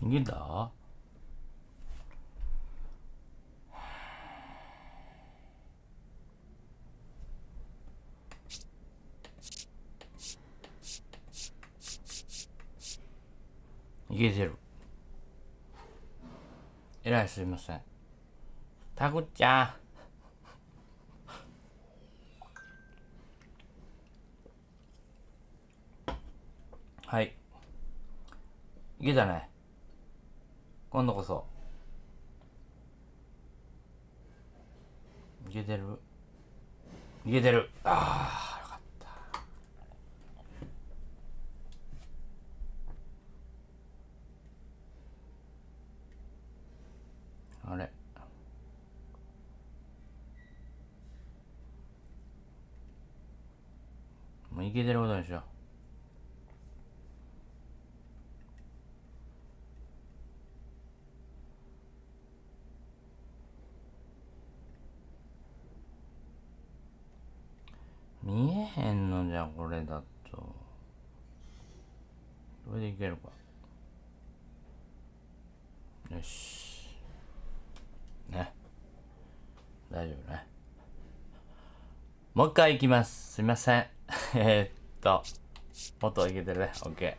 逃げた？いけてる。えらいすいません。タグちゃん。はい。いけたね。今度こそ。いけてる。いけてる。ああ、よかった。あれ。もういけてることにしよう。見えへんのじゃこれだと。これでいけるか。よし。ね。大丈夫ね。もう一回いきます。すいません。音いけてるね。OK。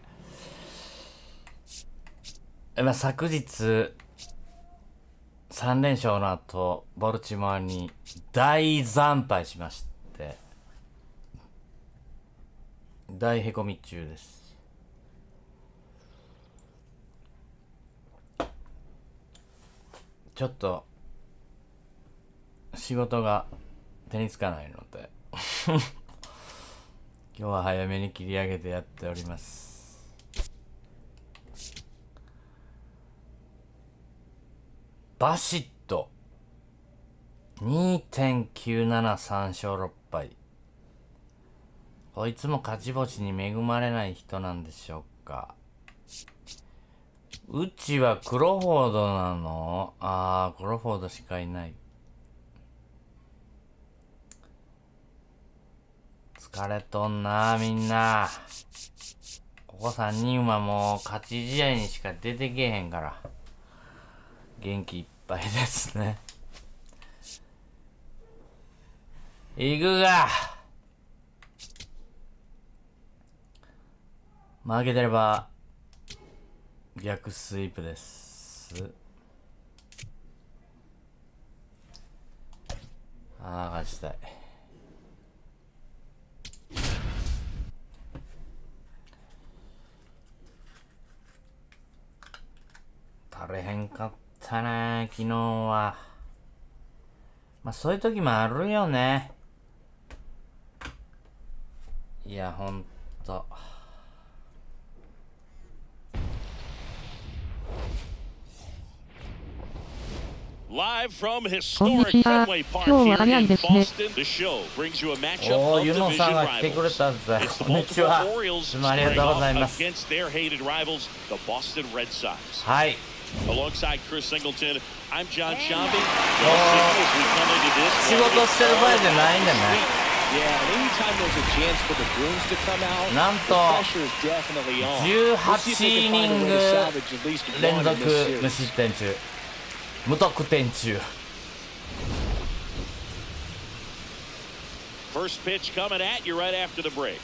昨日、3連勝の後、ボルチモアに大惨敗しまして、大へこみ中です。ちょっと仕事が手につかないので今日は早めに切り上げてやっております。バシッと 2.973 勝6敗。こいつも勝ち星に恵まれない人なんでしょうか。うちはクロフォードなの？クロフォードしかいない。疲れとんなみんな。ここ3人はもう勝ち試合にしか出てけへんから。元気いっぱいですね。いくが負けてれば逆スイープです。勝ちたい。足れへんかったね昨日は。まあそういう時もあるよね。いやほんとLive from historic Fenway Park here in Boston, the show brings you a matchup of division rivals. It's the Baltimore Orioles squaring off against their hated rivals, the Boston Red Sox. Alongside Chris Singleton, I'm John Shambi. As we come into this, 仕事してる場合じゃないんだね。Yeah, and anytime there's a chance for the Bruins to come out, なんと the pressure is definitely on. 18イニング連続無失点中。無得点中。First pitch coming at you right after the break.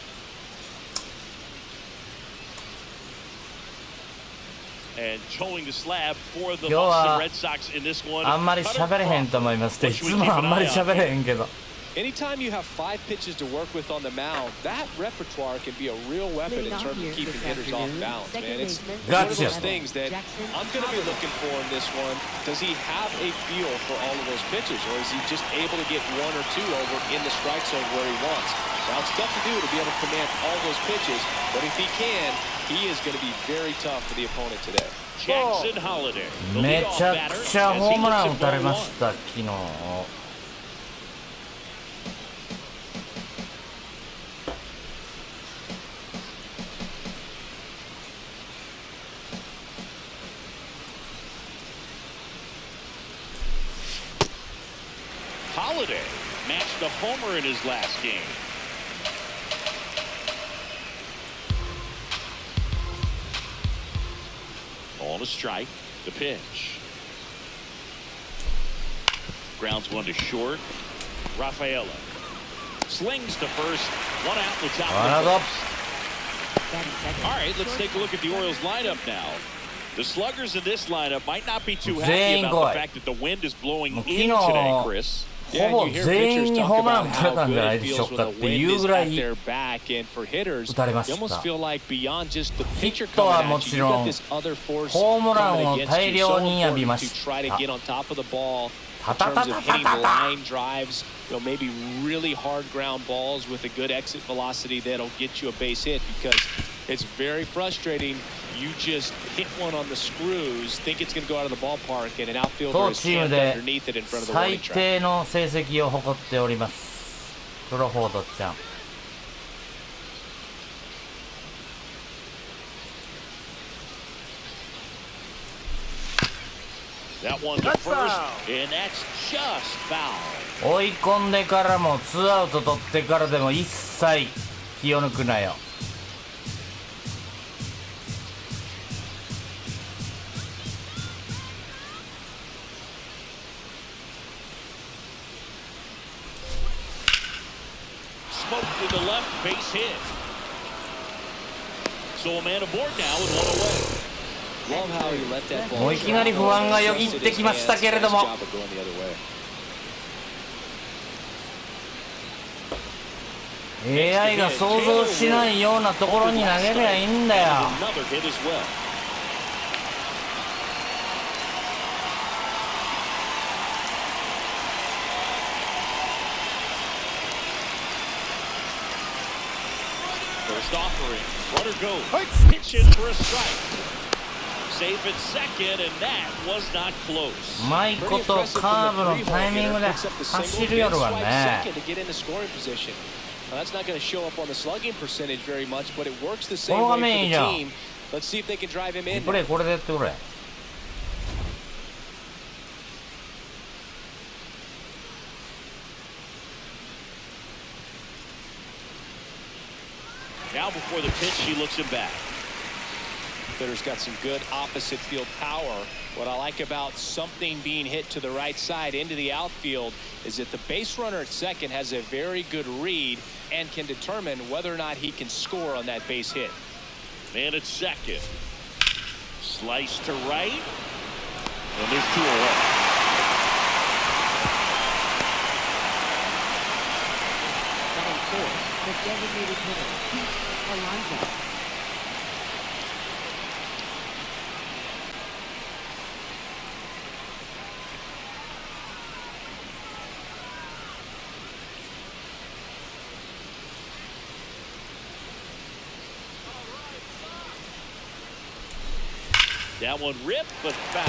And towing the slab for the Boston Red Sox in this one. あんまり喋れへんと思いますっていつもあんまり喋れへんけど。Anytime you have 5 pitches to work with on the mound, that repertoire can be a real weapon in terms of keeping hitters off balance, man. It's one of those things that I'm going to be looking for in this one. Does he have a feel for all of those pitches, or is he just able to get 1 or 2 over in the strike zone where he wants? Now, it's tough to do to be able to command all those pitches, but if he can, he is going to be very tough for the opponent today. Jackson Holiday. めちゃくちゃホームラン打たれました昨日。Holiday matched a homer in his last game. On a a strike. The pitch. Grounds one to short. Rafaela slings to first. One out in the top of the first. All right, let's take a look at the Orioles lineup now. The sluggers in this lineup might not be too happy about the fact that the wind is blowing in today, Chris. ほぼ全員にホームラン打たれたんじゃないでしょうかっていうぐらい打たれました。ヒットはもちろんホームランを大量に浴びました。タタタタタタタ。Maybe really hard ground balls with a good exit velocity that'll get you a base hit because it's very frustrating. You just hit one on the screws, think it's going to go out of the ballpark, and an outfielder is camped underneath it in front of the warning track. 最低の成績を誇っております。クロフォードちゃん。That one to first, and that's just foul. 追い込んでからもツーアウト取ってからでも一切気を抜くなよ。Smoked to the left, base hit. So a man aboard now with one away. もういきなり不安がよぎってきましたけれども、 AI が想像しないようなところに投げりゃいいんだよ。First offering, runner goes, pitch in for a strike. Safe at second, and that was not close. うまいことカーブのタイミングで走るやろがね。That's not going to show up on the slugging percentage very much, but it works the こ same の画 way 面いい for じゃ the ん。 team. Let's see if they can drive him in. これでやってくれ。Now before the pitch, he looks him back. Hitter's got some good opposite field power. What I like about something being hit to the right side into the outfield is that the base runner at second has a very good read and can determine whether or not he can score on that base hit. Man at second. Slice to right. And there's two away. The designated hitter, Pete Alonso. That one ripped, but foul.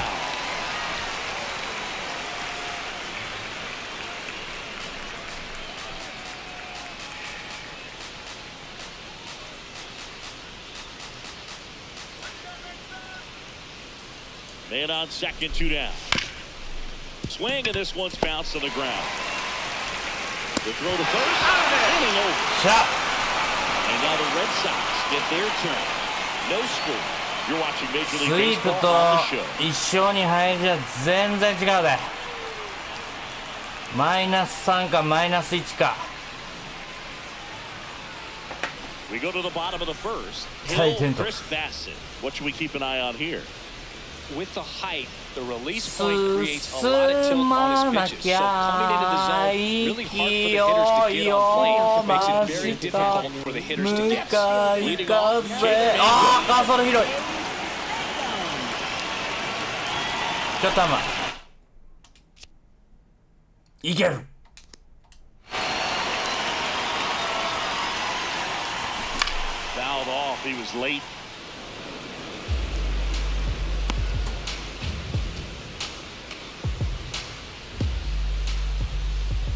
Man on second, two down. Swing, and this one's bounced on the ground. The throw to first. Inning over. Shot. And now the Red Sox get their turn. No score. You're watching Major ス League イープ Baseball と on the show. 一勝に入りじゃ全然違うで。マイナス3かマイナス1か。 We go to the bottom of the first. Tight Hill, end. Chris Bassett. What should we keep an eye on here? With the height, the release point creates a lot of tilt on his pitches. So coming into the zone, really hard for the hitters to get on plane. It makes it very difficult for the hitters to guess. Leading off, ああ、カーソル広い。ちょっと甘い。いける。Fouled off. He was late.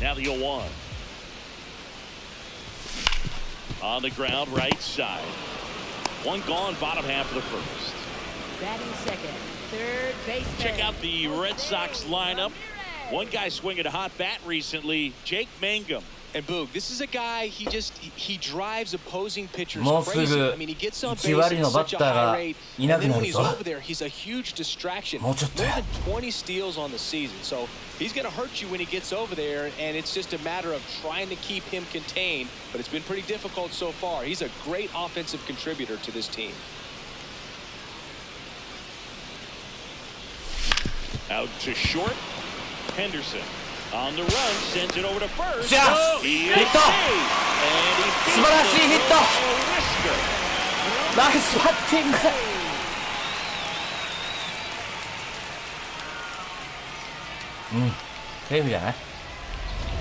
Now the 0-1. On the ground, right side. One gone, bottom half of the first. Batting second, third baseman. Check out the Red Sox lineup. One guy swinging a hot bat recently, Jake Mangum. And Boog, this is a guy, he drives opposing pitchers もうすぐ crazy. I mean, he gets on 1 base 割 at のバッ such タ a ーが high rate. いな And く then な when る he's ぞ。 over there, he's a huge distraction. もうちょっと More や。 than 20 steals on the season. So he's going to hurt you when he gets over there, and it's just a matter of trying to keep him contained. But it's been pretty difficult so far. He's a great offensive contributor to this team. Out to short. Henderson on the run, sends it over to first. じゃあ、ヒット。素晴らしいヒット。ナイスバッティング。セーフじゃない？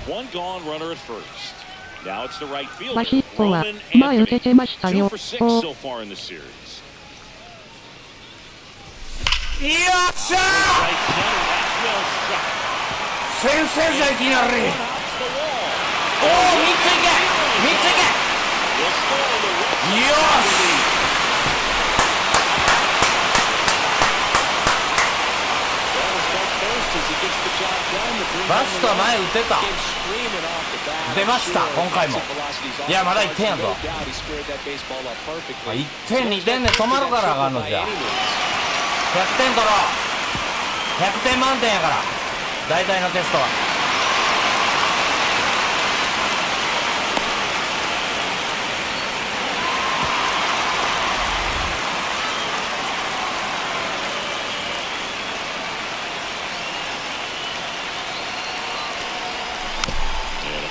One gone runner at first. Now it's the right バ fielder. ヒットは Roman 前打て Anthony. てましたよ。 2 for 6 so far in the series. よっしゃー！ Right center, that's well struck. 先生じゃいきなり。おお、3ついけ！3ついけ！よし！バスタ前打てた。出ました今回も。いやまだ1点やぞ。1点2点で止まるからあかんのじゃ。100点取ろう。100点満点やから大体のテストは。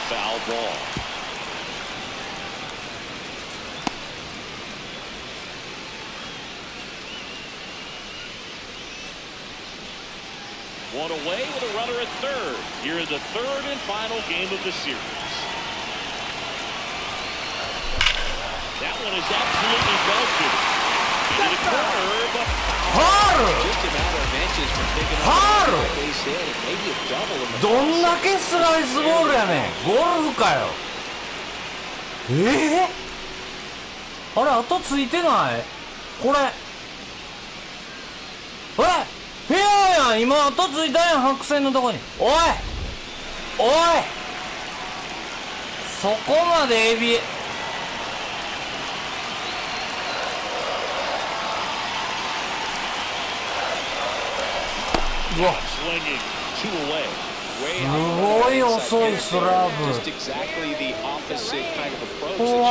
Foul ball. One away with a runner at third. Here in the third and final game of the series. That one is absolutely belted. Into the corner, but ファール！ Just a matter of inches from picking up Foul! a base hit and maybe a double in the どんだけスライスボールやねん。ゴルフかよ。あれ後ついてない？これフェアやん。今後ついたやん、白線のとこに。おいそこまでエビ。うわ、 swinging two away. すごい遅いスラブ。 Just exactly the opposite kind of approach that ポ you ワ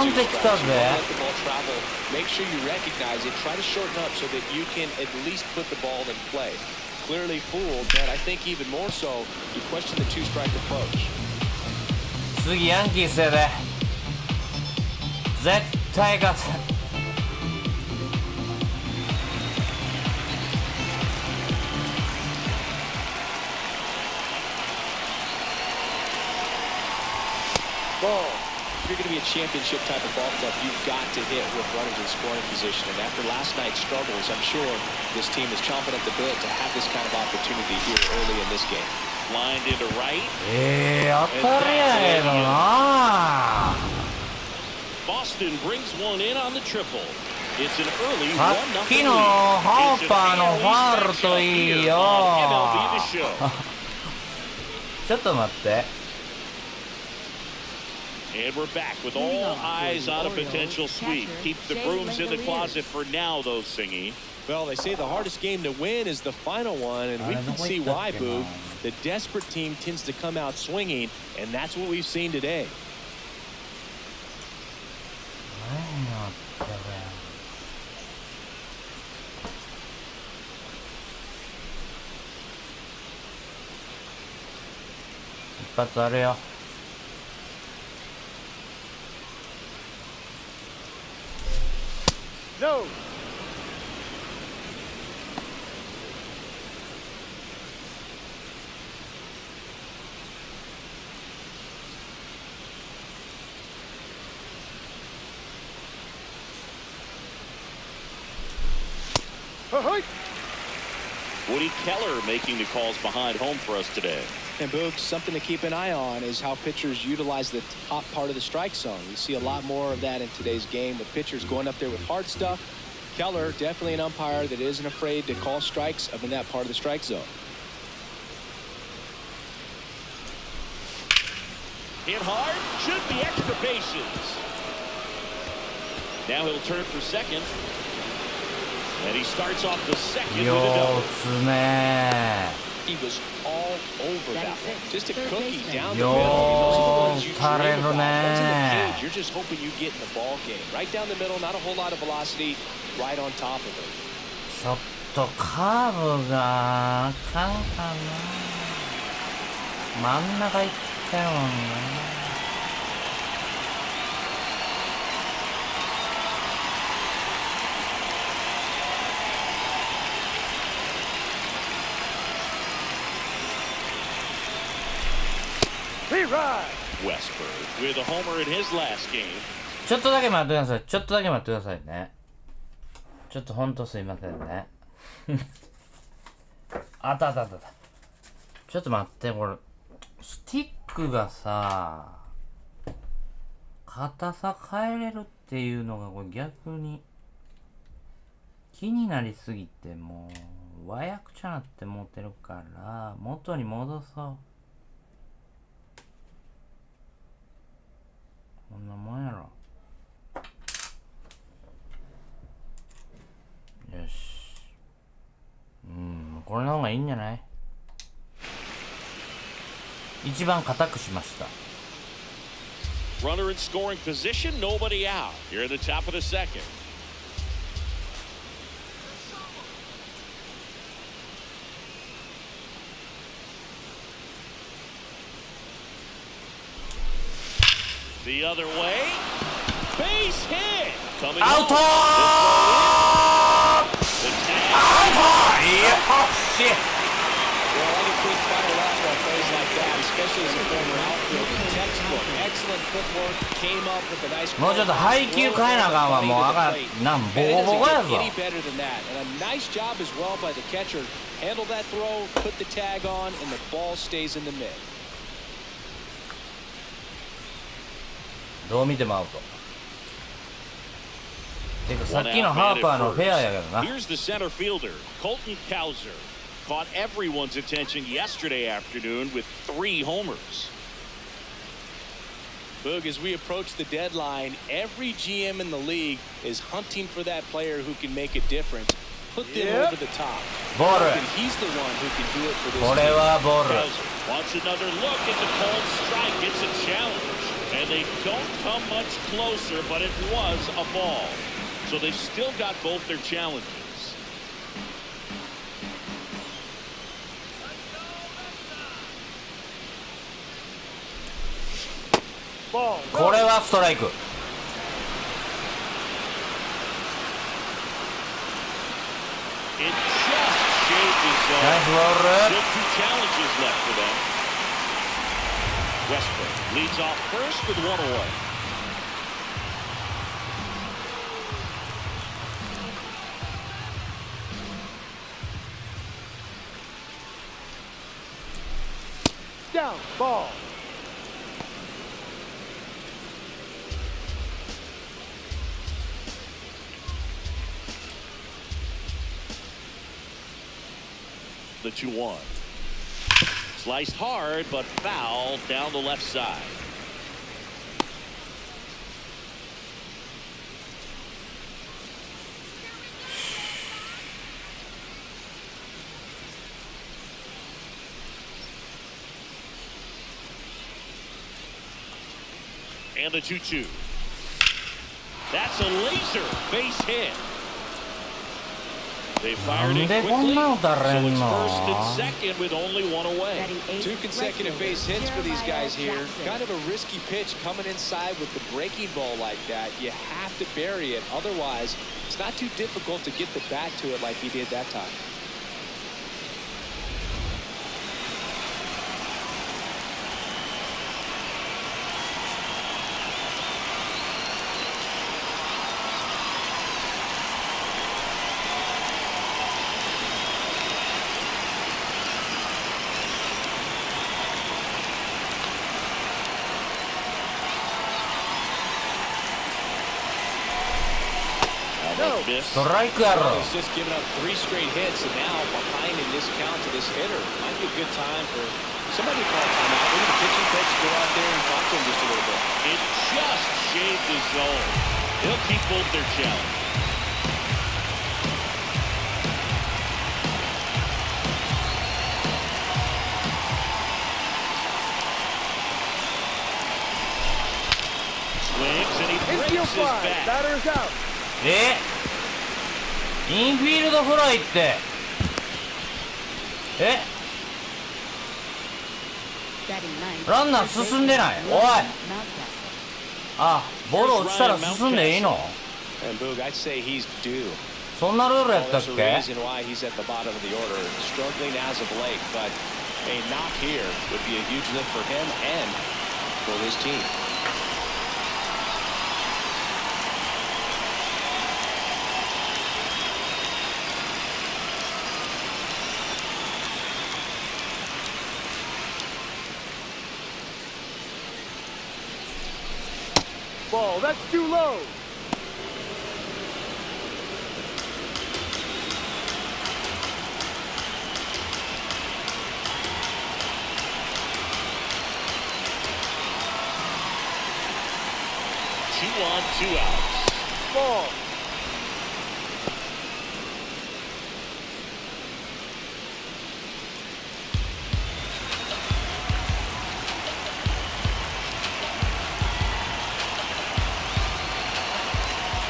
ーン want ってきたぜ。 let the ball travel. Make sure you recognize it. Try to shorten up so that you can at least put the ball in play. Clearly fooled, but I think even more so, you question the two-strike approach. 次ヤンキースやで。絶対勝つ。If you're going to be a championship type of ball club, you've got to hit with runners in scoring position. And after last night's struggles, I'm sure this team is chomping at the bit to have this kind of opportunity here early in this game. Lined into right. 当たりやけどな。 Boston brings one in on the triple. It's an early さっきのハーパーのファールといいよ。ちょっと待って。 And we're back with all eyes on a potential sweep. Keep the brooms in the closet for now, though, Singy. Well, they say the hardest game to win is the final one, and we can see why, Boog. The desperate team tends to come out swinging, and that's what we've seen today. 一発あるよ。 No. Woody Keller making the calls behind home for us today. And Boog, something to keep an eye on is how pitchers utilize the top part of the strike zone. We see a lot more of that in today's game with pitchers going up there with hard stuff. Keller, definitely an umpire that isn't afraid to call strikes up in that part of the strike zone. Hit hard, should be extra bases. Now he'll turn for second. And he starts off the second with a double. つね He was all over that one. Just a cookie down the よ middle. Those are the ones ー you 打たれ dream る about. Once in the ね cage, you're just hoping you get in the ball game. Right down the middle, not a whole lot of velocity, right on top of it. ちょっとカーブがあかんかな。真ん中行ったよね。Westberg with a homer in his last game. ちょっとだけ待ってください。ちょっとだけ待ってくださいね。ちょっとほんとすいませんね。あったあったあった。ちょっと待って、これ。スティックがさ、硬さ変えれるっていうのがこれ逆に気になりすぎてもう和訳ちゃなって思ってるから元に戻そう。こんなもんやろ。よし。これの方がいいんじゃない？一番硬くしました。Runner in scoring position, nobody out. Here at the top of the second. The other way. Base hit. Coming Out! home. The tag. Out! Yeah, shit. Well, I can think final out on plays like that, especially as a former outfielder. Textbook, excellent footwork, came up with a nice. もうちょっと配球変えなあかんわ。もうあかん。なんボコボコやぞ。 Any better than that, and a nice job as well by the catcher. Handle that throw, put the tag on, and the ball stays in the mid. どう見てもアウト。てかさっきのハーパーのフェアやけどな。 Here's the center fielder, Colton Cowser. Caught everyone's attention yesterday afternoon with 3 homers. Boog, as we approach the deadline, every GM in the league is hunting for that player who can make a difference. Put them over the top. ボール。 And he's the one who can do it for this これ team. はボール。 Cowser wants another look at the cold strike. It's a challenge. And they don't come much closer, but it was a ball. So they've still got both their challenges. これはストライク。 It just shaved his zone. ナイスボール。 Still 2 challenges left for them. Westbrook leads off first with 1 away. Down, ball. The 2-1. Sliced hard, but foul down the left side. And the 2-2. That's a laser base hit. They fired it quickly, so it's first and second with only 1 away. 2 consecutive base hits for these guys here. Kind of a risky pitch coming inside with the breaking ball like that. You have to bury it. Otherwise, it's not too difficult to get the bat to it like he did that time. miss. ストライクやろ。 He's just given up 3 straight hits, and now behind in this count to this hitter. Might be a good time for somebody to call timeout. Maybe the pitching coach go out there and talk to him the zone. He'll keep both their challenge. Swings and he breaks his bat. インフィールドフライって、ランナー進んでない。おい、あ、ボール落ちたら進んでいいの？そんなルールやったっけ？Ball, that's too low. Two on, two outs. Ball.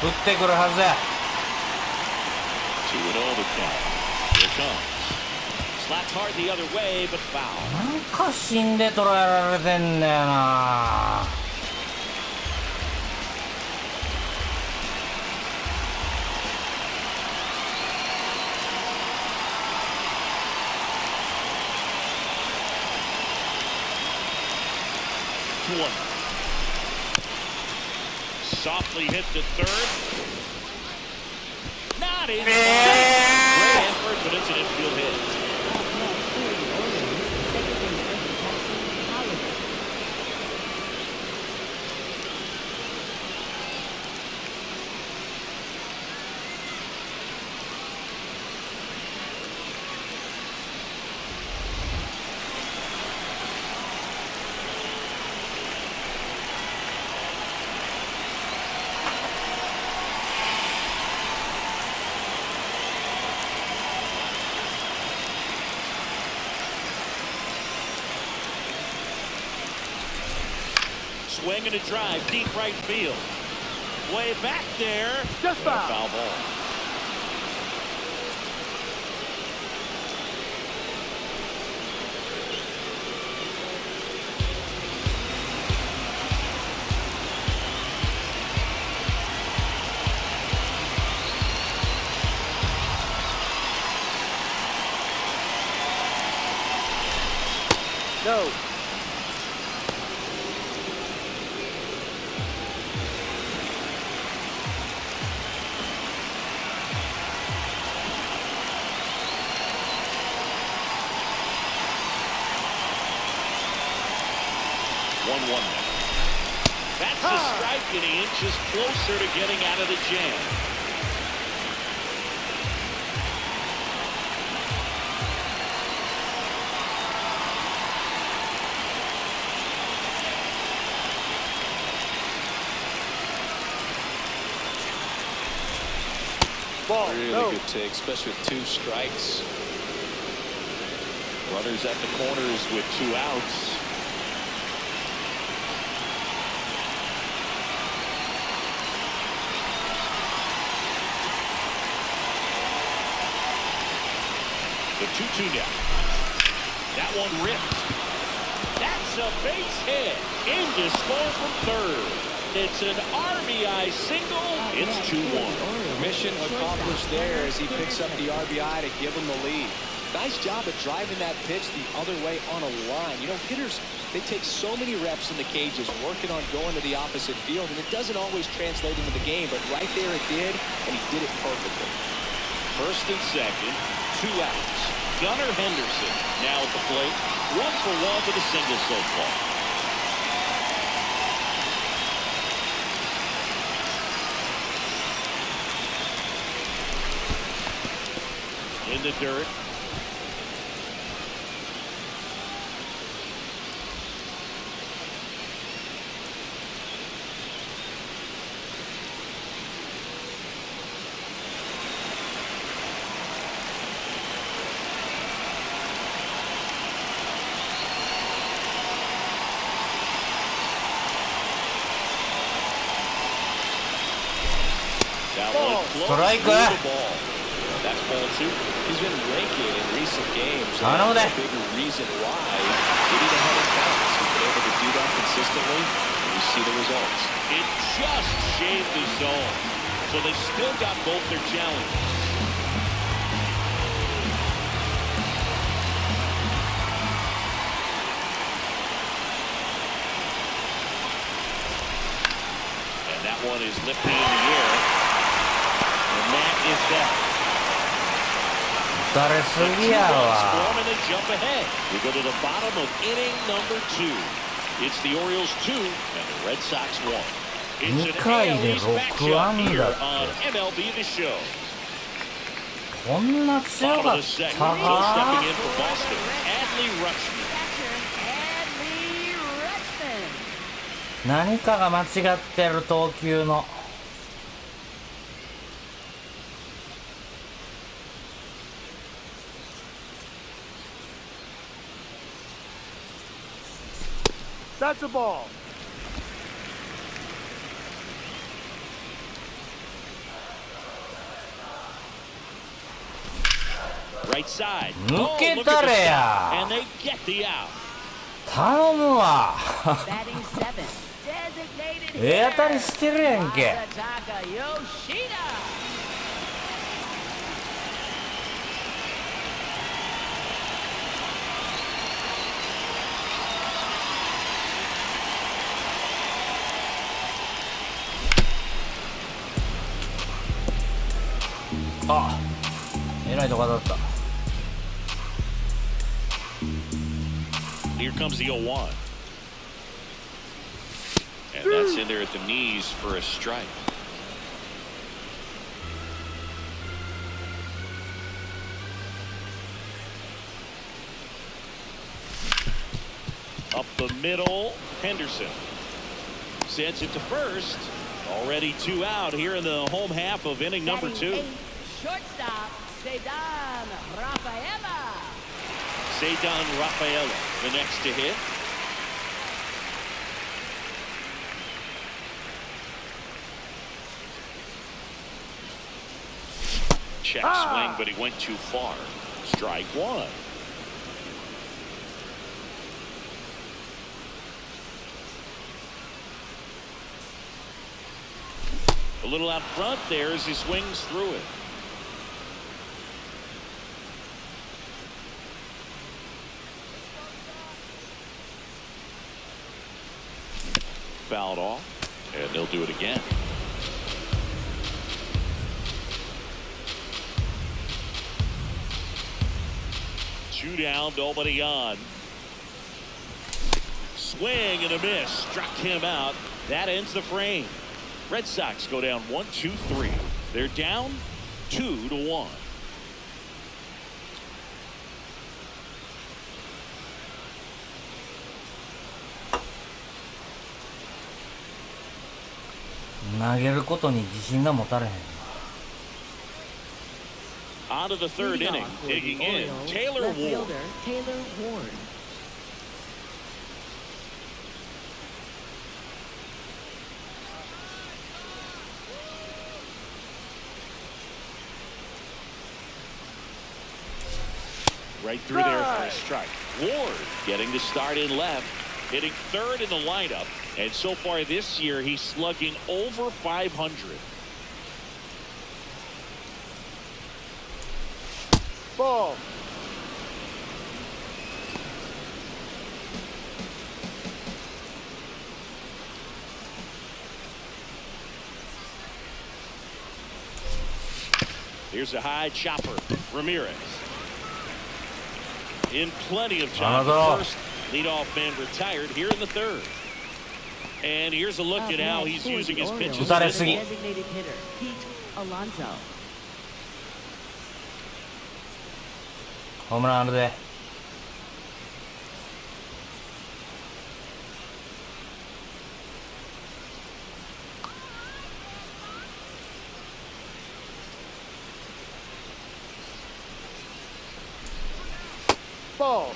打ってくるはずや。 2-0 the count. Here comes. Slapped hard the other way, but foul. なんか死んで捉えられてんだよな。Softly hit to third. Not in. Great effort, but it's an infield hit. Swing and a drive, deep right field. Way back there. Just foul. Foul ball. No. That's a strike, and he inches closer to getting out of the jam. Ball. Really No. good take, especially with two strikes. Runners at the corners with two outs. The 2-2 now. That one ripped. That's a base hit. In to score from third. It's an RBI single. It's 2-1. Mission accomplished there as he picks up the RBI to give him the lead. Nice job of driving that pitch the other way on a line. You know, hitters, they take so many reps in the cages working on going to the opposite field, and it doesn't always translate into the game, but right there it did, and he did it perfectly. First and second, two outs. Gunnar Henderson now at the plate. 1 for 1 with a single so far. In the dirt. That one close to Strike. the ball. That's ball two. He's been raking in recent games. I know that. A big reason why getting ahead of counts. He's been able to do that consistently, and you see the results. It just shaved the zone. So they still got both their challenges. And that one is lifted in the air. And that is that. 打たれすぎや Runs わ。 for 'em and they jump ahead. We go to the bottom of inning number 2. It's the Orioles 2 and the Red Sox 1. It's an 2回で AL East 6安 matchup 打 here って on MLBTheSHOW. こんな強 Bottom か of っ the second, た so か stepping in for Boston, Adley Rutschman. Adley Rutschman. 何かが間違ってる投球の。That's a ball. Right side. 抜け look た at れ the や stop. And they get the out. 頼むわ Batting seventh. Designated ええ当たり hitter. してるやんけ Masataka Yoshida. あえらいとこだった Here comes the 0-1. And that's in there at the knees for a strike. Up the middle, Henderson sends it to first. Already 2 out here in the home half of inning number 2. Batting eighth. Shortstop. Sedan Rafaela. Cedon Rafaela, the next to hit. Check swing, but he went too far. Strike one. A little out front there as he swings through it. Fouled off, and they'll do it again. Two down, nobody on. Swing and a miss, struck him out. That ends the frame. Red Sox go down 1-2-3. They're down 2-1.投げることに自信が持たれへん On to the third inning, digging in, Taylor Left Ward. fielder Taylor Ward. Right through there for a strike. Ward getting the start in left, hitting third in the lineup, and so far this year he's slugging over 500. Ball. Here's a high chopper, Ramirez. In plenty of time. Another. First leadoff man retired here in the third. And here's a look at how he's using his pitches. 打たれすぎ Designated hitter Pete Alonso. ホームランあるでBall.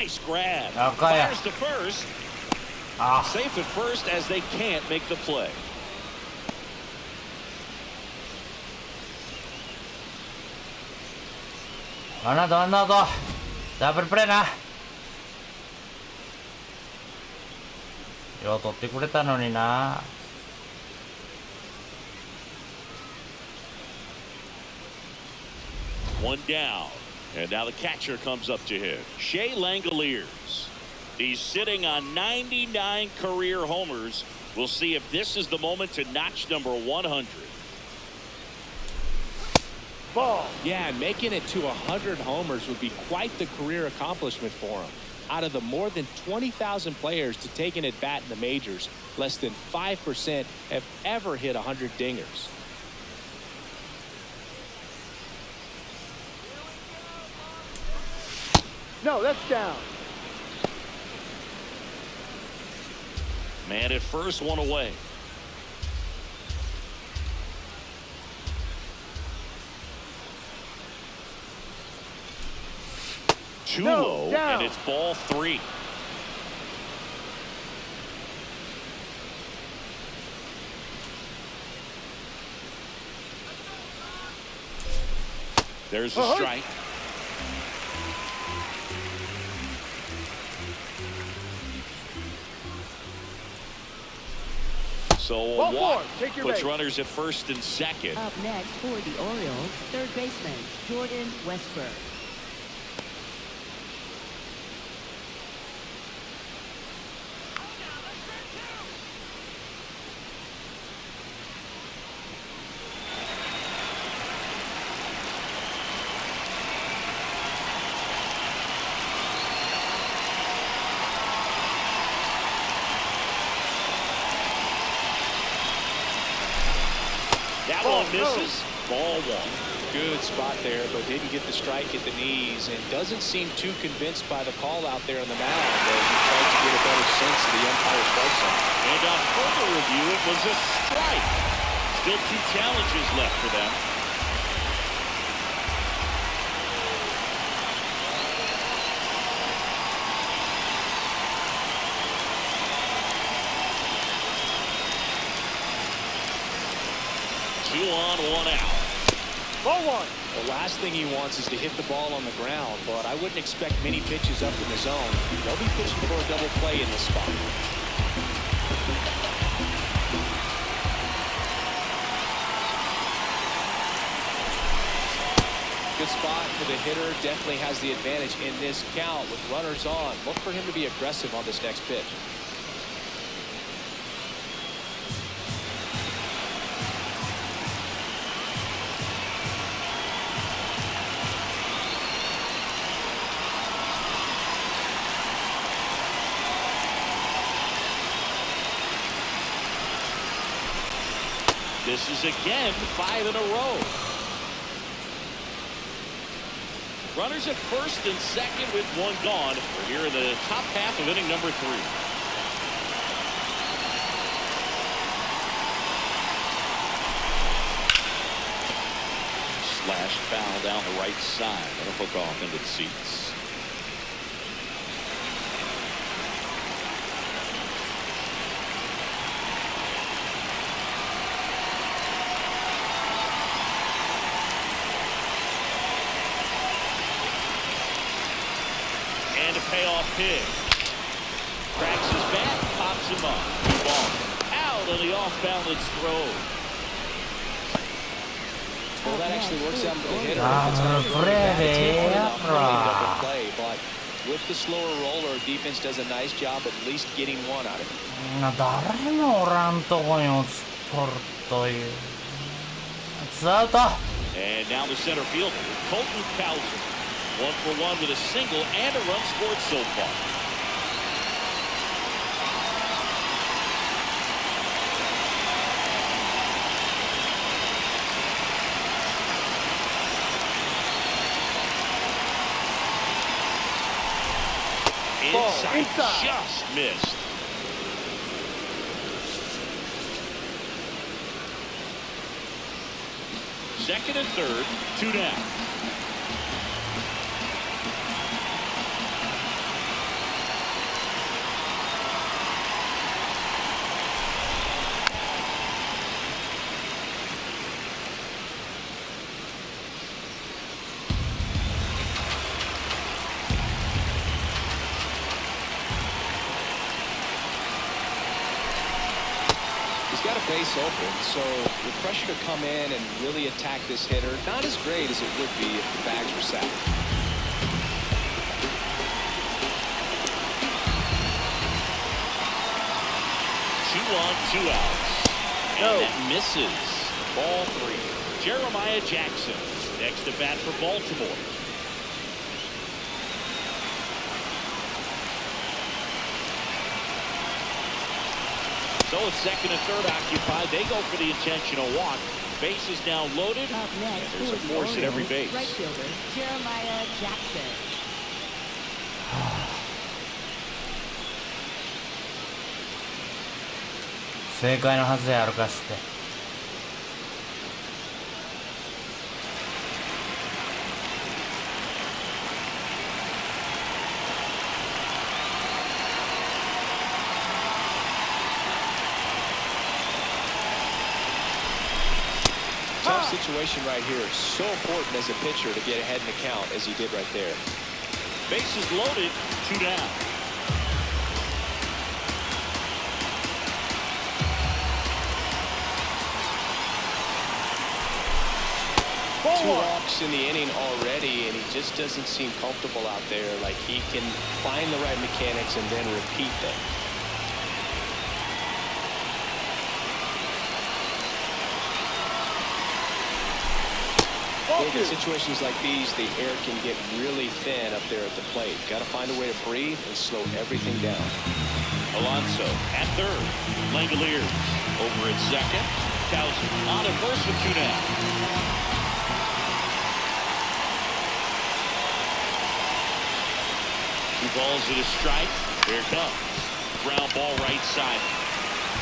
Nice grab. Okay. Fires to first. Safe at first as they can't make the play. One out. Double play な。よう取ってくれたのにな。One down. And now the catcher comes up to hit. Shea Langoliers. He's sitting on 99 career homers. We'll see if this is the moment to notch number 100. Ball. Yeah, and making it to 100 homers would be quite the career accomplishment for him. Out of the more than 20,000 players to take an at-bat in the majors, less than 5% have ever hit 100 dingers. No, that's down. Man at first, one away. Too low, and it's ball 3. There's a strike. So a walk puts runners at first and second. Up next for the Orioles, third baseman Jordan Westburg. That one misses. Ball 1. Good spot there, but didn't get the strike at the knees and doesn't seem too convinced by the call out there on the mound as he tried to get a better sense of the umpire's strike zone. And on further review, it was a strike. Still 2 challenges left for them. Two on, 1 out. Ball 1. The last thing he wants is to hit the ball on the ground, but I wouldn't expect many pitches up in the zone. They'll be pitching for a double play in this spot. Good spot for the hitter. Definitely has the advantage in this count with runners on. Look for him to be aggressive on this next pitch. This is again 5 in a row. Runners at first and second with 1 gone. We're here in the top half of inning number 3. Slash foul down the right side. That'll hook off into the seats. And a payoff pitch. Cracks his bat, pops him up. 2 ball. Out on the off-balance throw. Well, that actually works out for the hitter. But with the slower roller, defense does a nice job at least getting 1 out of it. 誰もおらんとこに落ちとるという。ツーアウト。 And now the center fielder, Colton Cowser. 1 for 1 with a single and a run scored so far. Inside, just missed. Second and third, 2 down. He's got a base open, so the pressure to come in and really attack this hitter, not as great as it would be if the bags were sacked. Two on, two outs. And that misses. Ball three. Jeremiah Jackson next to bat for Baltimore. So it's second and third occupied. They go for the intentional walk. Base is now loaded. Up next, There's a force at every base. right fielder Jeremiah Jackson. 正解のはずや歩かして。Tough situation right here. So important as a pitcher to get ahead in the count as he did right there. Base is loaded. Two down. Two walks in the inning already, and he just doesn't seem comfortable out there. Like he can find the right mechanics and then repeat them. In situations like these, the air can get really thin up there at the plate. Got to find a way to breathe and slow everything down. Alonso at third. Langoliers over at second. Towson on at first with two down. Two balls and a strike. Here it comes. Ground ball right side.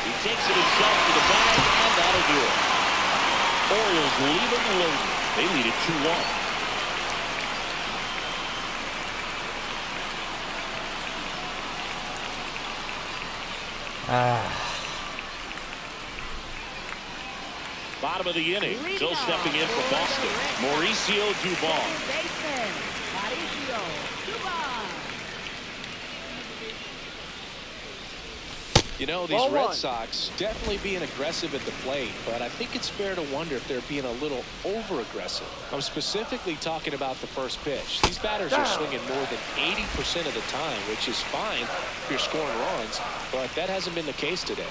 He takes it himself to the bag, and that'll do it. Orioles leave it loaded. They lead it 2-1. Bottom of the inning. Still stepping in for Boston. Mauricio Dubon. You know, these Red Sox definitely being aggressive at the plate, but I think it's fair to wonder if they're being a little over-aggressive. I'm specifically talking about the first pitch. These batters are swinging more than 80% of the time, which is fine if you're scoring runs, but that hasn't been the case today.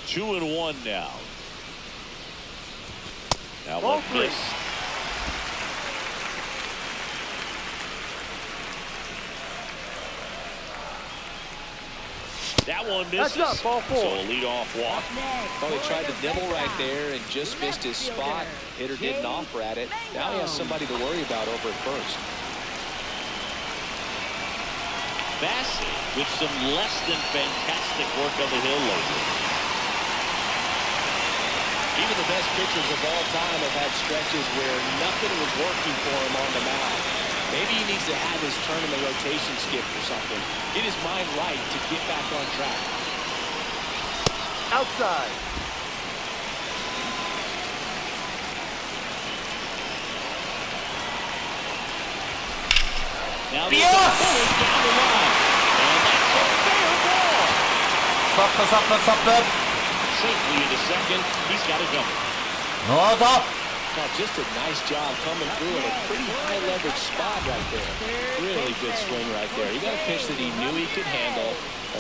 Two and one now. Now one miss. That one misses. That's up, ball four. So a leadoff walk. Well, he tried to nibble right there and just missed his spot. Hitter didn't offer at it. Now he has somebody to worry about over at first. Bassett with some less than fantastic work on the hill lately. Even the best pitchers of all time have had stretches where nothing was working for him on the mound. Maybe he needs to have his turn in the rotation skip or something. Get his mind right to get back on track. Outside. Now the down the line. And that's a fair ball. Stop. Safely into second. He's got it going. No, stop. Now, just a nice job coming through in a pretty high leverage spot right there. Really good swing right there. He got a pitch that he knew he could handle,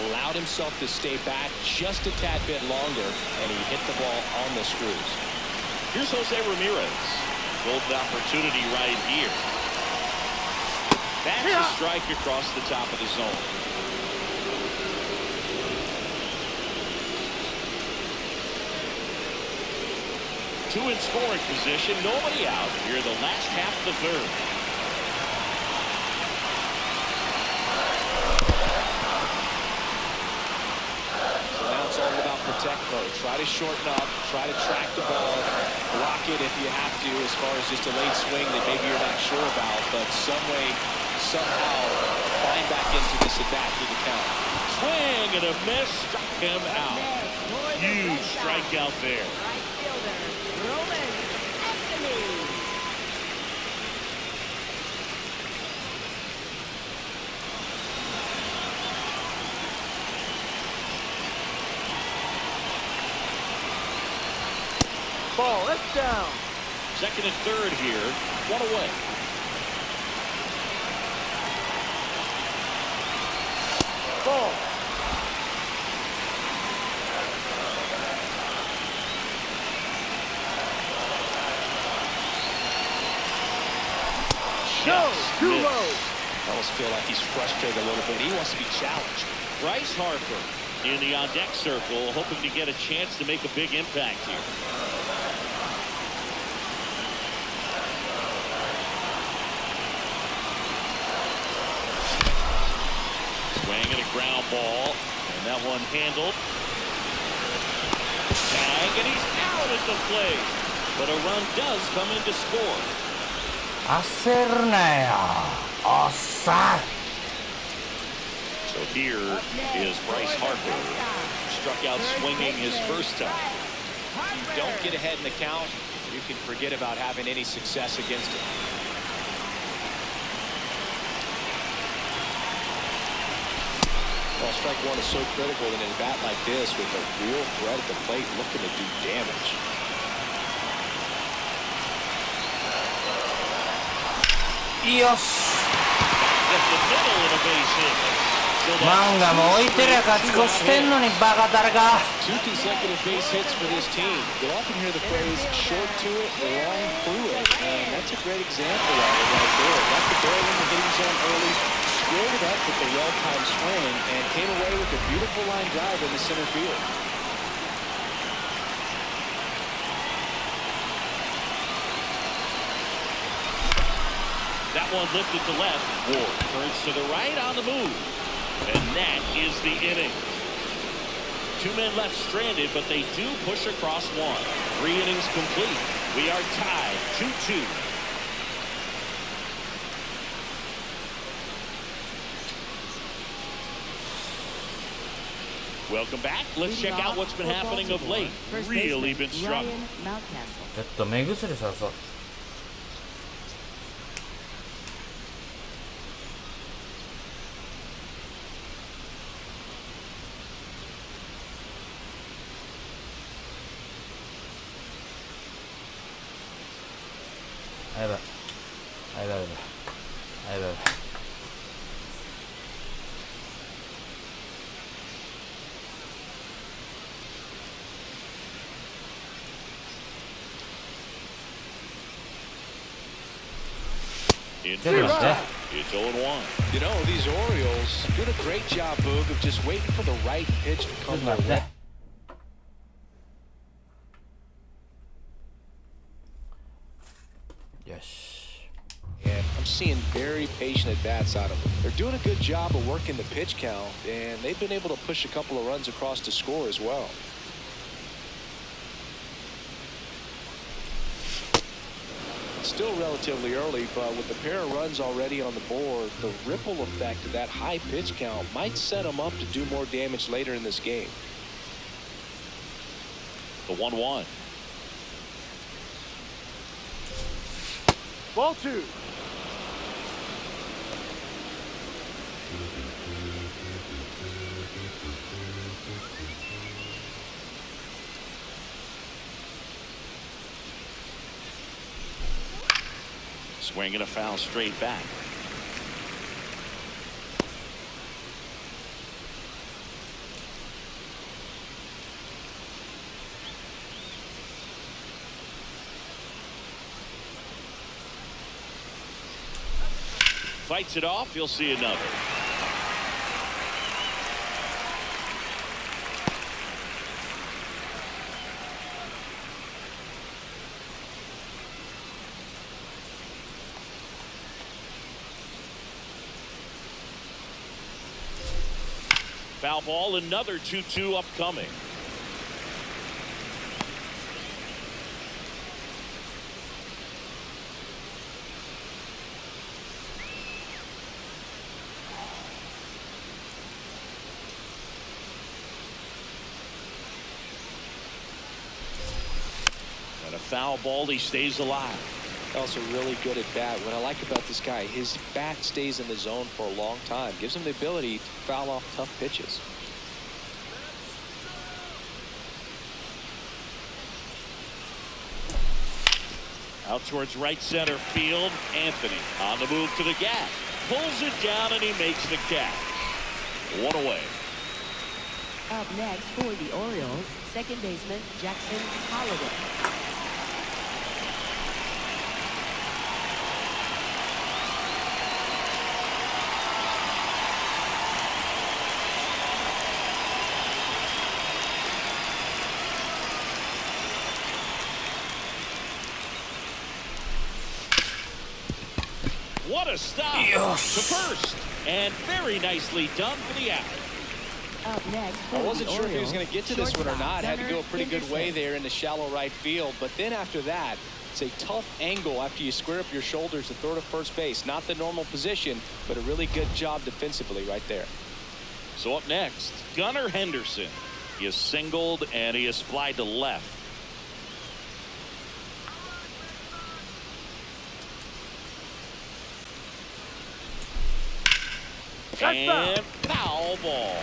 allowed himself to stay back just a tad bit longer, and he hit the ball on the screws. Here's Jose Ramirez. Golden opportunity right here. That's a strike across the top of the zone. Two in scoring position, nobody out here the last half of the third. So now it's all about protect mode. Try to shorten up, try to track the ball, block it if you have to as far as just a late swing that maybe you're not sure about, but some way, somehow climb back into this at bat through the count. Swing and a miss, struck him out. Huge strikeout there. Ball, that's down. Second and third here. One away. Ball. No, too low. I almost feel like he's frustrated a little bit. He wants to be challenged. Bryce Harper in the on-deck circle, hoping to get a chance to make a big impact here. Swinging a ground ball, and that one handled. Tag, and he's out at the plate. But a run does come in to score. 焦るなよ、おっさん。 So here is Bryce Harper. Struck out swinging his first time. If you don't get ahead in the count, you can forget about having any success against it. Well, strike one is so critical in a bat like this with a real threat at the plate looking to do damage. Yes. At the middle of the base hit. 漫画も置いてりゃ勝ち越してんのにバカ誰か。 Two consecutive base hits for this team. You'll often hear the phrase short to it, long through it, and that's a great example of it right there. Got the barrel in the hitting zone early, squared it up with a well-timed swing, and came away with a beautiful line drive in the center field. That one lifted to left. Ward turns to the right on the move. And that is the inning. Two men left stranded, but they do push across one. 3 innings complete. We are tied 2-2. Welcome back. Let's check out what's been happening of late. Really been struggling. ちょっと目薬さそう。やばい。やばいやばい。やばいやばい。It's ちょっと待って。 0-1. You know, these Orioles did a great job, Boog, of just waiting for the right pitch to ちょっ come と their 待って。 way. よし。 And I'm seeing very patient at-bats out of them. They're doing a good job of working the pitch count, and they've been able to push a couple of runs across to score as well. Still relatively early, but with a pair of runs already on the board, the ripple effect of that high pitch count might set them up to do more damage later in this game. The 1-1. Ball 2. Swinging a foul straight back. Fights it off. You'll see another. Foul ball, another 2-2 upcoming. And a foul ball, he stays alive. Also really good at bat. What I like about this guy, his bat stays in the zone for a long time. Gives him the ability to foul off tough pitches. Out towards right center field. Anthony on the move to the gap. Pulls it down and he makes the catch. One away. Up next for the Orioles, second baseman Jackson Holliday. What a stop to first, and very nicely done for the out. Up next, I wasn't sure if he was going to get to this one or not. Had to go a pretty good way there in the shallow right field. But then after that, it's a tough angle after you square up your shoulders to throw to first base. Not the normal position, but a really good job defensively right there. So up next, Gunnar Henderson. He is singled and he is flied to left. And foul ball.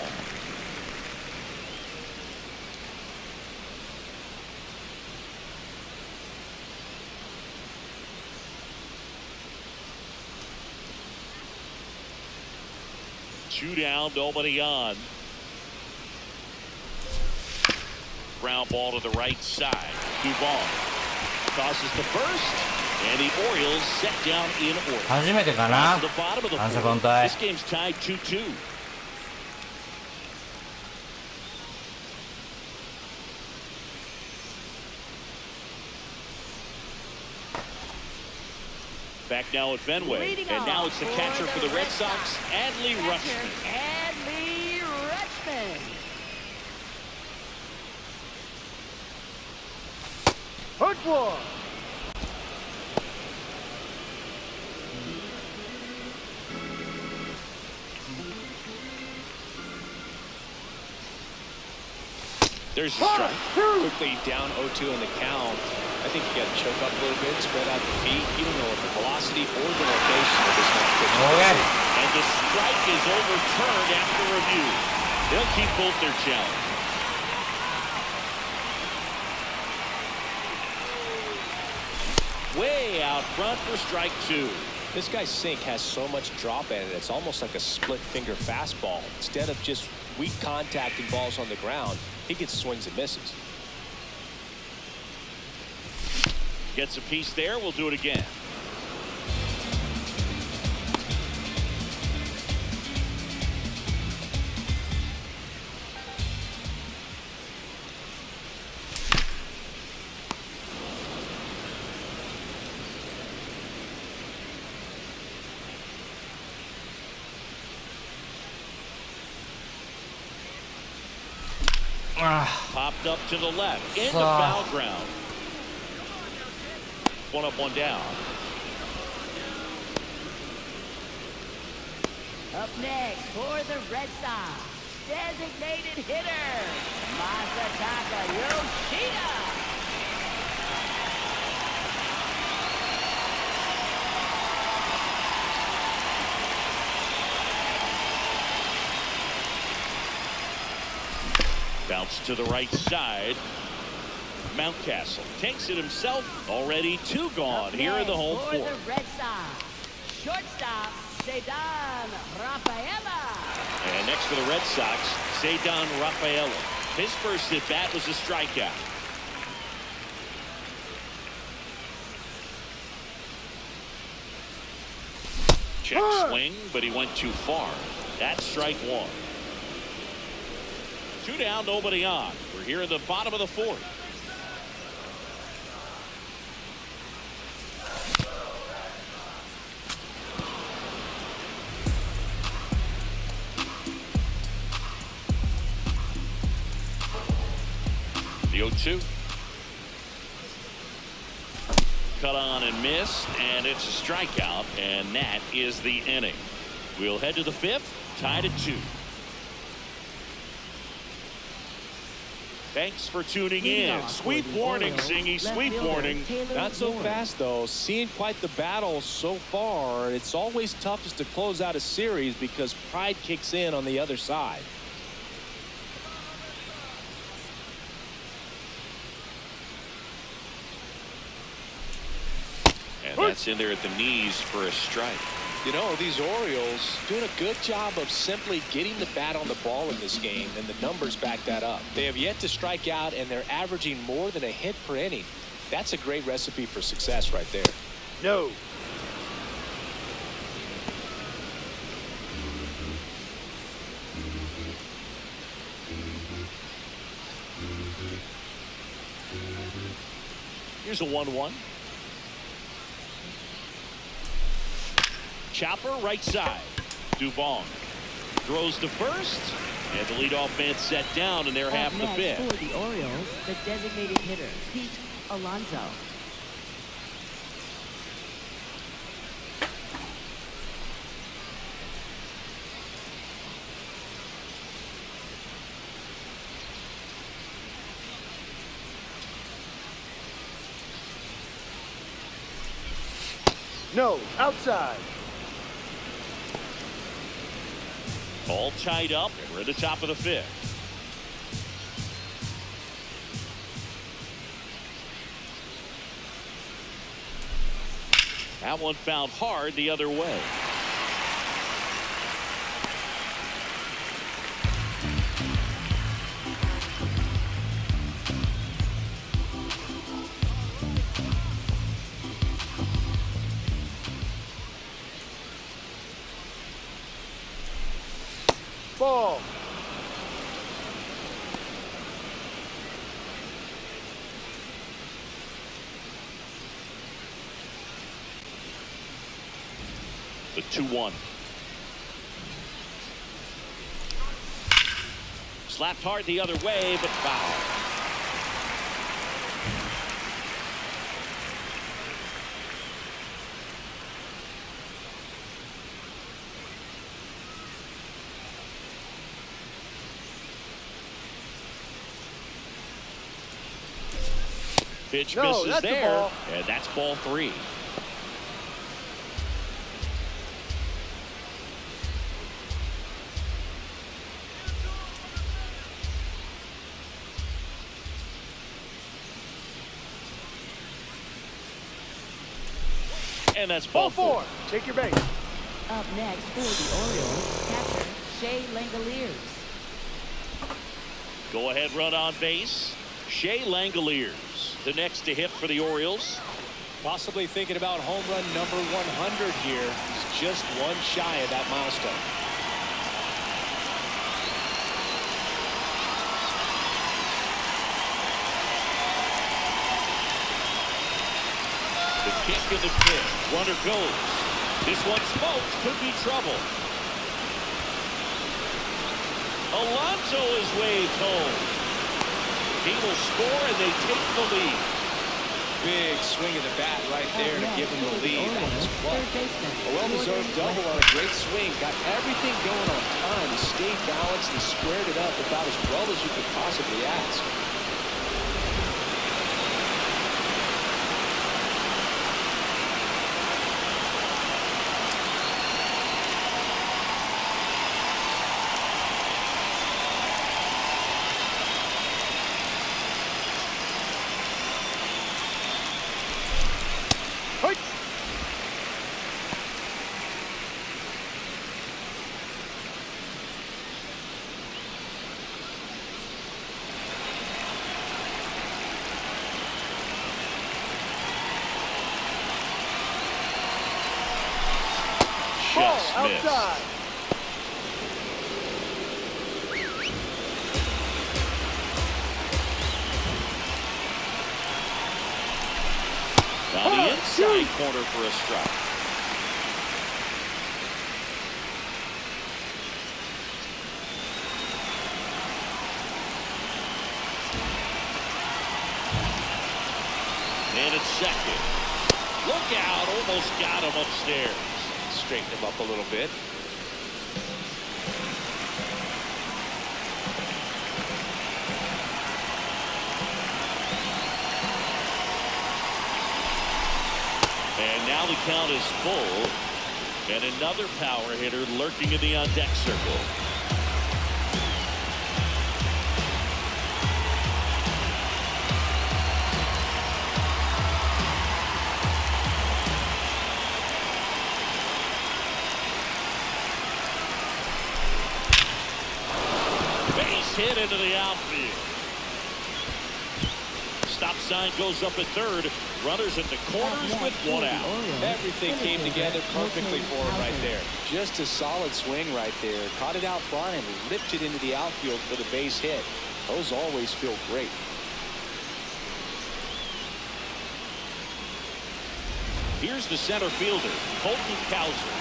Two down, nobody on. Ground ball to the right side. Duvall tosses to first. And the Orioles set down in order. 初めてかな。 To the bottom of the 反射 fourth. 交代。 This game's tied 2-2. Back now at Fenway, and now it's the catcher for the Red Sox, Adley Rutschman. Adley Rutschman. Hurt one. There's a strike. Quickly down 0-2 in the count. I think you got to choke up a little bit, spread out the feet. You don't know what the velocity or the location of this next pitch. Okay. And the strike is overturned after review. They'll keep both their challenge. Way out front for strike two. This guy's sink has so much drop in it. It's almost like a split finger fastball. Instead of just weak contacting balls on the ground, he gets swings and misses. Gets a piece there. We'll do it again. Popped up to the left in the foul ground. One up, one down. Up next for the Red Sox, designated hitter Masataka Yoshida. Bounce to the right side. Mountcastle takes it himself. Already two gone here in the home for fourth. the Red Sox, shortstop Cedar Rafaela. And next for the Red Sox, Cedar Rafaela. His first at bat was a strikeout. Check swing, but he went too far. That's strike one. Two down, nobody on. We're here in the bottom of the fourth. The 0-2. Cut on and missed, and it's a strikeout, and that is the inning. We'll head to the fifth, tied at 2. Thanks for tuning in. Sweep warning, Singy, sweep warning. Not so fast, though. Seeing quite the battle so far. It's always toughest to close out a series because pride kicks in on the other side. That's in there at the knees for a strike. You know, these Orioles doing a good job of simply getting the bat on the ball in this game, and the numbers back that up. They have yet to strike out, and they're averaging more than a hit per inning. That's a great recipe for success right there. No. Here's a 1-1. Chopper right side. Dubon throws to first, and the leadoff man set down, and they're half the fifth. For the Orioles, the designated hitter, Pete Alonso. No. Outside. All tied up, and we're at the top of the fifth. That one fouled hard the other way. Ball. The 2-1. Slapped hard the other way, but foul. Pitch misses there, and that's ball 3. And that's ball 4. Take your base. Up next for the Orioles, catcher Shea Langoliers. Go ahead run on base. Shea Langoliers, the next to hit for the Orioles. Possibly thinking about home run number 100 here. He's just one shy of that milestone. The kick of the pitch. Runner goes. This one smoked. Could be trouble. Alonso is waved home. He will score, and they take the lead. Big swing of the bat right there to give him the lead. That was clutch. A well-deserved double on a great swing. Got everything going on time. He stayed balanced and squared it up about as well as you could possibly ask. Just Ball missed. outside. Down the inside corner for a strike. And it's second. Look out, almost got him upstairs. Straighten him up a little bit. And now the count is full. And another power hitter lurking in the on-deck circle. it into the outfield. Stop sign goes up at third. Runners at the corners with one out. Everything came together perfectly for him right there. Just a solid swing right there. Caught it out front and ripped it into the outfield for the base hit. Those always feel great. Here's the center fielder, Colton Cowser.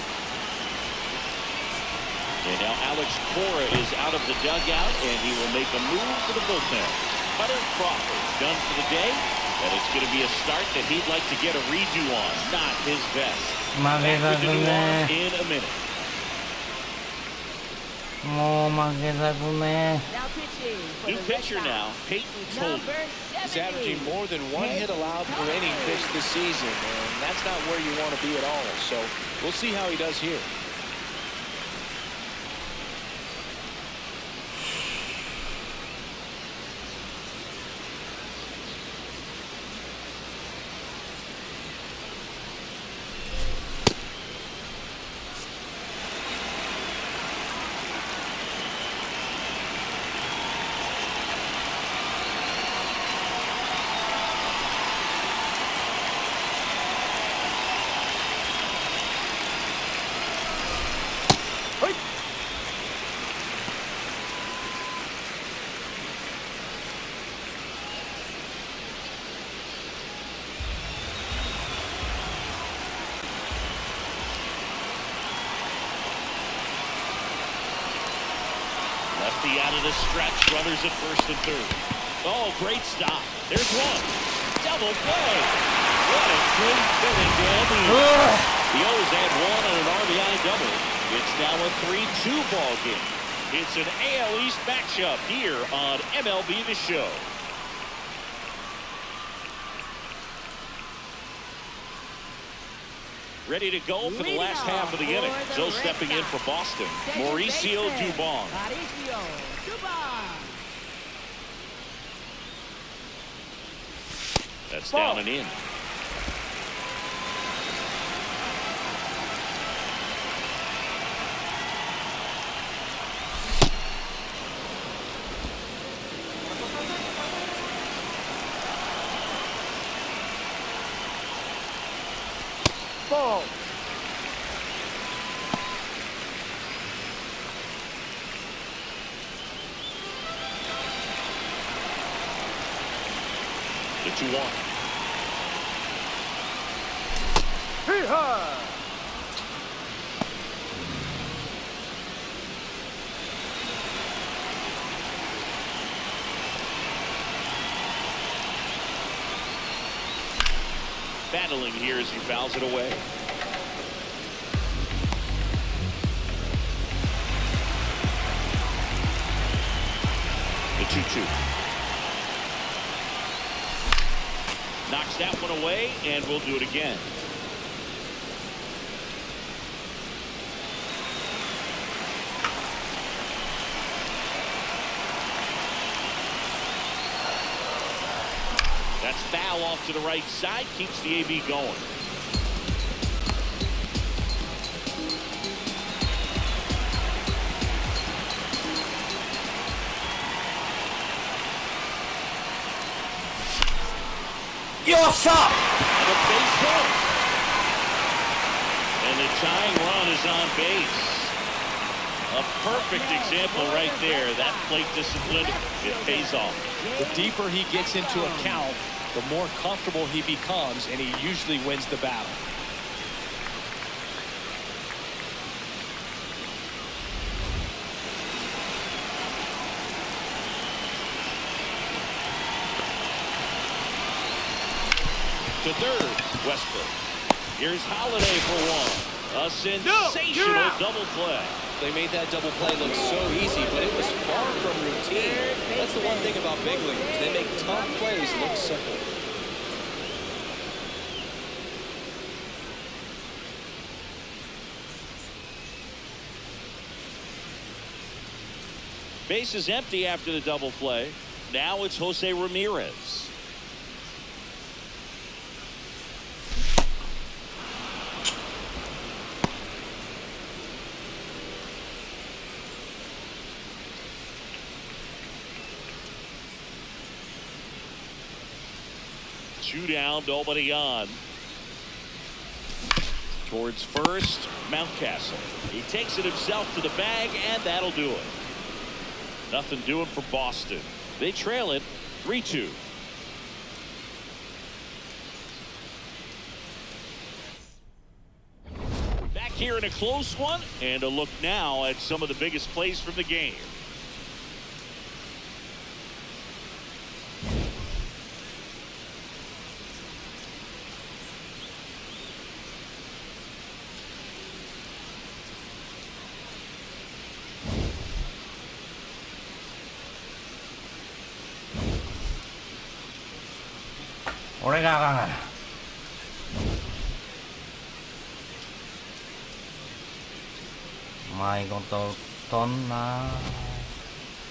And now Alex Cora is out of the dugout, and he will make a move for the bullpen. Hunter Crawford done for the day, and it's going to be a start that he'd like to get a redo on. Not his best. Back with the new arm in a minute. もう負けたくね New pitcher now, Peyton Tolley. He's averaging more than one hit allowed per inning pitched this season, and that's not where you want to be at all. So we'll see how he does here. Lefty out of the stretch, runners at first and third. Oh, great stop. There's one. Double play. What a great filling to end the inning. The O's add one on an RBI double. It's now a 3-2 ball game. It's an AL East matchup here on MLB The Show. Ready to go for the last half of the inning. So stepping in for Boston, Mauricio Dubon. That's down and in. Ball. The 2-1. Hee-haw! Battling here as he fouls it away. The 2-2. Knocks that one away, and we'll do it again. That's foul off to the right side, keeps the AB going. Yossa! And a base hit. And the tying run is on base. A perfect example right there. That plate discipline, it pays off. The deeper he gets into a count, the more comfortable he becomes, and he usually wins the battle. To third, Westbrook. Here's Holiday for one. A sensational double play. They made that double play look so easy, but it was far from routine. That's the one thing about big leaguers. They make tough plays look simple. Base is empty after the double play. Now it's Jose Ramirez. 2 down, nobody on. Towards first, Mountcastle. He takes it himself to the bag, and that'll do it. Nothing doing for Boston. They trail it 3-2. Back here in a close one, and a look now at some of the biggest plays from the game.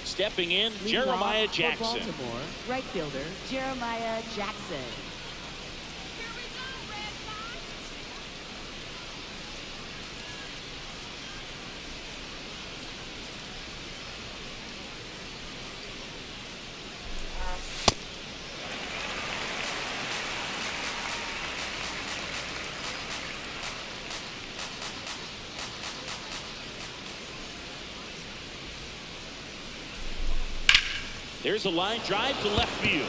Stepping in, Jeremiah Jackson. Baltimore, right fielder Jeremiah Jackson. There's a line drive to left field.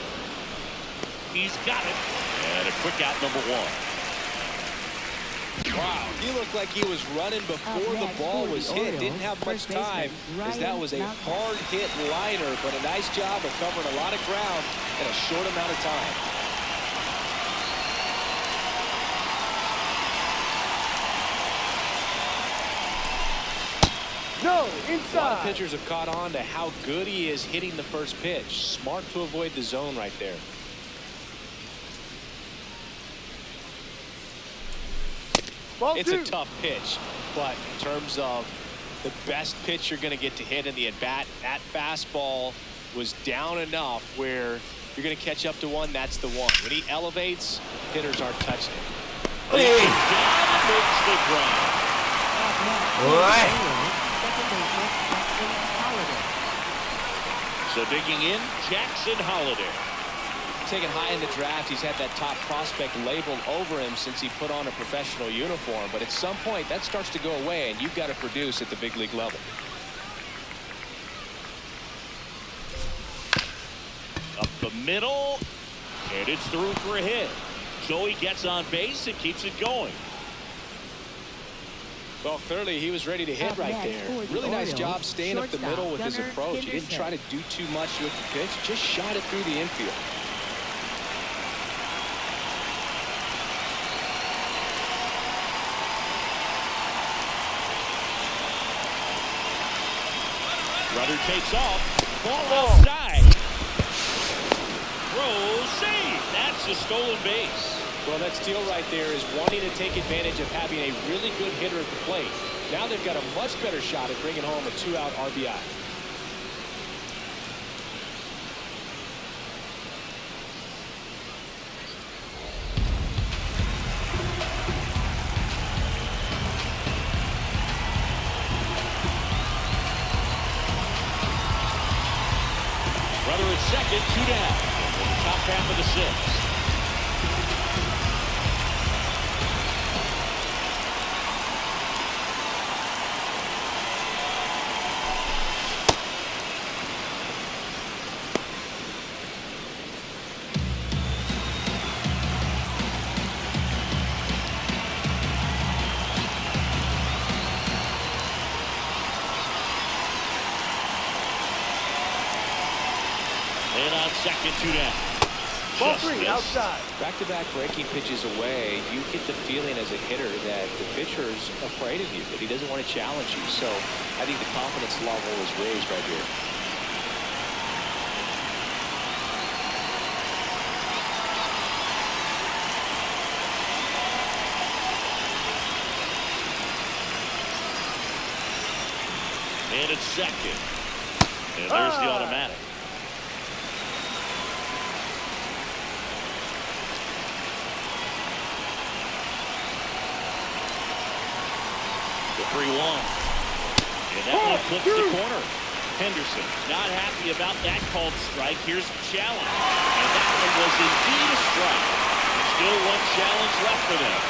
He's got it. And a quick out, number 1. Wow, he looked like he was running before the ball was hit. Didn't have much time, as that was a hard hit liner, but a nice job of covering a lot of ground in a short amount of time. No, A lot of inside. pitchers have caught on to how good he is hitting the first pitch. Smart to avoid the zone right there. Ball It's two. a tough pitch, but in terms of the best pitch you're going to get to hit in the at-bat, that fastball was down enough where you're going to catch up to one, that's the one. When he elevates, hitters aren't touching it. Down makes the ground. Second baseman Jackson Holiday. So digging in, Jackson Holiday. Taken high in the draft, he's had that top prospect labeled over him since he put on a professional uniform. But at some point, that starts to go away, and you've got to produce at the big league level. Up the middle, and it's through for a hit. So he gets on base and keeps it going. Well, clearly he was ready to hit right there. Really nice job staying up the middle with his approach. He didn't try to do too much with the pitch, just shot it through the infield. Runner takes off. Ball outside. Throw, save. That's a stolen base. Well, that steal right there is wanting to take advantage of having a really good hitter at the plate. Now they've got a much better shot at bringing home a 2-out RBI. Runner at second, 2 down. In the top half of the 6th. And on second, 2 down. Ball Just 3 missed. outside. Back-to-back breaking pitches away, you get the feeling as a hitter that the pitcher's afraid of you, that he doesn't want to challenge you. So I think the confidence level is raised right here. And it's second. And there's the automatic. The 3-1. And that one clips the corner. Henderson not happy about that called strike. Here's the challenge. And that one was indeed a strike. Still one challenge left for them.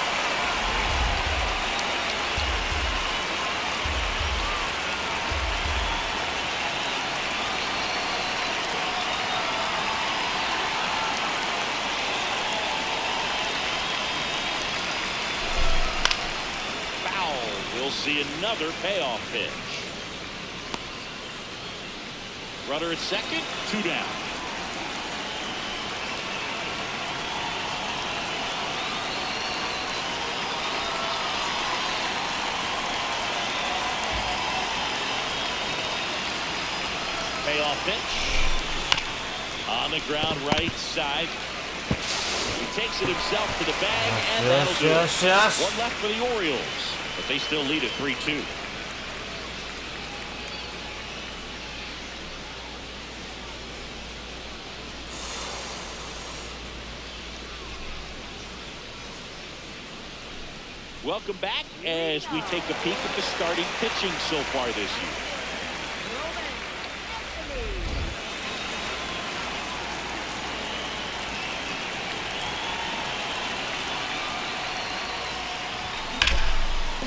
We'll see another payoff pitch. Runner at second, 2 down. Payoff pitch. On the ground right side. He takes it himself to the bag, and that'll do it. One left for the Orioles. But they still lead at 3-2. Welcome back as we take a peek at the starting pitching so far this year.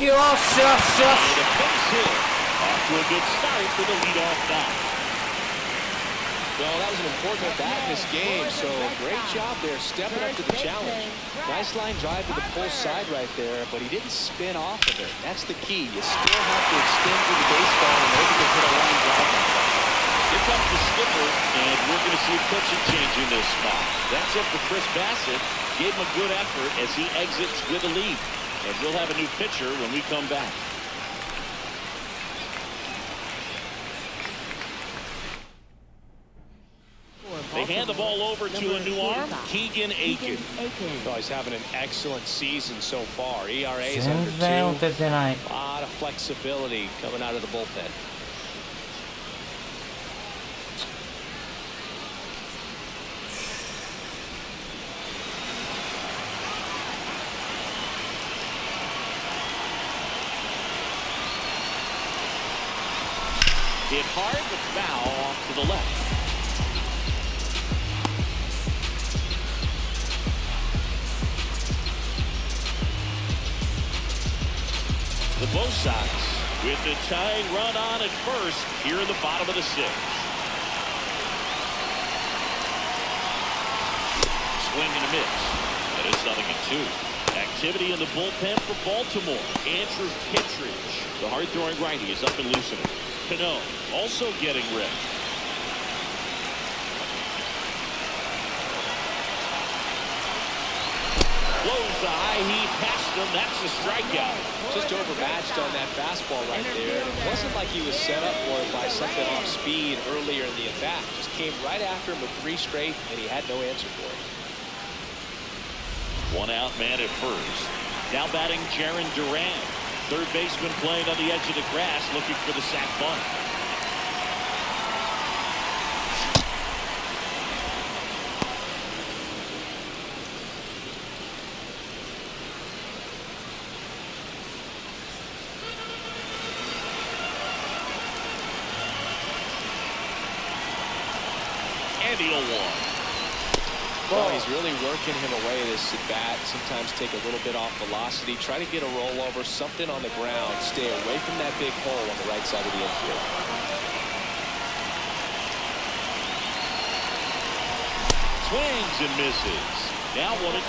Yes. The base hit. Off to a good start for the leadoff knock. Well, that was an important at-bat in this game, so great job there stepping up to the challenge. Nice line drive to the pull side right there, but he didn't spin off of it. That's the key. You still have to extend through the baseball in order to hit a line drive like that. Here comes the skipper, and we're going to see a pitching change in this spot. That's it for Chris Bassett. Gave him a good effort as he exits with a lead. And we'll have a new pitcher when we come back. They hand the ball over to a new arm, Keegan Aiken. Oh, he's having an excellent season so far. ERA is under 2. A lot of flexibility coming out of the bullpen. Hit hard, but foul off to the left. The Bo Sox with the tying run on at first here in the bottom of the 6th. Swing and a miss. That is 0-2. Activity in the bullpen for Baltimore. Andrew Kittredge, the hard-throwing righty, is up and loosening. Cano also getting ready. Blows the high heat past him. That's a strikeout. Just overmatched on that fastball right there. And it wasn't like he was set up for it by something off speed earlier in the at-bat. Just came right after him with 3 straight, and he had no answer for it. 1 out man at first. Now batting Jarren Duran. Third baseman playing on the edge of the grass, looking for the sac bunt. And the 0-1. Well, he's really working him away this at-bat. Sometimes take a little bit off velocity. Try to get a rollover, something on the ground. Stay away from that big hole on the right side of the infield. Swings and misses. Now 1-2.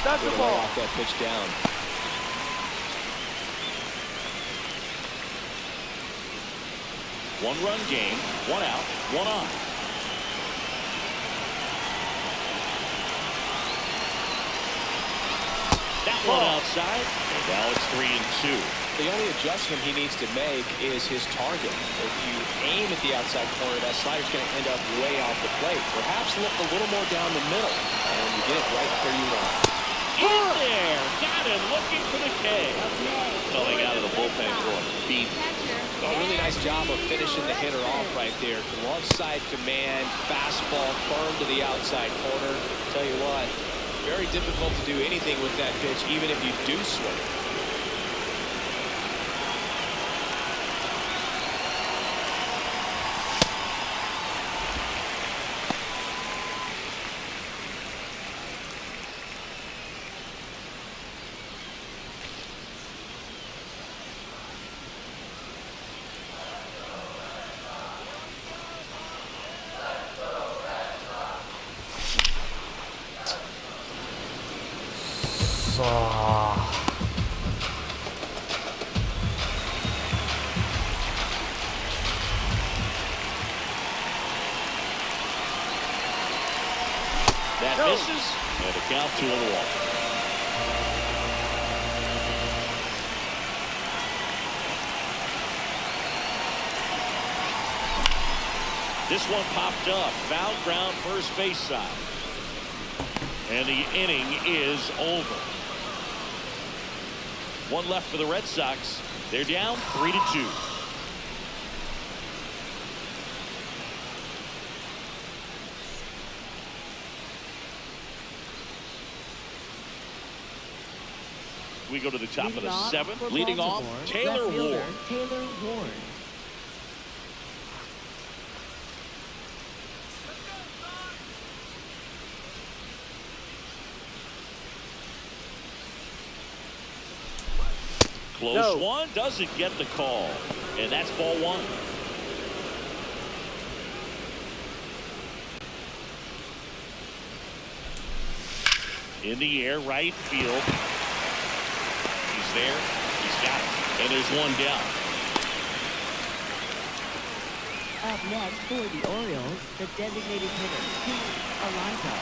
That's the ball. Off that pitch down. One-run game, 1 out, 1 on. That one outside, and now it's 3-2. The only adjustment he needs to make is his target. If you aim at the outside corner, that slider's going to end up way off the plate. Perhaps look a little more down the middle, and you get it right where you want. In there, got him, looking for the K. Coming out of the bullpen for a beat. A really nice job of finishing the hitter off right there. Glove side command, fastball firm to the outside corner. Tell you what, very difficult to do anything with that pitch, even if you do swing. そー。That misses, and a count 2-1. This one popped up, foul ground first base side. And the inning is over. One left for the Red Sox. They're down 3-2. We go to the top of the seventh. Leading off, Taylor Ward. Taylor Ward. Close one, doesn't get the call. And that's ball one. In the air, right field. He's there. He's got it. And there's one down. Up next for the Orioles, the designated hitter, Pete Alonso.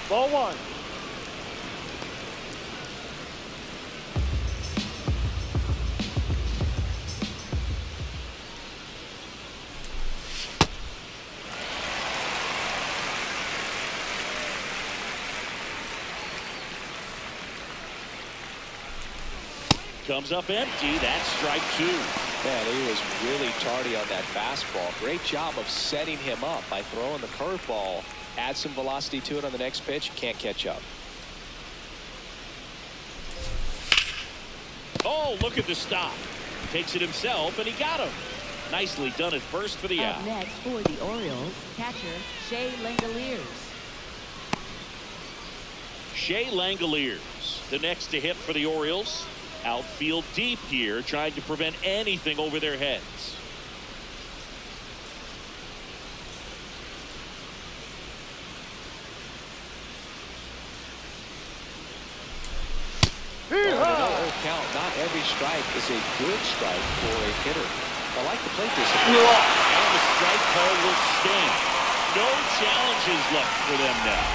Ball one. Comes up empty. That's strike two. Man, he was really tardy on that fastball. Great job of setting him up by throwing the curveball. Add some velocity to it on the next pitch. Can't catch up. Oh, look at the stop. Takes it himself, and he got him. Nicely done at first for the out. Up next for the Orioles, catcher Shea Langoliers. Shea Langoliers, the next to hit for the Orioles. Outfield deep here, trying to prevent anything over their heads. Count. Not every strike is a good strike for a hitter. I like the plate discipline. And the strike call will stand. No challenges left for them now.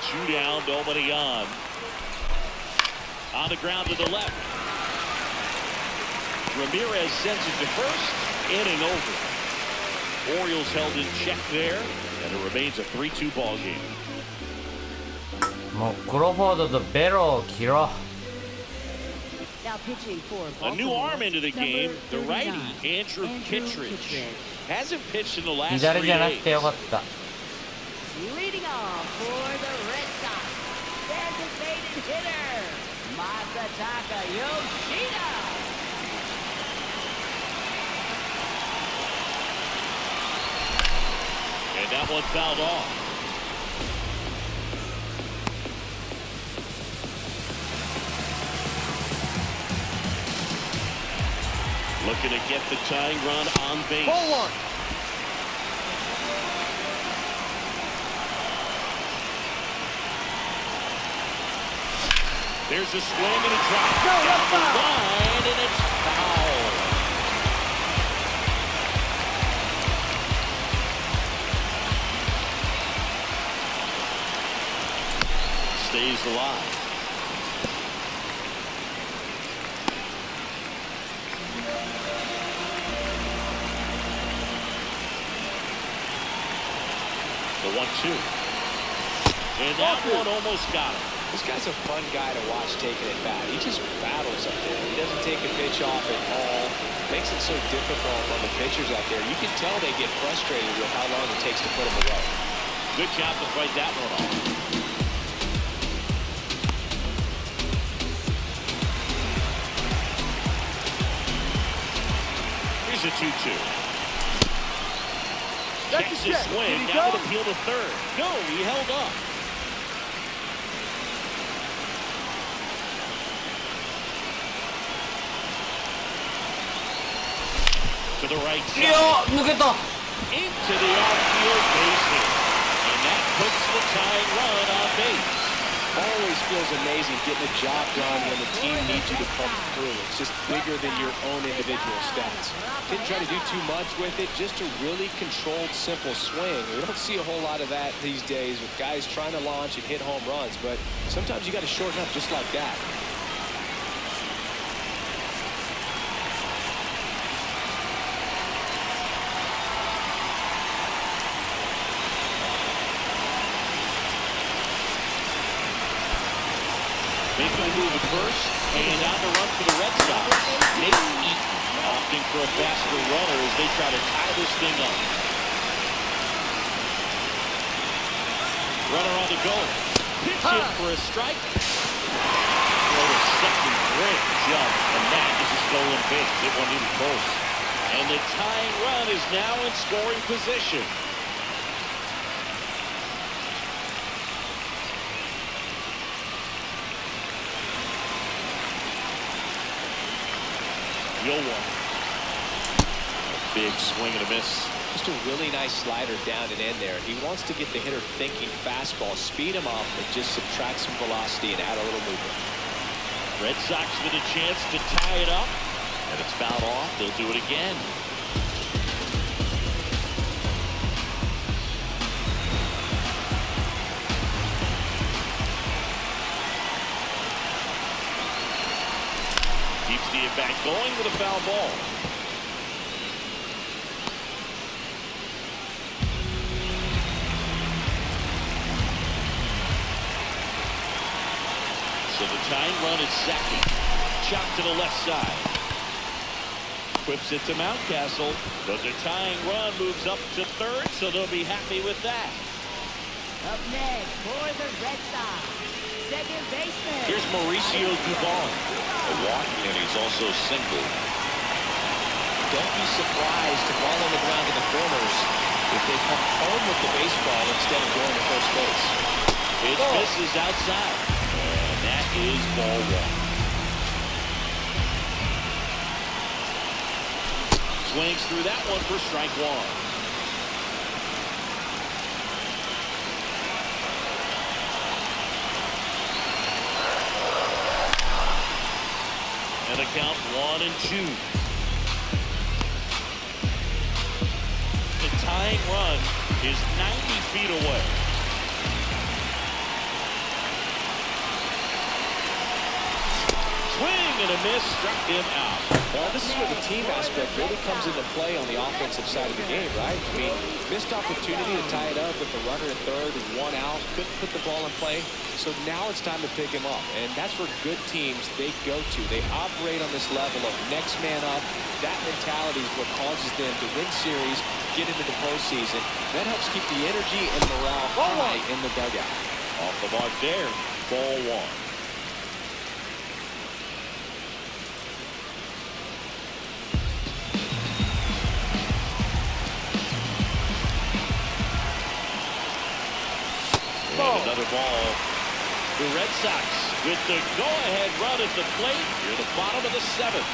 Two down, nobody on. On the ground to the left. Ramirez sends it to first. Inning over. Orioles held in check there, and it remains a 3-2 ball game. もうクロフォードとベロを切ろう。 Now pitching for A new Baltimore, arm into the game, the righty, Andrew Kittredge. Hasn't pitched in the last 左 3じゃなく days. てよかった。 Leading off for the Red Sox, designated hitter, Masataka Yoshida. And that one fouled off. Looking to get the tying run on base. Ball one. There's a swing and a drop down the line, and it's foul. Stays alive. The 1-2. And that one almost got him. This guy's a fun guy to watch taking it back. He just battles up there. He doesn't take a pitch off at all. Makes it so difficult on the pitchers out there. You can tell they get frustrated with how long it takes to put him away. Good job to fight that one off. Here's a 2-2. checks his swing. Now with appeal to third. No, he held up. To the right いや side. 抜けた Into the outfield base hit. And that puts the tying run on base. Always feels amazing getting a job done when the team needs you to come through. It's just bigger than your own individual stats. Didn't try to do too much with it, just a really controlled, simple swing. We don't see a whole lot of that these days with guys trying to launch and hit home runs, but sometimes you got to shorten up just like that. Making a move at first, and on the run for the Red Sox. Nate Eaton opting for a faster runner as they try to tie this thing up. Runner on the go. Pitch in for a strike. For a second great jump, and that is a stolen base. It wasn't even close. And the tying run is now in scoring position. One. A big swing and a miss. Just a really nice slider down and in there. He wants to get the hitter thinking fastball, speed him up, and just subtract some velocity and add a little movement. Red Sox with a chance to tie it up, and it's fouled off. They'll do it again. Keeps the at-bat going with a foul ball. So the tying run is second. Chopped to the left side. Whips it to Mountcastle. But the tying run moves up to third, so they'll be happy with that. Up next for the Red Sox, second baseman. Here's Mauricio Dubon. A walk, and he's also single. Don't be surprised to fall on the ground in the corners if they come home with the baseball instead of going to first base. His misses outside. And that is ball one. Swings through that one for strike one. And a count 1-2. The tying run is 90 feet away. Swing and a miss, struck him out. Well, this is where the team aspect really comes into play on the offensive side of the game, right? I mean, missed opportunity to tie it up with the runner at third and one out. Couldn't put the ball in play. So now it's time to pick him up. And that's where good teams, they go to. They operate on this level of next man up. That mentality is what causes them to win series, get into the postseason. That helps keep the energy and morale high in the dugout. Off the mark there, ball one. And another ball. The Red Sox with the go-ahead run at the plate near the bottom of the seventh.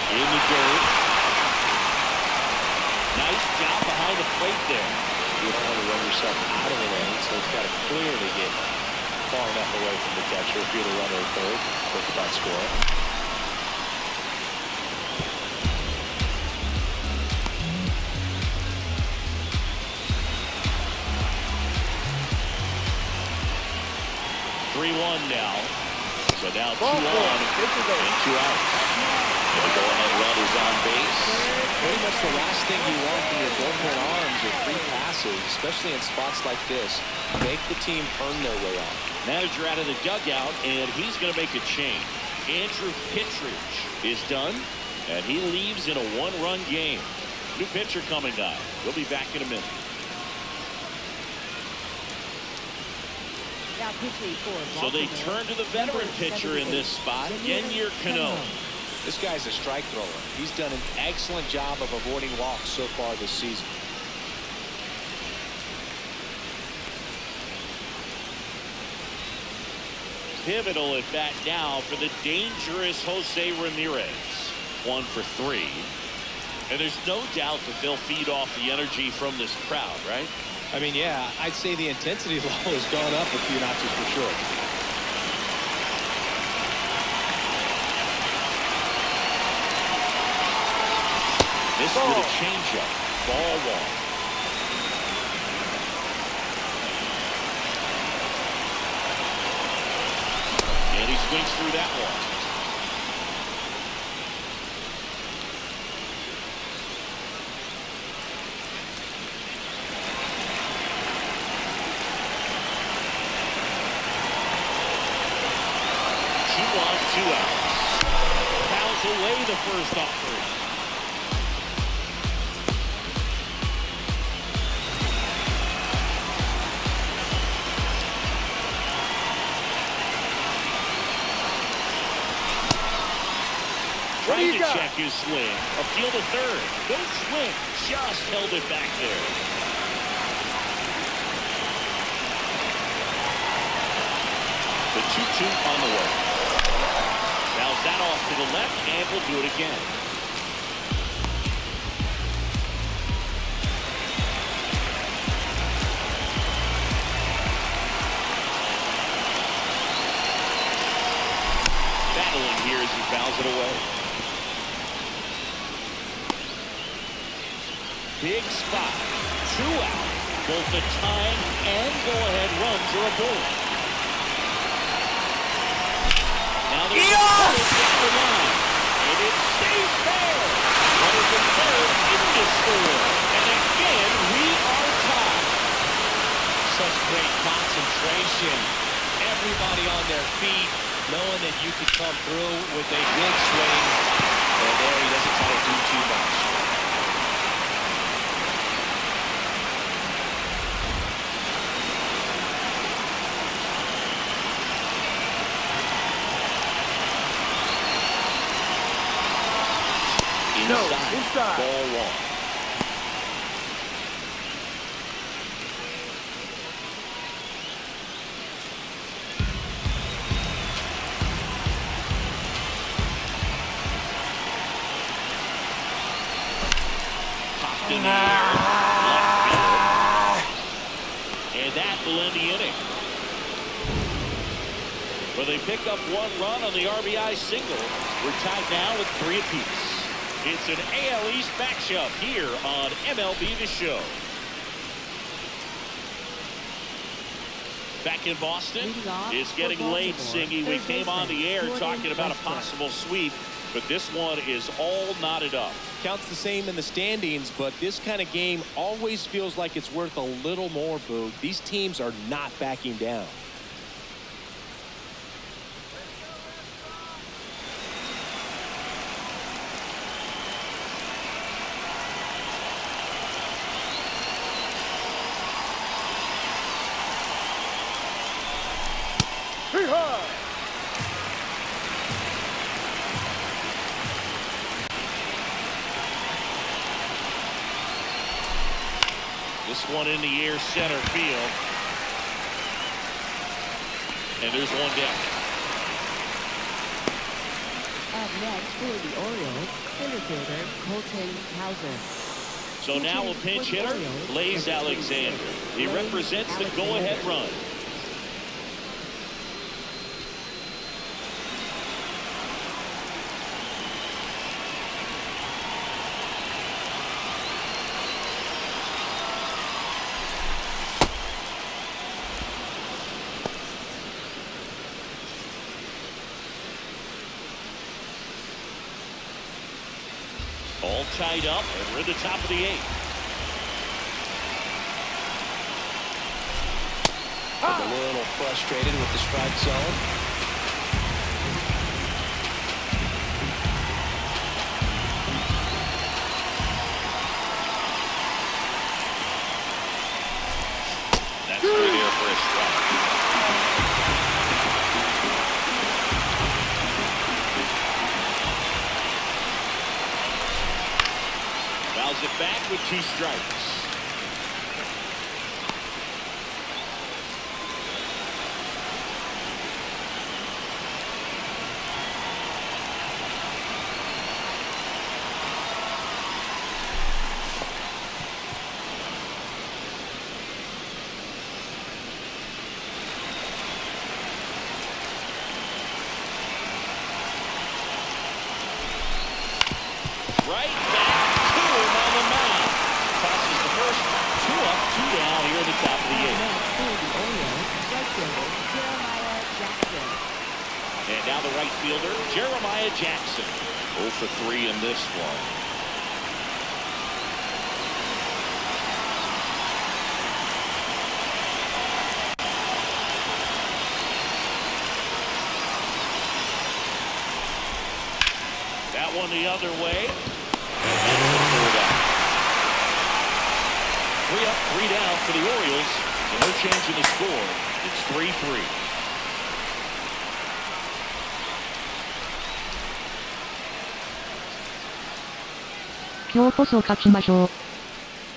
In the dirt. Nice job behind the plate there. You don't want to run yourself out of the lane, so it's got to clearly get far enough away from the catcher if you're the runner at third. Think about scoring. Now. So now 2 on and 2 outs. And the go-ahead run is on base. Pretty much the last thing you want from your bullpen arms are free passes, especially in spots like this. Make the team earn their way on. Manager out of the dugout, and he's going to make a change. Andrew Kittredge is done, and he leaves in a 1-run game. New pitcher coming up. We'll be back in a minute. Now pitching for So they Baltimore, turn to the veteran pitcher in this spot, Yennier Cano. This guy's a strike thrower. He's done an excellent job of avoiding walks so far this season. Pivotal at bat now for the dangerous Jose Ramirez. 1 for 3. And there's no doubt that they'll feed off the energy from this crowd, right? I mean, yeah, I'd say the intensity level has gone up a few notches for sure. This with a changeup. Ball 1. And he swings through that one. Two outs. Fouls away the first offering. Trying to check his swing. Appeal to third. No swing. Just held it back there. The 2-2 on the way. Fouls that off to the left, and we'll do it again. Battling here as he fouls it away. Big spot. 2 out. Both the time and go-ahead runs are aboard. Now there's a the line, and it stays there. Runners in third in the score, and again we are tied. Such great concentration. Everybody on their feet, knowing that you could come through with a good swing. And there he doesn't try to do too much. Inside. Ball 1. Popped in the air. Left field. And that will end the inning. Well, they pick up 1 run on the RBI single. We're tied now with 3 apiece. It's an AL East matchup here on MLB The Show. Back in Boston, it's getting late, Singy. We came on the air talking about a possible sweep, but this one is all knotted up. Counts the same in the standings, but this kind of game always feels like it's worth a little more, Boog. These teams are not backing down. This one in the air, center field. And there's one down. Up next for the Orioles, center fielder Colton Hauser. So now a pinch hitter, Blaze Alexander. He represents the go-ahead run. All tied up, and we're at the top of the 8th. A little frustrated with the strike zone. That's through there for a strike. with 2 strikes. Right back to him on the mound. Tosses the first, 2 up, 2 down here at the top of the 8th. For the Orioles, right fielder, Jeremiah Jackson. And now the right fielder, Jeremiah Jackson. 0 for 3 in this one. That one the other way. 3 up, 3 down for the Orioles. So no change in the score. It's 3-3.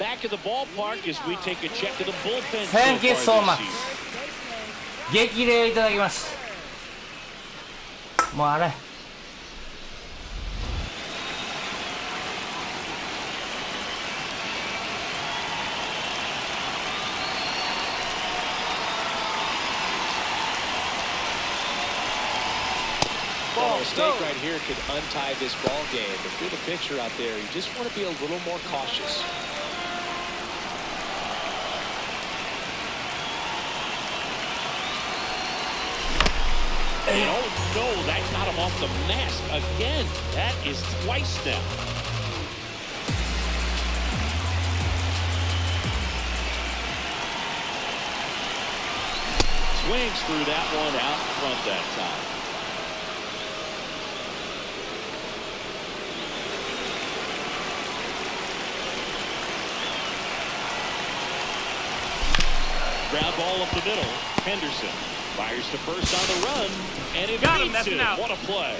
Back at the ballpark as we take a check of the bullpen. Thank you so much. 激励いただきます。もうあれA mistake right here could untie this ball game. If you're the pitcher out there, you just want to be a little more cautious. And oh no, that got him off the mask again. That is twice now. Swings through that one out in front that time. Ground ball up the middle. Henderson fires to first on the run, and it beats him. What a play.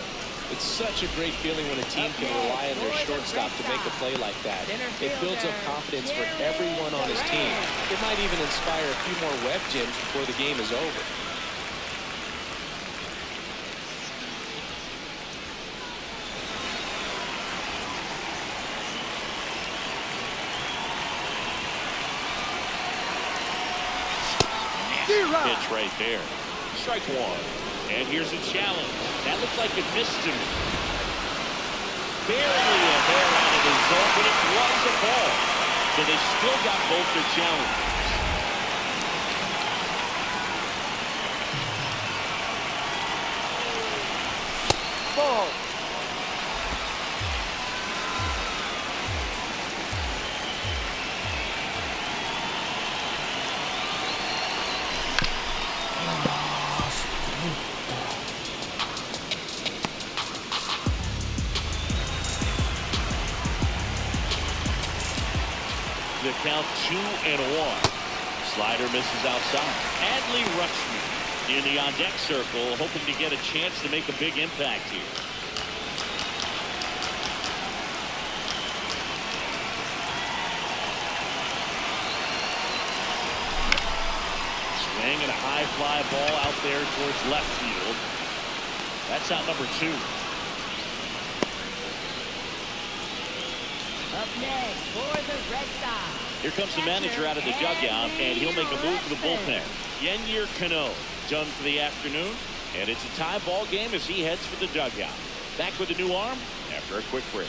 It's such a great feeling when a team can rely on their shortstop to make a play like that. It builds up confidence for everyone on his team. It might even inspire a few more web gyms before the game is over. Pitch right there. Strike 1. And here's a challenge. That looked like it missed him. Barely a hair out of the zone, but it was a ball. So they still got both their challenges. Ball. The count 2-1. Slider misses outside. Adley Rutschman in the on-deck circle, hoping to get a chance to make a big impact here. Swing and a high fly ball out there towards left field. That's out number 2. Up next for the Red Sox. Here comes the manager out of the dugout, and he'll make a move for the bullpen. Yennier Cano done for the afternoon, and it's a tie ball game as he heads for the dugout. Back with a new arm after a quick break.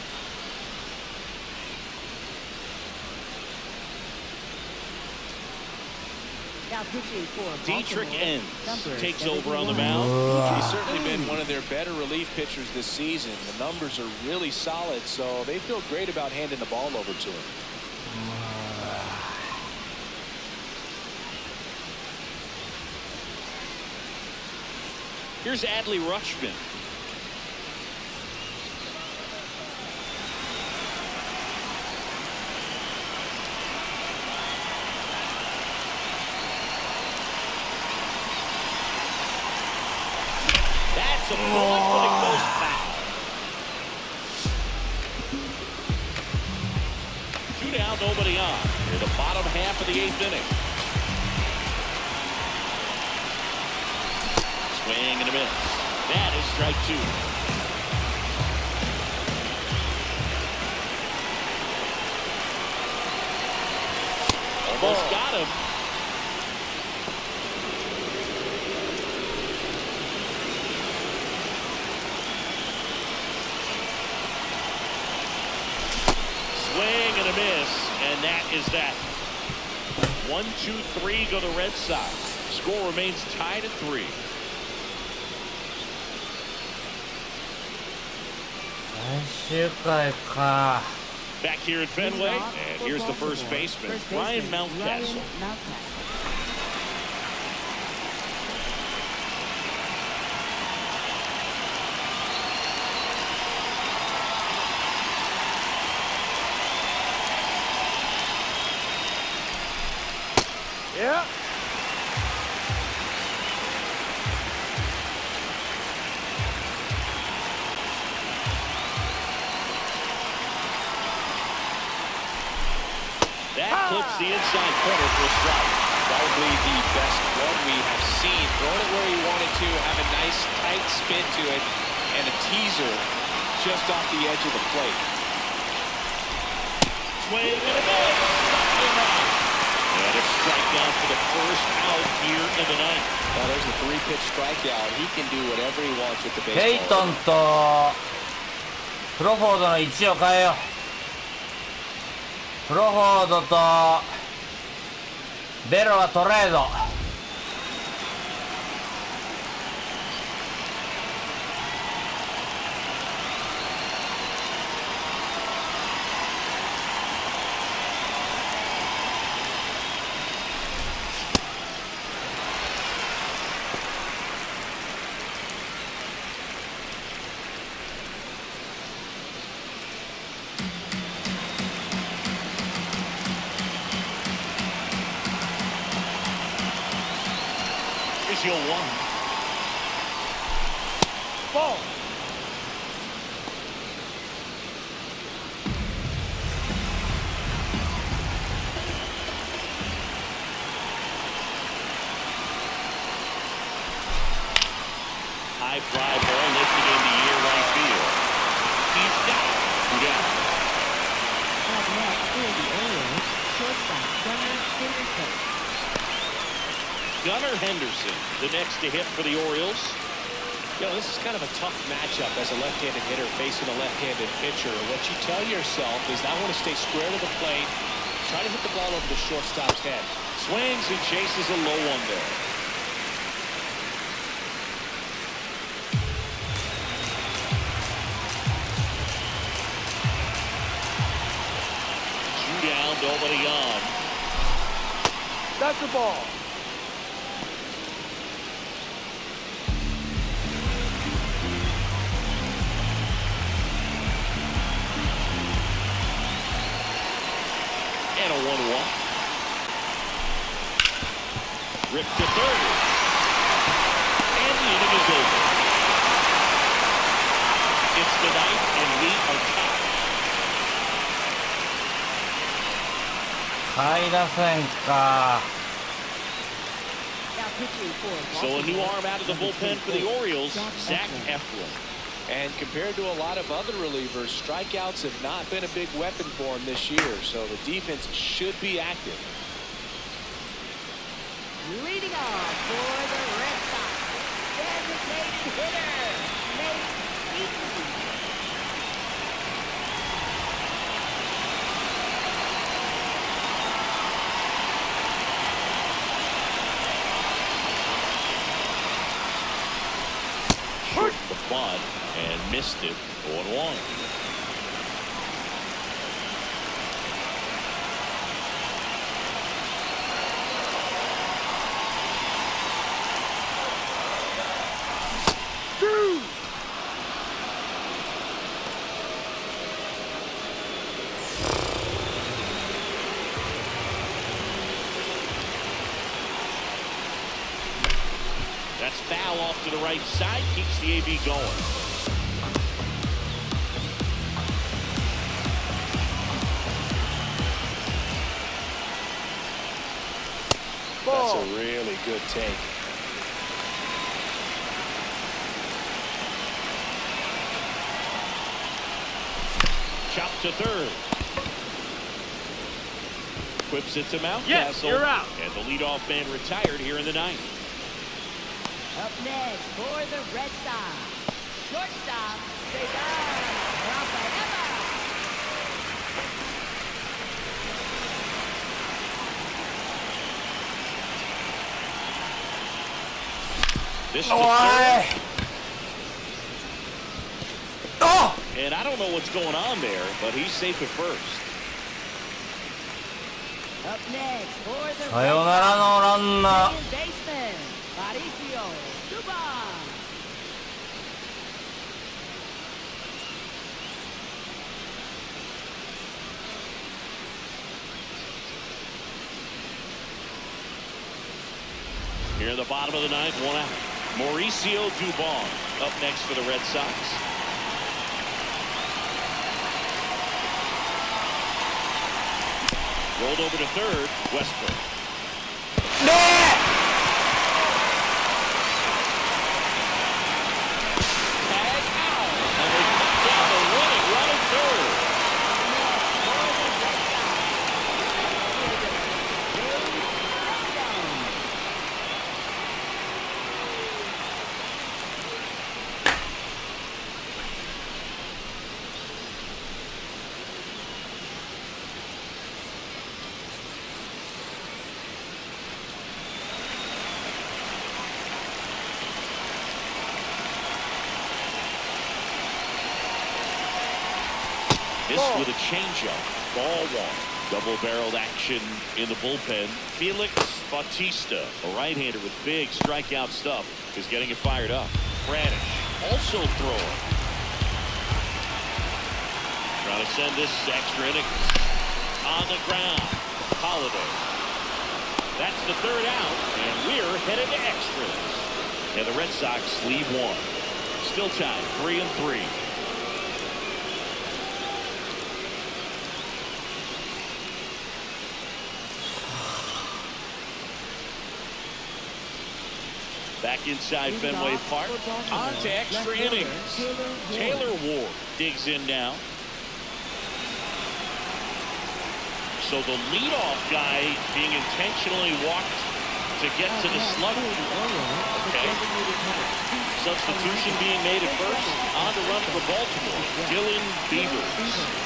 Now pitching for Dietrich Baltimore, Enns number takes over 71. on the mound. He's certainly been one of their better relief pitchers this season. The numbers are really solid, so they feel great about handing the ball over to him. Here's Adley Rutschman. That's a bullet, but it goes foul. 2 down, nobody on. Near the bottom half of the 8th inning. Swing and a miss. That is strike 2. Almost got him. Swing and a miss, and that is that. 1, 2, 3 go the Red Sox. Score remains tied at 3. Back here at Fenway, and here's the first baseman, Ryan Mountcastle. Yeah. That clips the inside corner for a strike. Probably the best one we have seen. Throwing it where he wanted to, have a nice tight spin to it, and a teaser just off the edge of the plate. Swing and a miss. And a strikeout for the first out here in the ninth. Now there's a 3-pitch strikeout. He can do whatever he wants with the ペイ baseball. トンとクロフォードの位置を変えよう。クロフォードとベロはトレード。Here's your 1. Ball. High fly ball lifted in the air right field. He's got it. 2 down. Up next for the Orioles, shortstop Gunnar Henderson. Gunnar Henderson, the next to hit for the Orioles. You know, this is kind of a tough matchup as a left-handed hitter facing a left-handed pitcher. What you tell yourself is I want to stay square to the plate, try to hit the ball over the shortstop's head. Swings and chases a low one there. Two down, nobody on. That's the ball. And a 1-1. Ripped to third. And the inning is over. It's the ninth, and we are tied. 下位打線か。 Now pitching for So a new Baltimore, arm out of the bullpen for the Orioles, Zach Eflin. And compared to a lot of other relievers, strikeouts have not been a big weapon for him this year, so the defense should be active. leading off for the Red Sox, designated hitter, Nate Eaton. Shoot the bunt and missed it. 0-1. That's foul off to the right side, keeps the AB going. a really good take. Chop to third. Whips it to Mountcastle. Yes, you're out. And the leadoff man retired here in the ninth. Up next for the Red Sox, shortstop, Rafaela. This is Oh! and I don't know what's going on there, but he's safe at first. Up next for the さよならのランナー。 second baseman, Mauricio Dubon. Here in the bottom of the ninth, 1 out. Mauricio Dubon up next for the Red Sox. Rolled over to third, Westbrook. Tag out, and they knock down the running run at third. Missed with a changeup. Ball one. Double-barreled action in the bullpen. Felix Bautista, a right-hander with big strikeout stuff, is getting it fired up. Bradish also throwing. Trying to send this extra inning on the ground. Holiday. That's the third out, and we're headed to extras. And the Red Sox lead one. Still tied 3-3. Back inside Fenway Park. On to extra innings. Taylor Ward digs in now. So the leadoff guy being intentionally walked to get to the slugger. Okay. Substitution being made at first. On to run for Baltimore. Dylan Beavers.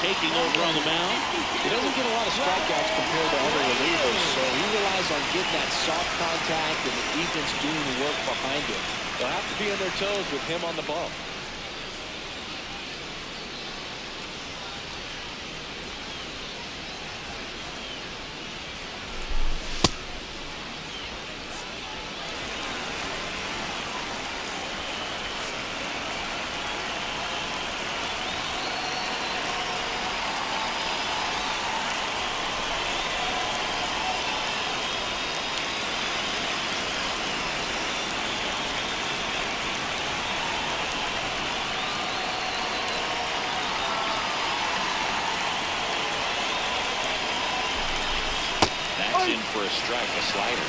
Taking over on the mound. He doesn't get a lot of strikeouts compared to other relievers, so he relies on getting that soft contact and the defense doing the work behind him. They'll have to be on their toes with him on the bump. In for a strike, a slider.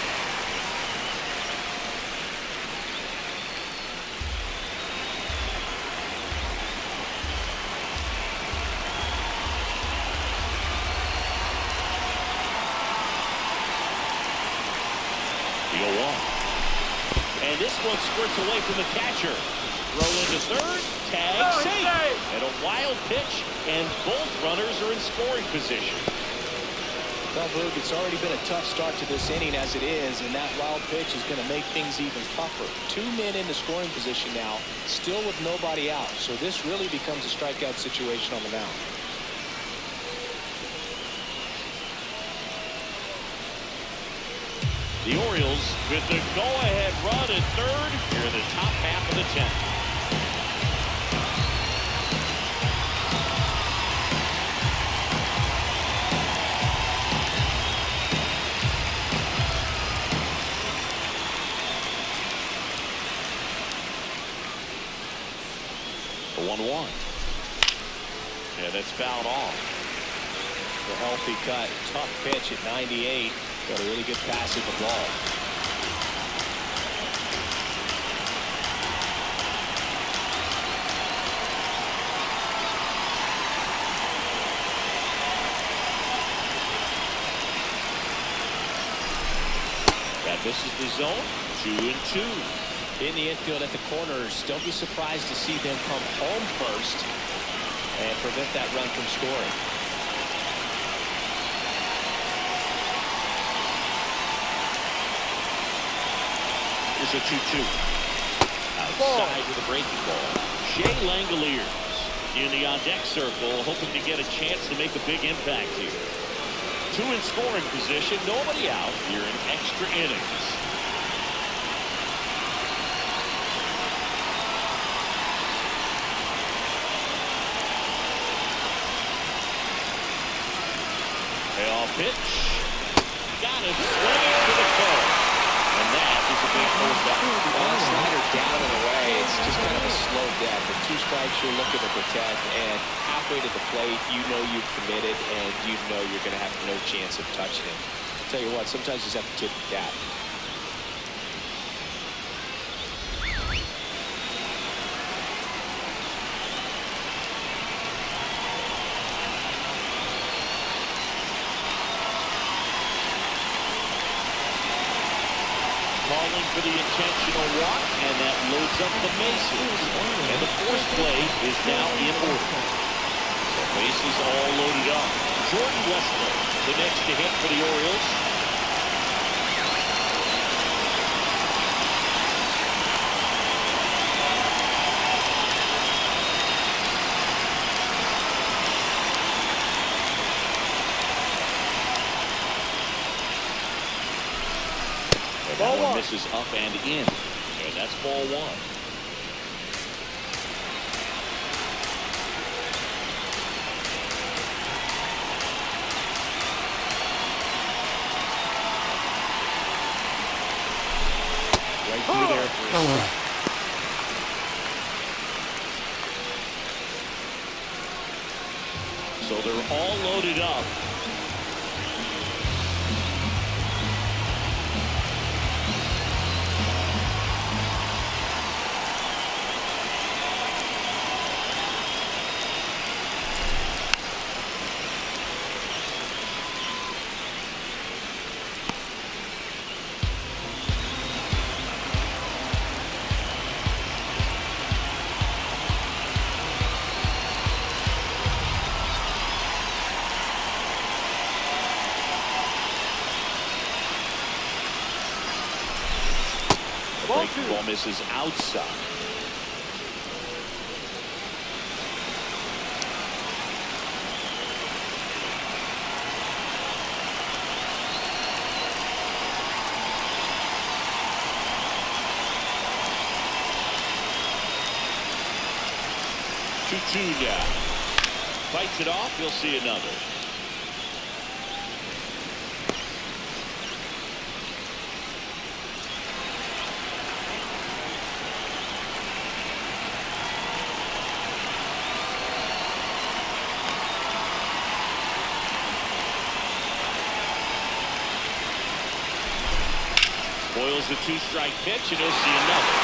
The 0-1. And this one squirts away from the catcher. Throw into third, tag, safe. And a wild pitch, and both runners are in scoring position. Well, Boog, it's already been a tough start to this inning as it is, and that wild pitch is going to make things even tougher. 2 men in the scoring position now, still with nobody out. So this really becomes a strikeout situation on the mound. The Orioles with the go-ahead run at third here in the top half of the 10th. 1-1. Yeah, that's fouled off. A healthy cut, tough pitch at 98. Got a really good pass at the ball. That misses the zone. 2-2. In the infield at the corners, don't be surprised to see them come home first and prevent that run from scoring. Here's a 2-2. Outside with a breaking ball. Shea Langoliers in the on-deck circle, hoping to get a chance to make a big impact here. Two in scoring position, nobody out here in extra innings. Payoff pitch. Got it. Swinging to the toe. And that is a big first down. Slider down and away. It's just kind of a slow death. With 2 strikes, you're looking to protect, and halfway to the plate, you know you've committed, and you know you're going to have no chance of touching him. Tell you what, sometimes you just have to tip the cap. Calling for the intentional walk, and that loads up the bases. And the force play is now in order. So bases all loaded up. Jordan Wesley, the next to hit for the Orioles. That one misses up and in. And that's ball 1. Right through there for a strike. So they're all loaded up. Breaking ball misses outside. Two now. Fights it off. You'll see another. Boyle's the 2-strike pitch, and you'll see another.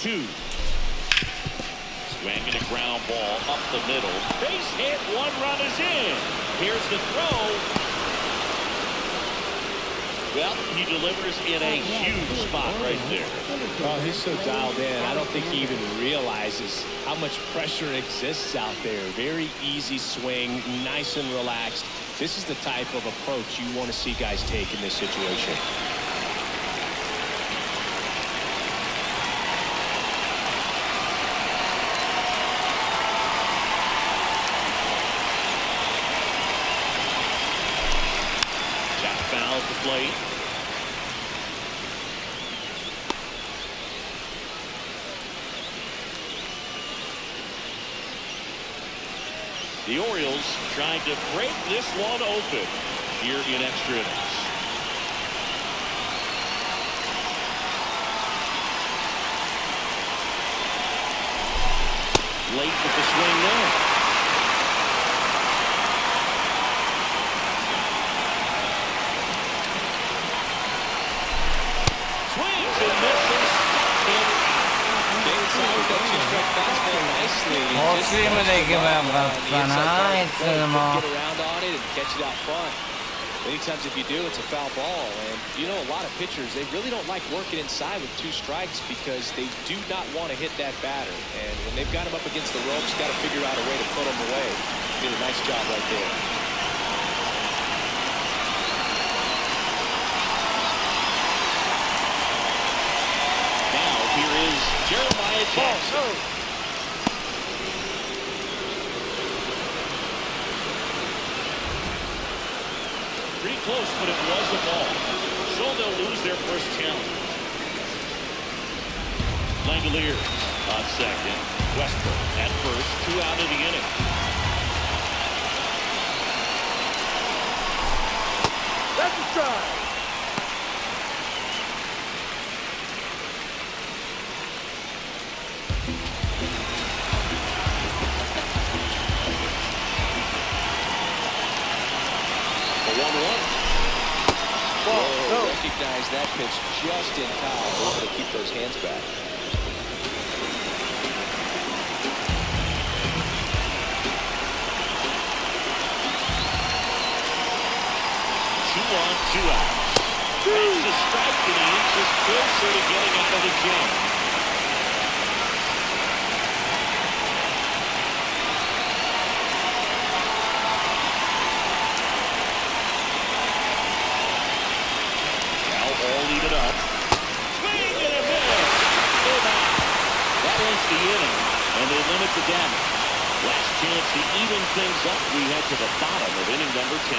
Two. Swinging a ground ball up the middle. Base hit, 1 run is in. Here's the throw. Well, he delivers in a huge spot right there. Oh, he's so dialed in. I don't think he even realizes how much pressure exists out there. Very easy swing, nice and relaxed. This is the type of approach you want to see guys take in this situation. plate. The Orioles trying to break this one open here in extra innings. Late with the swing there. Swings and misses.フォーシームでいけばよかったな、いつも。 Many times if you do, it's a foul ball. And you know, a lot of pitchers, they really don't like working inside with 2 strikes because they do not want to hit that batter. And when they've got him up against the ropes, got to figure out a way to put him away. Did a nice job right there. Now here is Jeremiah Jackson. Pretty close, but it was a ball. So they'll lose their first challenge. Langolier on second. Westbrook at first. 2 out of the inning. That's a strike. Recognize that pitch just in time, able to keep those hands back. Two on, 2 outs. That's a strike, and he inches closer to getting out of the jam. All lead it up. Swing and a miss. They're back. That ends the inning, and they limit the damage. Last chance to even things up. We head to the bottom of inning number 10.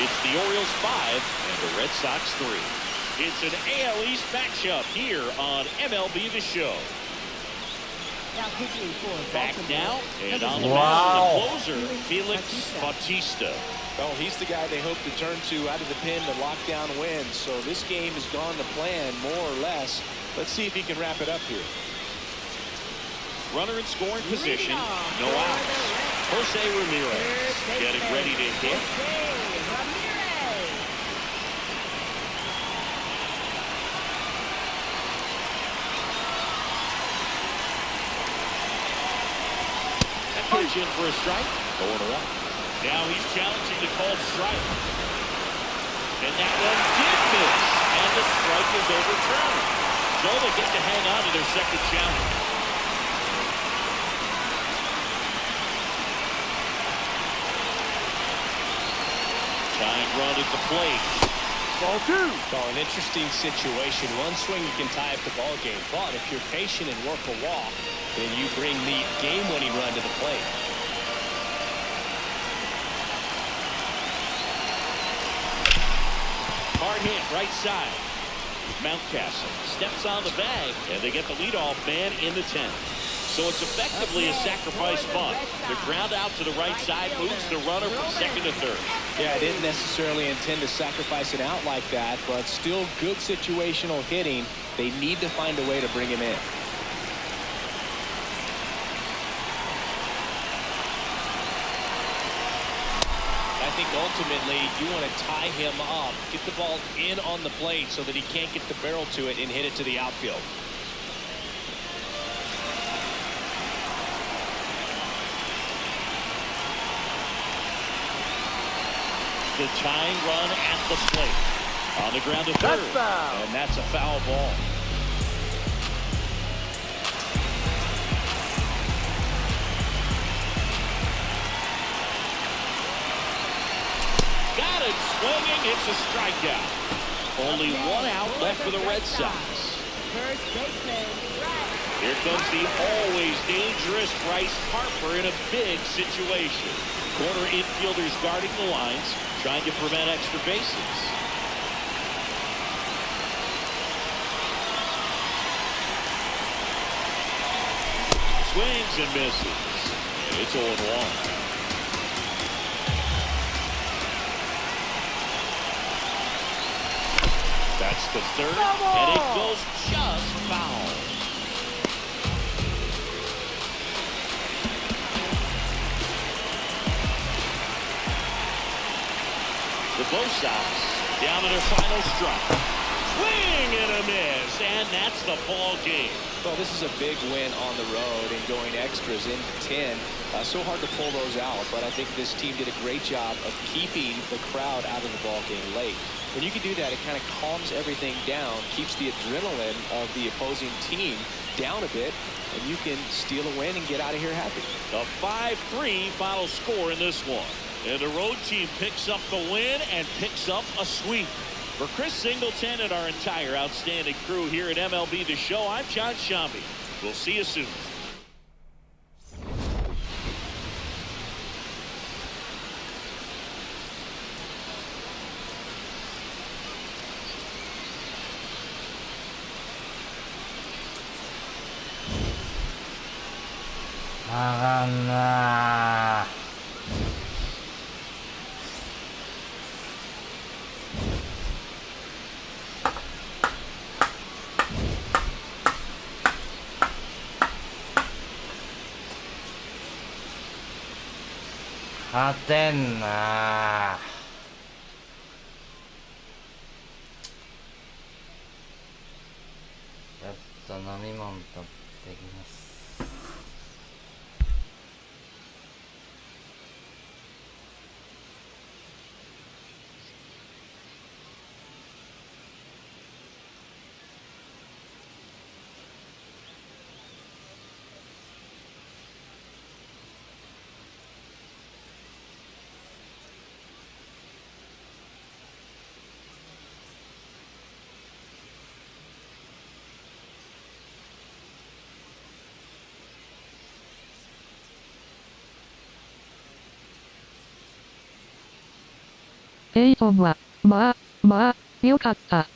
It's the Orioles 5 and the Red Sox 3. It's an AL East matchup here on MLB The Show. Back now, and on the mound, the closer, Felix Bautista. Well, he's the guy they hope to turn to out of the pen to lock down wins. So this game has gone to plan, more or less. Let's see if he can wrap it up here. Runner in scoring position, no outs. Jose Ramirez getting ready to hit. Pitch in for a strike, going away. Now he's challenging the called strike. And that one did miss, and the strike is overturned. So they get to hang on to their second challenge. Tying run at the plate. Ball 2. Oh, an interesting situation. One swing you can tie up the ball game, but if you're patient and work a walk, then you bring the game-winning run to the plate. Hard hit, right side. Mountcastle steps on the bag, and they get the leadoff man in the 10th. So it's effectively a sacrifice bunt. The ground out to the right side moves the runner from second to third. Yeah, I didn't necessarily intend to sacrifice it out like that, but still good situational hitting. They need to find a way to bring him in. I think ultimately you want to tie him up, get the ball in on the plate so that he can't get the barrel to it and hit it to the outfield. The tying run at the plate. On the ground to third. That's foul. And that's a foul ball. Got it swinging. It's a strikeout. Only 1 out left for the Red Sox. Here comes the always dangerous Bryce Harper in a big situation. Corner infielders guarding the lines, trying to prevent extra bases. swings and misses. It's 0-1. That's the third, and it goes just foul. The Bo Sox down to their final strike. Swing and a miss, and that's the ball game. Well, this is a big win on the road and going extras in 10. So hard to pull those out, but I think this team did a great job of keeping the crowd out of the ball game late. When you can do that, it kind of calms everything down, keeps the adrenaline of the opposing team down a bit, and you can steal a win and get out of here happy. A 5-3 final score in this one. And the road team picks up the win and picks up a sweep. For Chris Singleton and our entire outstanding crew here at MLB The Show, I'm John Shambi. We'll see you soon.勝てんな。やっと飲み物取ってきます。ペイトンは、まあ、良かった。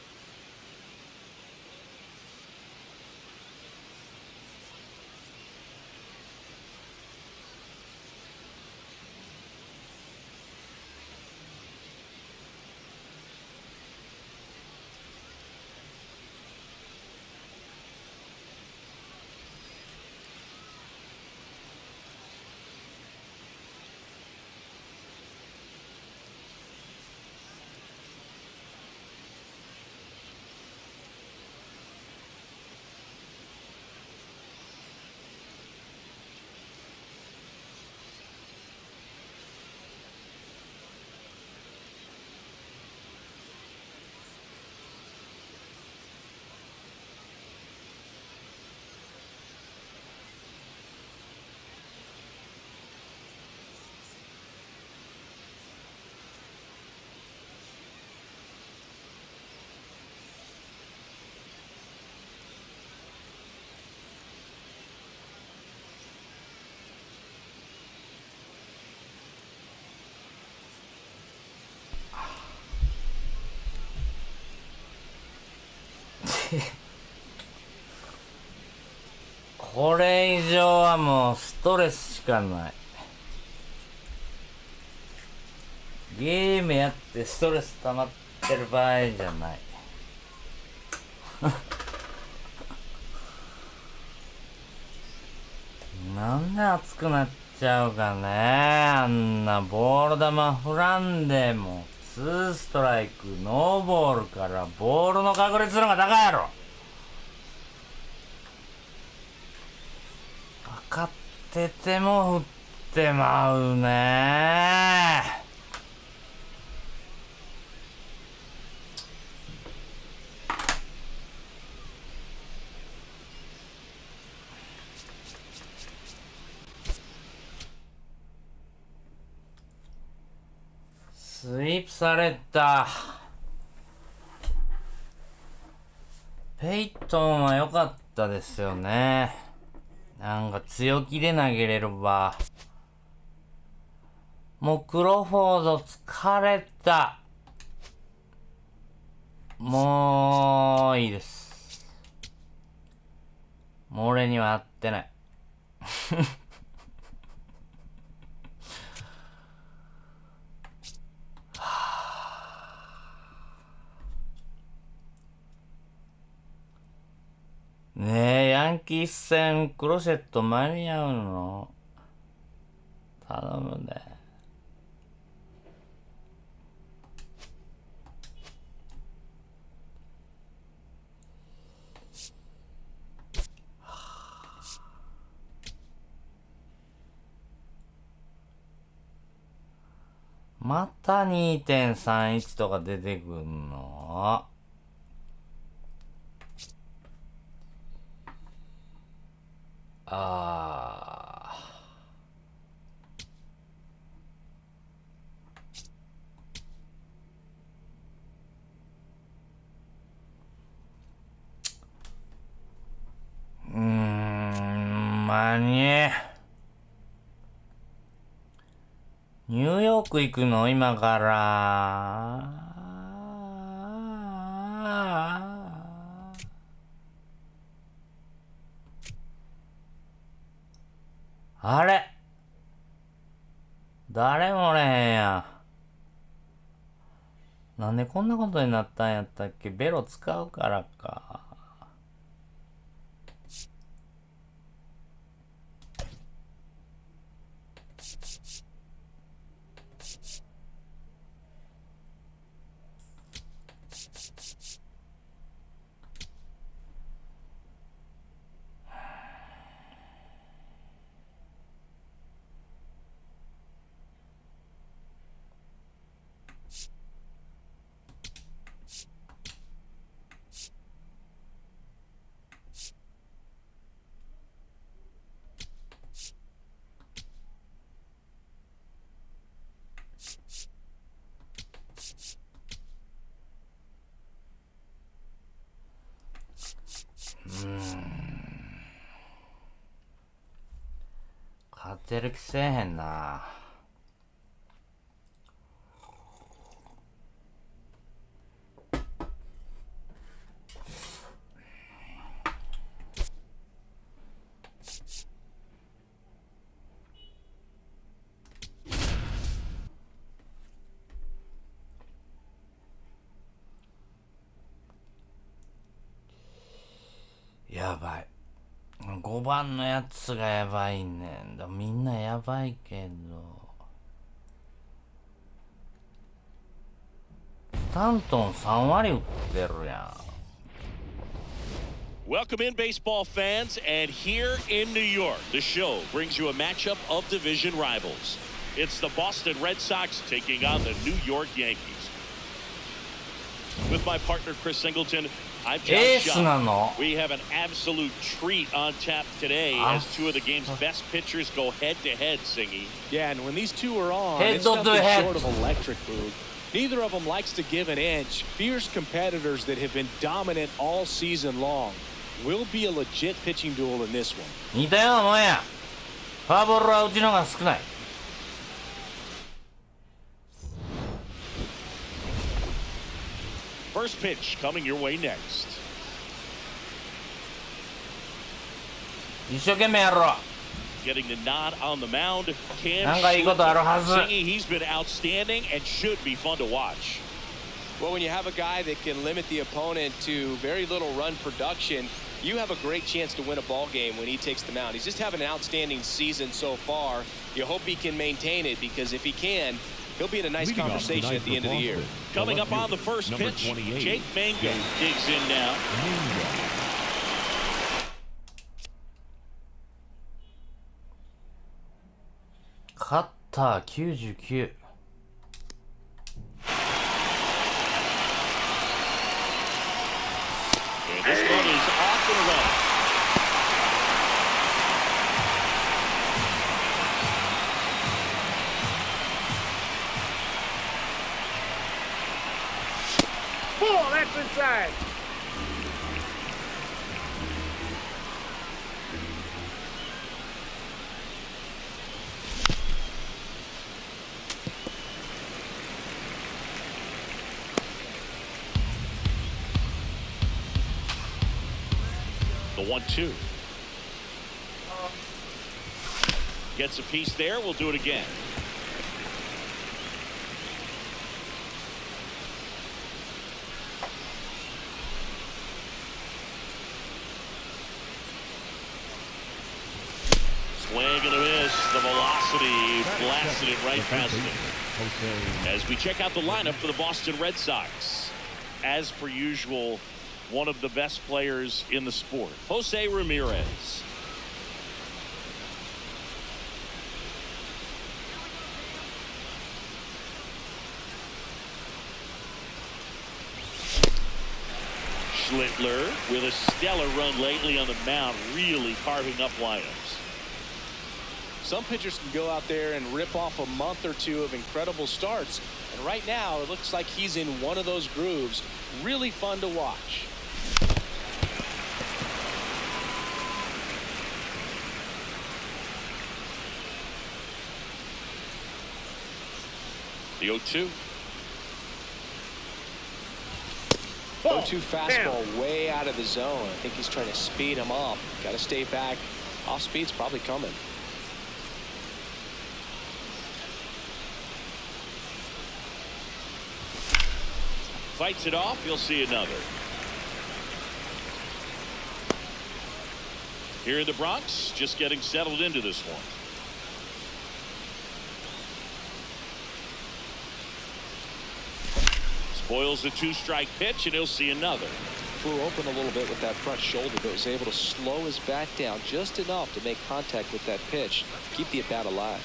これ以上はもうストレスしかない。ゲームやってストレス溜まってる場合じゃない。なんで熱くなっちゃうかね。あんなボール球振らんでも2ストライクノーボールからボールの確率の方が高いやろ。分かってても振ってまうね。スイープされた。ペイトンは良かったですよね。なんか強気で投げれるわ。もうクロフォード疲れた。もういいです。もう俺には合ってない。ねえ、ヤンキース戦クロシェット間に合うの？頼むね。また 2.31 とか出てくんの？ニューヨーク行くの今から。あれ誰もおれへんやん。なんでこんなことになったんやったっけ？ベロ使うからか。勝てる気せえへんな。やばい。5番のやつがやばいねんだ。みんなやばいけど。スタントン3割打ってるやん。 Welcome in, baseball fans, and here in New York, the show brings you a matchup of division rivals. It's the Boston Red Sox taking on the New York Yankees. With my partner Chris Singleton, I'm John Shaw. We have an absolute treat on tap today as two of the game's best pitchers go head-to-head, Singy. Yeah, and when these two are on, it's nothing short of electric, Boog. Neither of them likes to give an inch. Fierce competitors that have been dominant all season long. Will be a legit pitching duel in this one. 似たようなもんや。フォアボールはうちのが少ない。First pitch coming your way next. 一生懸命やろう。 Getting the nod on the mound. なんかいいことあるはず。 Singy, he's been outstanding and should be fun to watch. Well, when you have a guy that can limit the opponent to very little run production, you have a great chance to win a ball game when he takes the mound. He's just having an outstanding season so far. You hope he can maintain it, because if he can, he'll be in a nice conversation at the end of the year. Coming up on the first pitch, Jake Mango digs in now. Cutter 99. And this one is off and running. Ball, that's inside. The 1-2. Gets a piece there. We'll do it again. Swing and a miss. The velocity blasted it right past him. As we check out the lineup for the Boston Red Sox. As per usual, one of the best players in the sport, Jose Ramirez. Schlittler with a stellar run lately on the mound, really carving up lineups. Some pitchers can go out there and rip off a month or two of incredible starts. And right now, it looks like he's in one of those grooves. Really fun to watch. The 0-2. 0-2 fastball way out of the zone. I think he's trying to speed him up. Got to stay back. Off speed's probably coming. Fights it off. You'll see another. Here in the Bronx, just getting settled into this one. Spoils the 2-strike pitch, and he'll see another. Flew open a little bit with that front shoulder, but was able to slow his back down just enough to make contact with that pitch, keep the at-bat alive.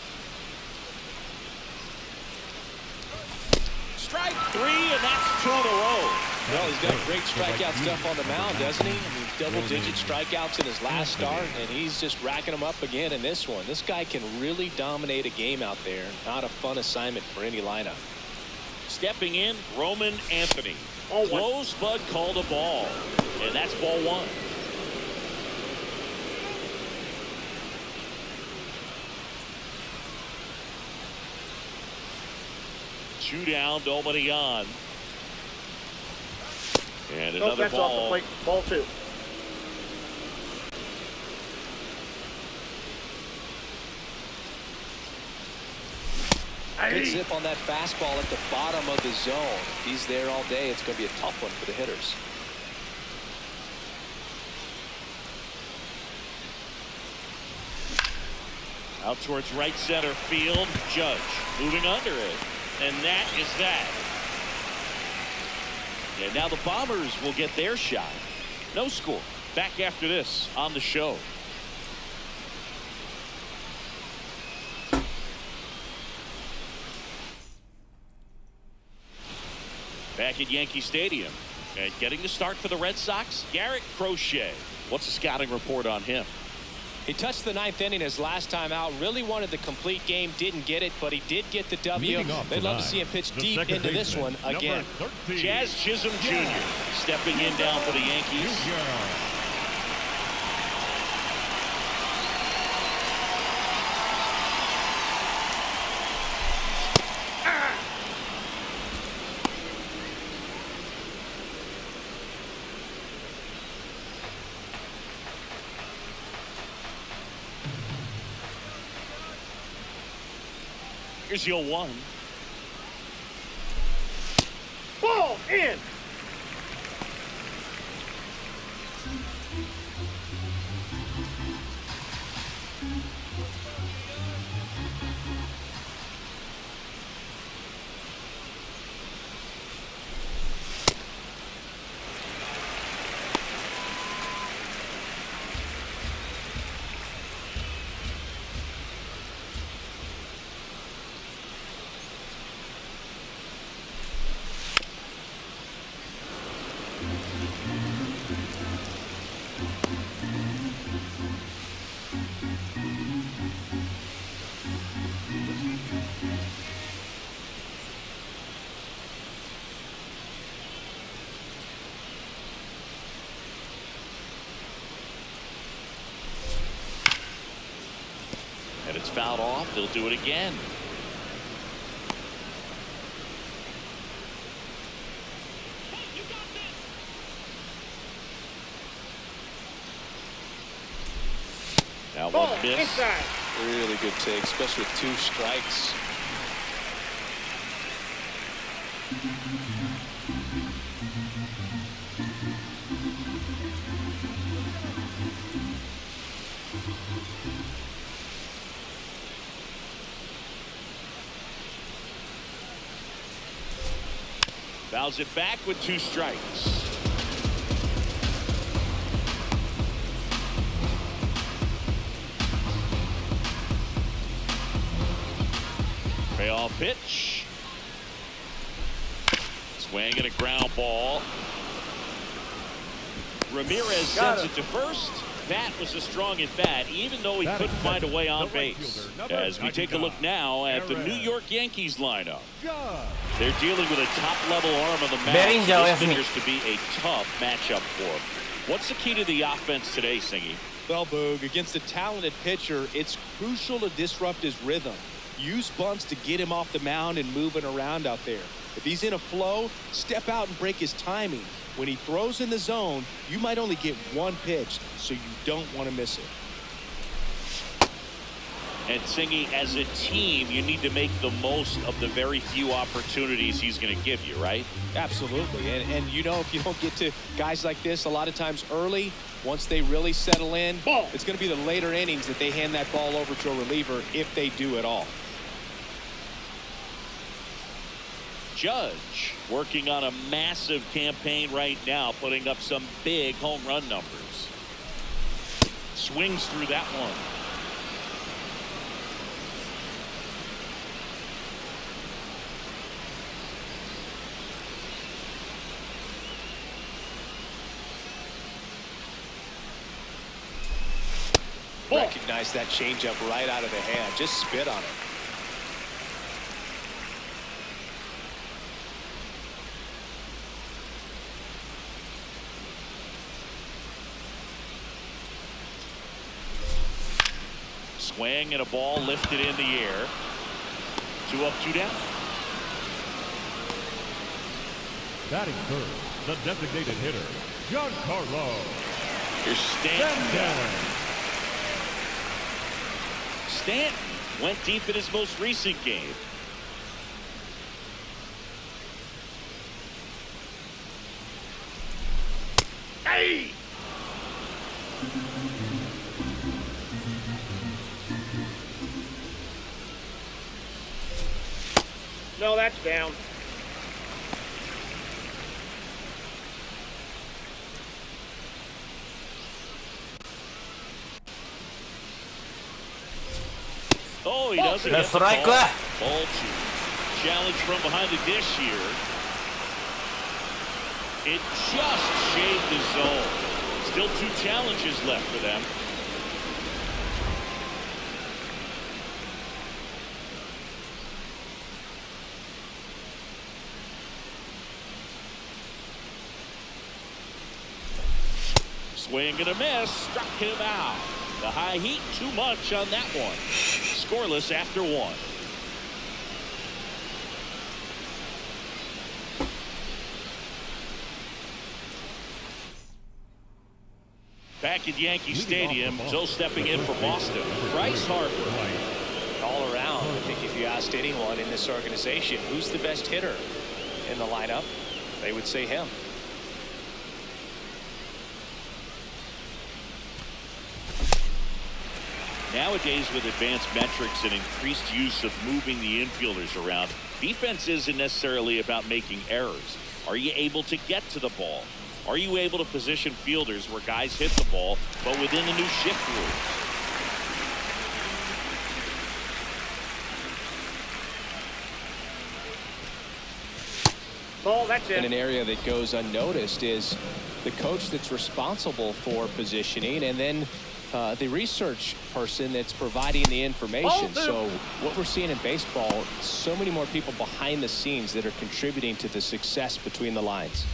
Strike 3, and that's 2 in a row. Well, he's got great strikeout stuff on the mound, doesn't he? I mean, double-digit strikeouts in his last start, and he's just racking them up again in this one. This guy can really dominate a game out there. Not a fun assignment for any lineup. Stepping in, Roman Anthony. Close, but called a ball. And that's ball 1. Two down, nobody on. And another that's ball. off the plate. Ball 2. Good zip on that fastball at the bottom of the zone. If he's there all day, it's going to be a tough one for the hitters. Out towards right center field. Judge moving under it. And that is that. And now the Bombers will get their shot. No score. Back after this on the show. Back at Yankee Stadium. And getting the start for the Red Sox, Garrett Crochet. What's the scouting report on him? He touched the 9th inning his last time out. Really wanted the complete game. Didn't get it, but he did get the W. They'd love to see him pitch deep into this one again. Jazz Chisholm Jr. stepping in down for the Yankees. Here's your 1. Ball in. And it's fouled off. They'll do it again. Now Ball one miss. inside. Really good take, especially with 2 strikes. Fouls it back with 2 strikes. Payoff pitch. Swing and a ground ball. Ramirez sends it to first. That was a strong at bat, even though he couldn't find a way on base. As we take a look now at the New York Yankees lineup. They're dealing with a top-level arm on the mound. This appears to be a tough matchup for him. What's the key to the offense today, Singy? Well, Boog, against a talented pitcher, it's crucial to disrupt his rhythm. Use bunts to get him off the mound and moving around out there. If he's in a flow, step out and break his timing. When he throws in the zone, you might only get 1 pitch, so you don't want to miss it. And Singy, as a team, you need to make the most of the very few opportunities he's going to give you, right? Absolutely. And you know, if you don't get to guys like this a lot of times early, once they really settle in, it's going to be the later innings that they hand that ball over to a reliever, if they do at all. Judge working on a massive campaign right now, putting up some big home run numbers. Swings through that one. Recognize that changeup right out of the hand. Just spit on it. Swing and a ball lifted in the air. 2 up, 2 down. Batting third, the designated hitter, Giancarlo. Here's Stanton. Stanton went deep in his most recent game. Hey! No, that's down. Oh, he doesn't get the strike. ball. Ball 2. Challenge from behind the dish here. It just shaved the zone. Still 2 challenges left for them. Swing and a miss. Struck him out. The high heat, too much on that one. Scoreless after 1. Back at Yankee Stadium, Joe stepping in for Boston. Bryce Harper. All around, I think if you asked anyone in this organization who's the best hitter in the lineup, they would say him. Nowadays, with advanced metrics and increased use of moving the infielders around, defense isn't necessarily about making errors. Are you able to get to the ball? Are you able to position fielders where guys hit the ball, but within the new shift rules? Ball, that's it. In an area that goes unnoticed is the coach that's responsible for positioning, and then the research person that's providing the information. So what we're seeing in baseball, so many more people behind the scenes that are contributing to the success between the lines.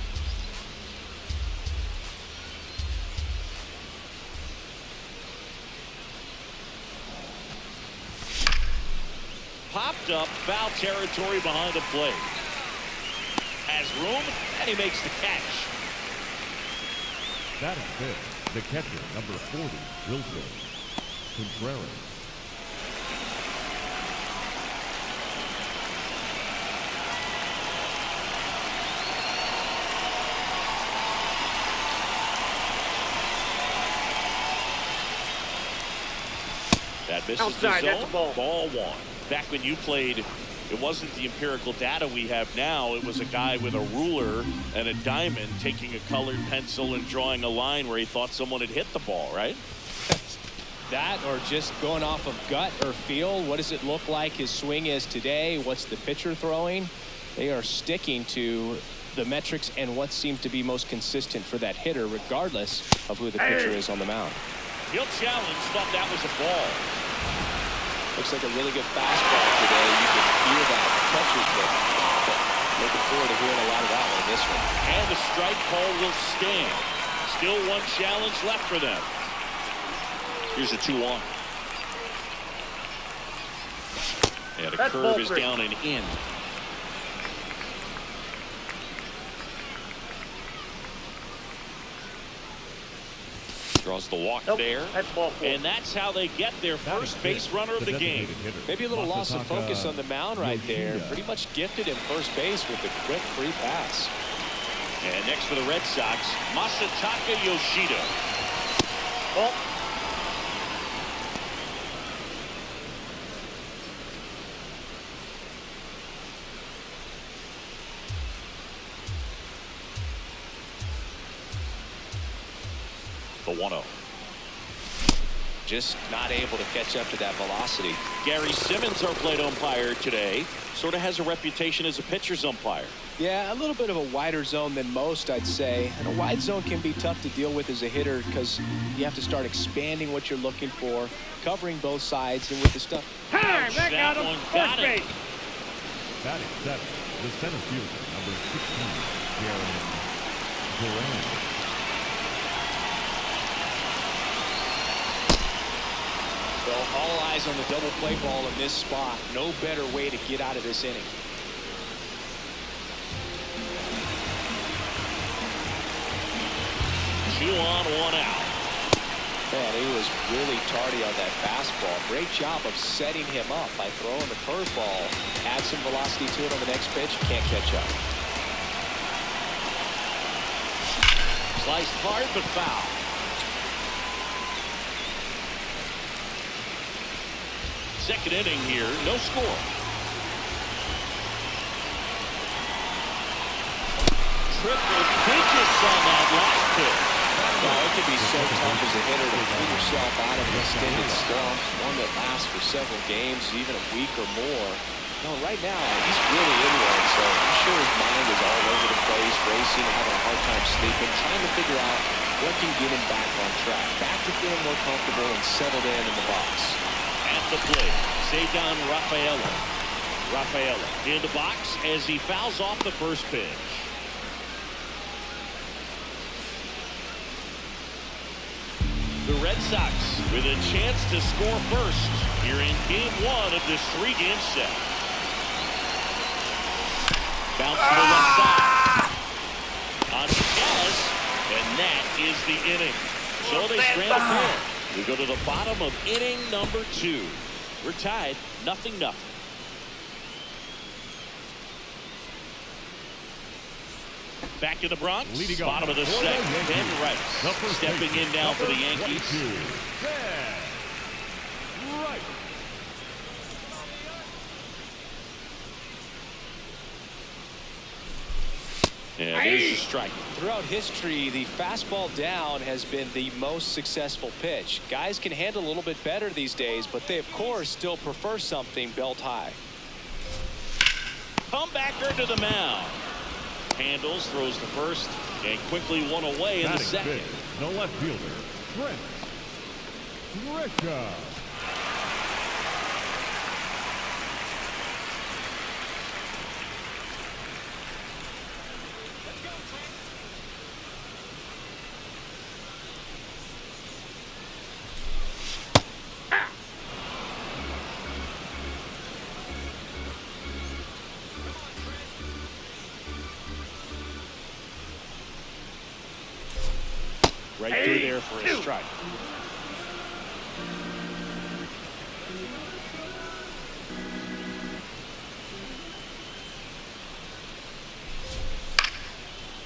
Popped up, foul territory behind the plate. Has room, and he makes the catch. Batting fifth, the catcher, number 40, Wilson Contreras. That misses the zone. Ball one. Back when you played, it wasn't the empirical data we have now. It was a guy with a ruler and a diamond taking a colored pencil and drawing a line where he thought someone had hit the ball, right? That or just going off of gut or feel. What does it look like his swing is today? What's the pitcher throwing? They are sticking to the metrics and what seems to be most consistent for that hitter, regardless of who the pitcher is on the mound. He'll challenge, thought that was a ball. Looks like a really good fastball today. You can hear that catcher's pick. Looking forward to hearing a lot of that one in this one. And the strike call will stand. Still one challenge left for them. Here's a 2-1. And a curve is down and in. Draws the walk there. And that's how they get their first base runner of the game. Maybe a little loss of focus on the mound right there. Pretty much gifted in first base with a quick free pass. And next for the Red Sox, Masataka Yoshida. Oh. The 1-0. Just not able to catch up to that velocity. Gary Simmons, our plate umpire today, sort of has a reputation as a pitcher's umpire. Yeah, a little bit of a wider zone than most, I'd say. And a wide zone can be tough to deal with as a hitter because you have to start expanding what you're looking for, covering both sides, and with the stuff. Time! That got him. First base. Batting seven, the center fielder, number 16, Darren Duran. So all eyes on the double play ball in this spot. No better way to get out of this inning. Two on, one out. Man, he was really tardy on that fastball. Great job of setting him up by throwing the curveball. Add some velocity to it on the next pitch. Can't catch up. Sliced hard but foul. Second inning here, no score. Triple digits on that last pitch. Well, it can be so tough as a hitter to pull yourself out of an extended slump, one that lasts for several games, even a week or more. No, right now, he's really in one, so I'm sure his mind is all over the place, racing, having a hard time sleeping, trying to figure out what can get him back on track, back to feeling more comfortable and settled in the box. At the plate, Ceddanne Rafaela in the box as he fouls off the first pitch. The Red Sox with a chance to score first here in game one of this three-game set. Bounce to the left side. On Dallas, and that is the inning. So they strand a pair. We go to the bottom of inning number 2. We're tied, 0-0. Back in the Bronx, bottom of the second, Ben Rice stepping in now for the Yankees. And there's a strike. Throughout history, the fastball down has been the most successful pitch. Guys can handle a little bit better these days, but they, of course, still prefer something belt high. Comebacker to the mound. Handles, throws the first, and quickly one away in the second. No left fielder, Trent Grisham. Right through there for a strike.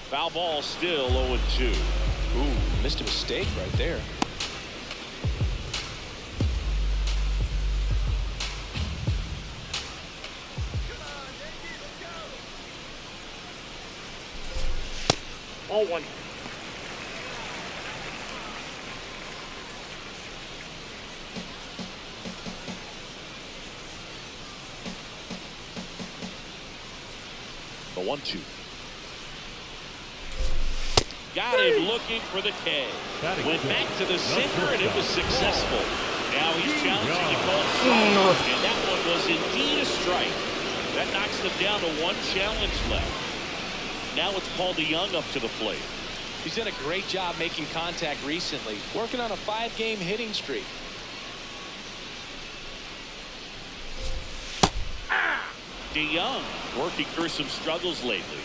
Foul ball still 0-2. Ooh, missed a mistake right there. ball one. The 1-2. Got him looking for the K. Went back to the sinker and it was successful. Now he's challenging to call strike, and that one was indeed a strike. That knocks them down to one challenge left. Now it's Paul DeYoung up to the plate. He's done a great job making contact recently, working on a 5-game hitting streak. DeYoung working through some struggles lately.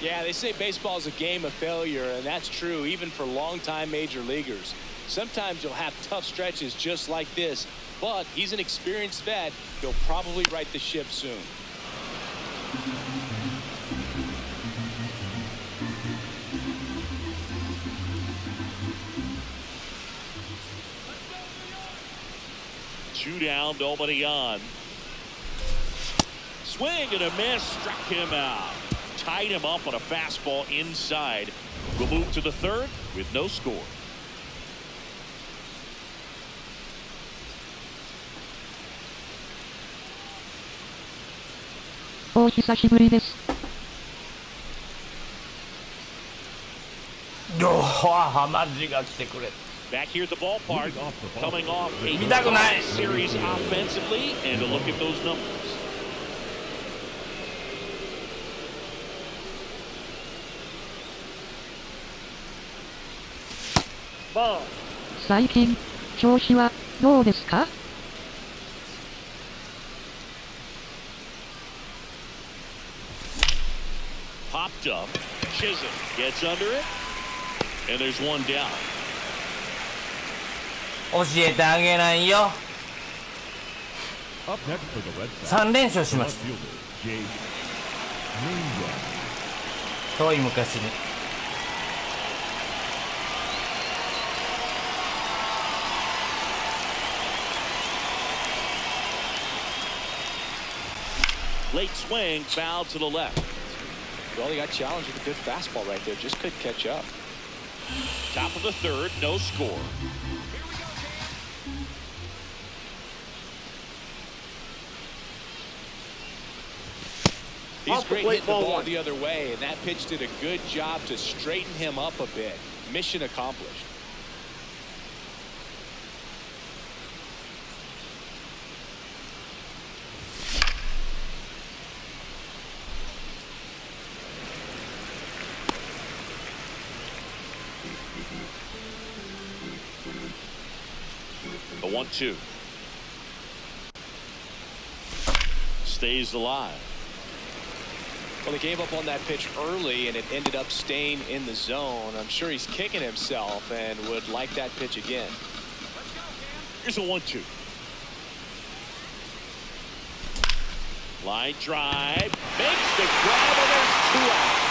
Yeah, they say baseball is a game of failure, and that's true even for longtime major leaguers. Sometimes you'll have tough stretches just like this, but he's an experienced vet. He'll probably right the ship soon. Two down, nobody on. Swing and a miss, struck him out. Tied him up on a fastball inside. We'll move to the third with no score.お久しぶりです。マジが来てくれ。 Back here at the ballpark, coming off a 見たくない。 series offensively, and a look at those numbers. 最近、調子はどうですか？ Popped up. Chisholm gets under it, and there's one down. 教えてあげないよ。 Up next for the Red Sox. 3連勝しま Left した。 fielder, Jay Moonwell. 遠い昔に。 Late swing, foul to the left. Well, he got challenged with a good fastball right there. Just couldn't catch up. Top of the third, no score. He's great hitting the ball the other way, and that pitch did a good job to straighten him up a bit. Mission accomplished. The 1-2. Stays alive. Well, they gave up on that pitch early, and it ended up staying in the zone. I'm sure he's kicking himself and would like that pitch again. Here's a 1-2. Line drive. Makes the grab, and there's 2 out.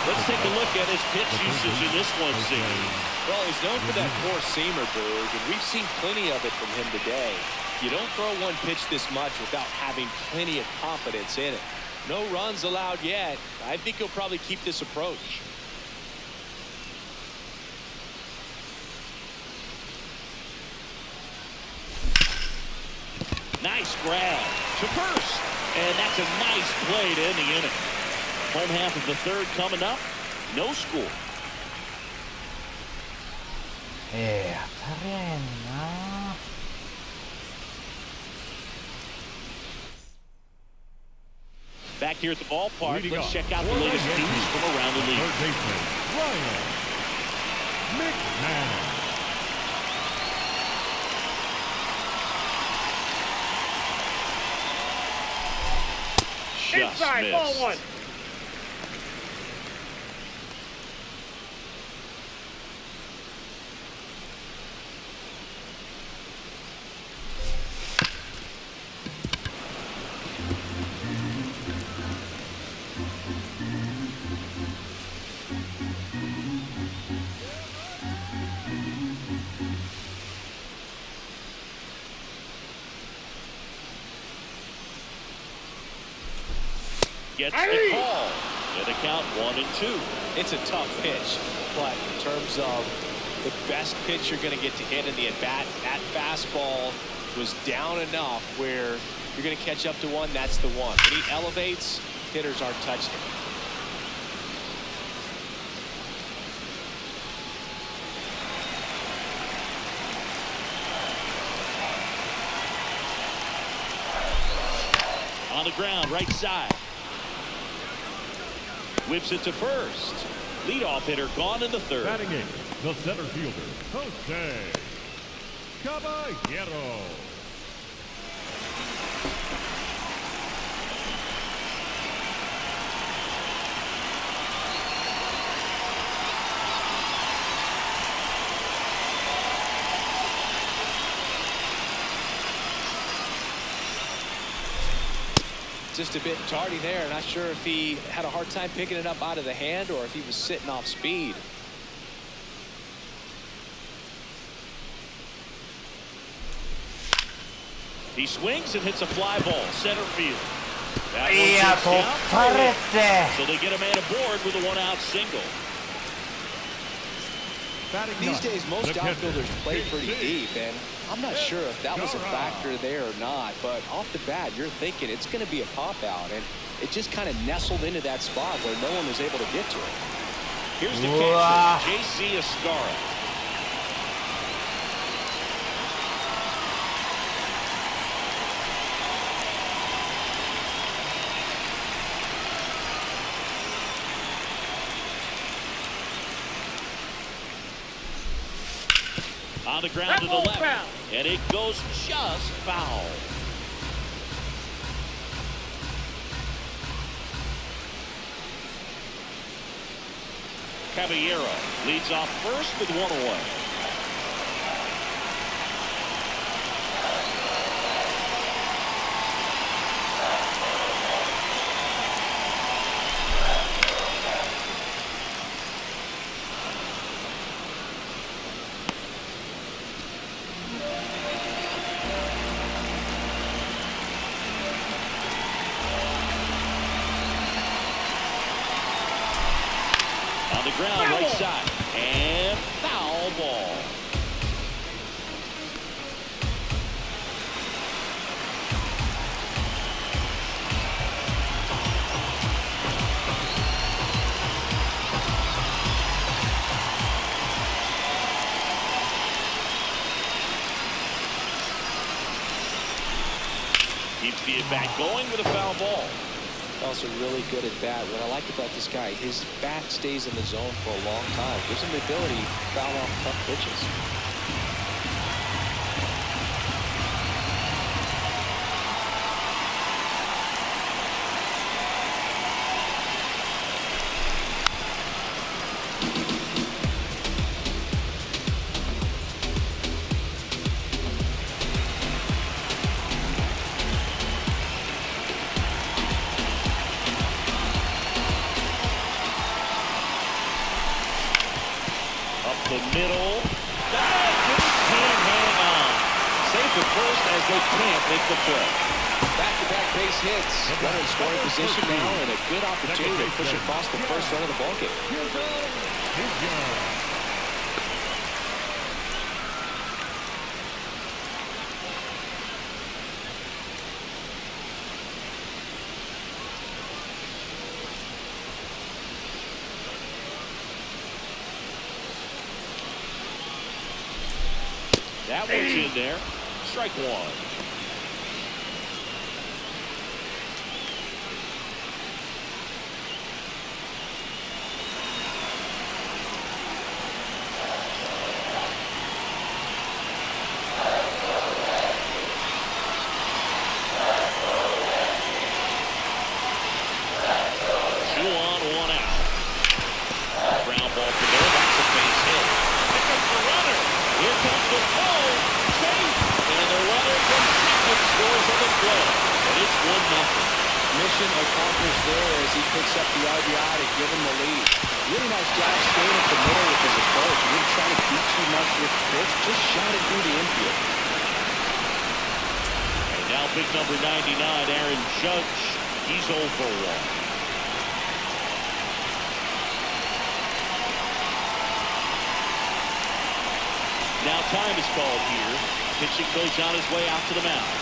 Let's take a look at his pitch usage in this one series. Well, he's known for that four-seamer, Berg, and we've seen plenty of it from him today. You don't throw one pitch this much without having plenty of confidence in it. No runs allowed yet. I think he'll probably keep this approach. Nice grab to first, and that's a nice play to end the inning. Home half of the third coming up, no score. 当たりゃえんな。 Back here at the ballpark, Leading let's off, check out the latest news from around the Third league. baseman, Ryan McMahon. Just Inside, ball missed. one. gets the call. And the count 1-2. It's a tough pitch, but in terms of the best pitch you're going to get to hit in the at-bat, that fastball was down enough where you're going to catch up to one, that's the one. When he elevates, hitters aren't touching him. On the ground, right side. Whips it to first. Leadoff hitter gone in the third. Batting eighth, the center fielder, Jose Caballero. Just a bit tardy there. Not sure if he had a hard time picking it up out of the hand or if he was sitting off speed. He swings and hits a fly ball, center field. That one いや、 gets 取 down ったれっ So they get a man aboard with a one-out single. Batting These ninth, days, most the catcher, outfielders play pretty JC. deep, and I'm not sure if that was a Showdown. factor there or not, but off the bat, you're thinking it's going to be a pop-out, and it just kind of nestled into that spot where no one was able to get to it. Here's the Wow. catcher, J.C. Escara. On the ground to the left, and it goes just foul. Caballero leads off first with one away. On the ground, right side, and foul ball. Keeps the at-bat going with a foul ball. Also really good at bat. What I like about this guy, his bat stays in the zone for a long time. Gives him the ability to foul off tough pitches. The middle. That just can't hang on. Safe at first as they can't make the play. Back-to-back base hits. Runner in scoring position now and a good opportunity to push across the first run of the ballgame. That one's in there. Strike one. Two on, one out. Ground ball to there. That's a base hit. Pick up the runner. Here comes the ball. Chase. And the runner from second scores on the play. And it's 1-0. Mission accomplished there as he picks up the RBI to give him the lead. Really nice job staying at the middle with his approach. He didn't try to do too much with the pitch, just shot it through the infield. And now big number 99, Aaron Judge. He's 0 for 1. Now time is called here. Pitching coach on his way out to the mound.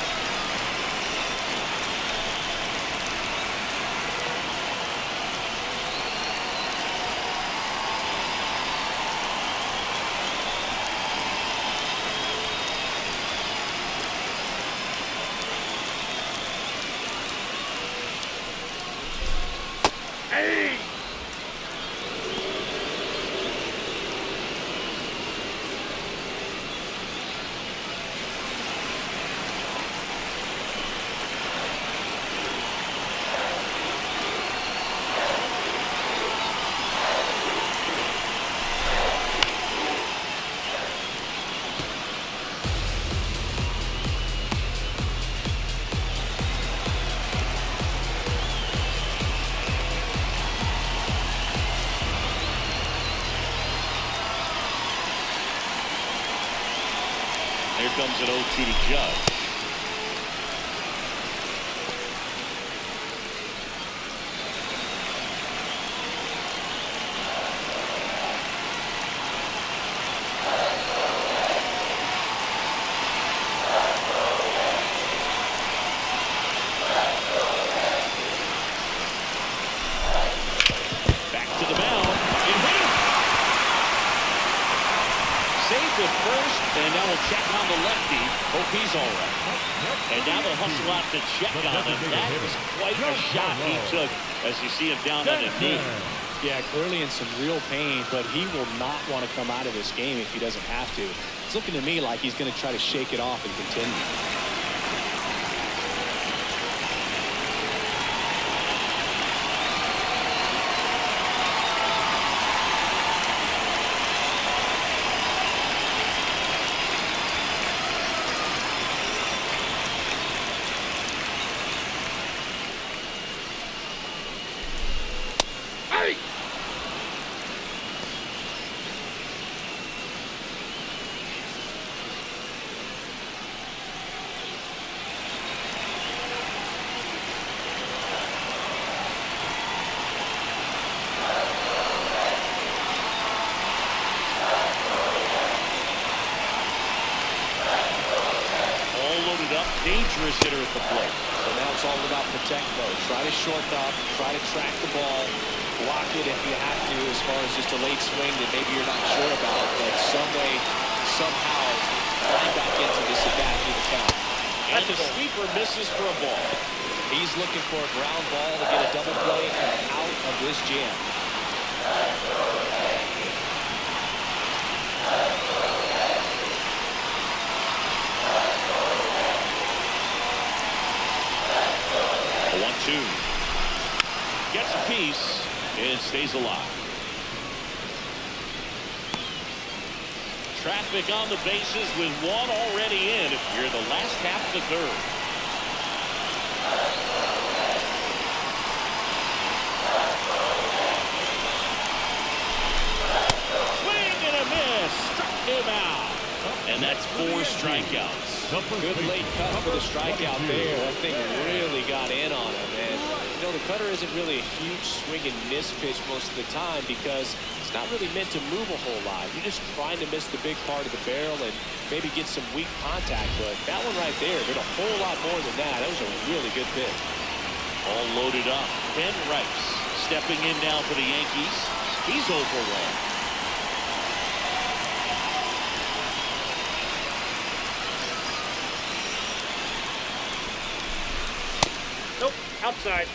Here comes an 0-2 to Judge. Back to the mound. It hit him. Saved at first, and now we'll check on the lefty. Hope he's all right. And now they'll hustle out to check on him. That is quite a shot he took as you see him down on his knee. Yeah, clearly in some real pain, but he will not want to come out of this game if he doesn't have to. It's looking to me like he's going to try to shake it off and continue. Dangerous hitter at the plate. So now it's all about protect mode. Try to short up, try to track the ball, block it if you have to, as far as just a late swing that maybe you're not sure about, but some way, somehow, climb back into this at bat through the count. And the sweeper misses for a ball. He's looking for a ground ball to get a double play and out of this jam. Two. Gets a piece and stays alive. Traffic on the bases with one already in here in the last half of the third. Swing and a miss. Struck him out. And that's 4 strikeouts. Good late cut for the strikeout there. That thing really got in on him. And, you know, the cutter isn't really a huge swing and miss pitch most of the time because it's not really meant to move a whole lot. You're just trying to miss the big part of the barrel and maybe get some weak contact. But that one right there did a whole lot more than that. That was a really good pitch. All loaded up. Ben Rice stepping in now for the Yankees. He's over 1. Nope, outside.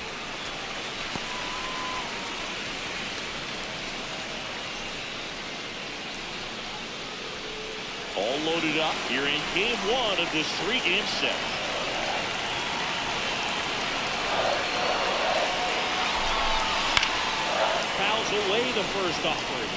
All loaded up here in game 1 of this 3-game set. Fouls away the first offering.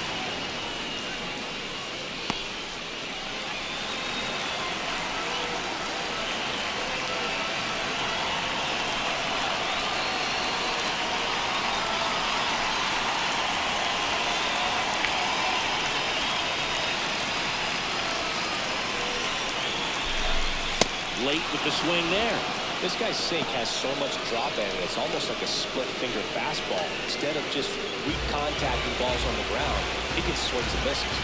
Late with the swing there. This guy's sink has so much drop in it. It's almost like a split finger fastball. Instead of just weak contact and balls on the ground, he gets swings and misses.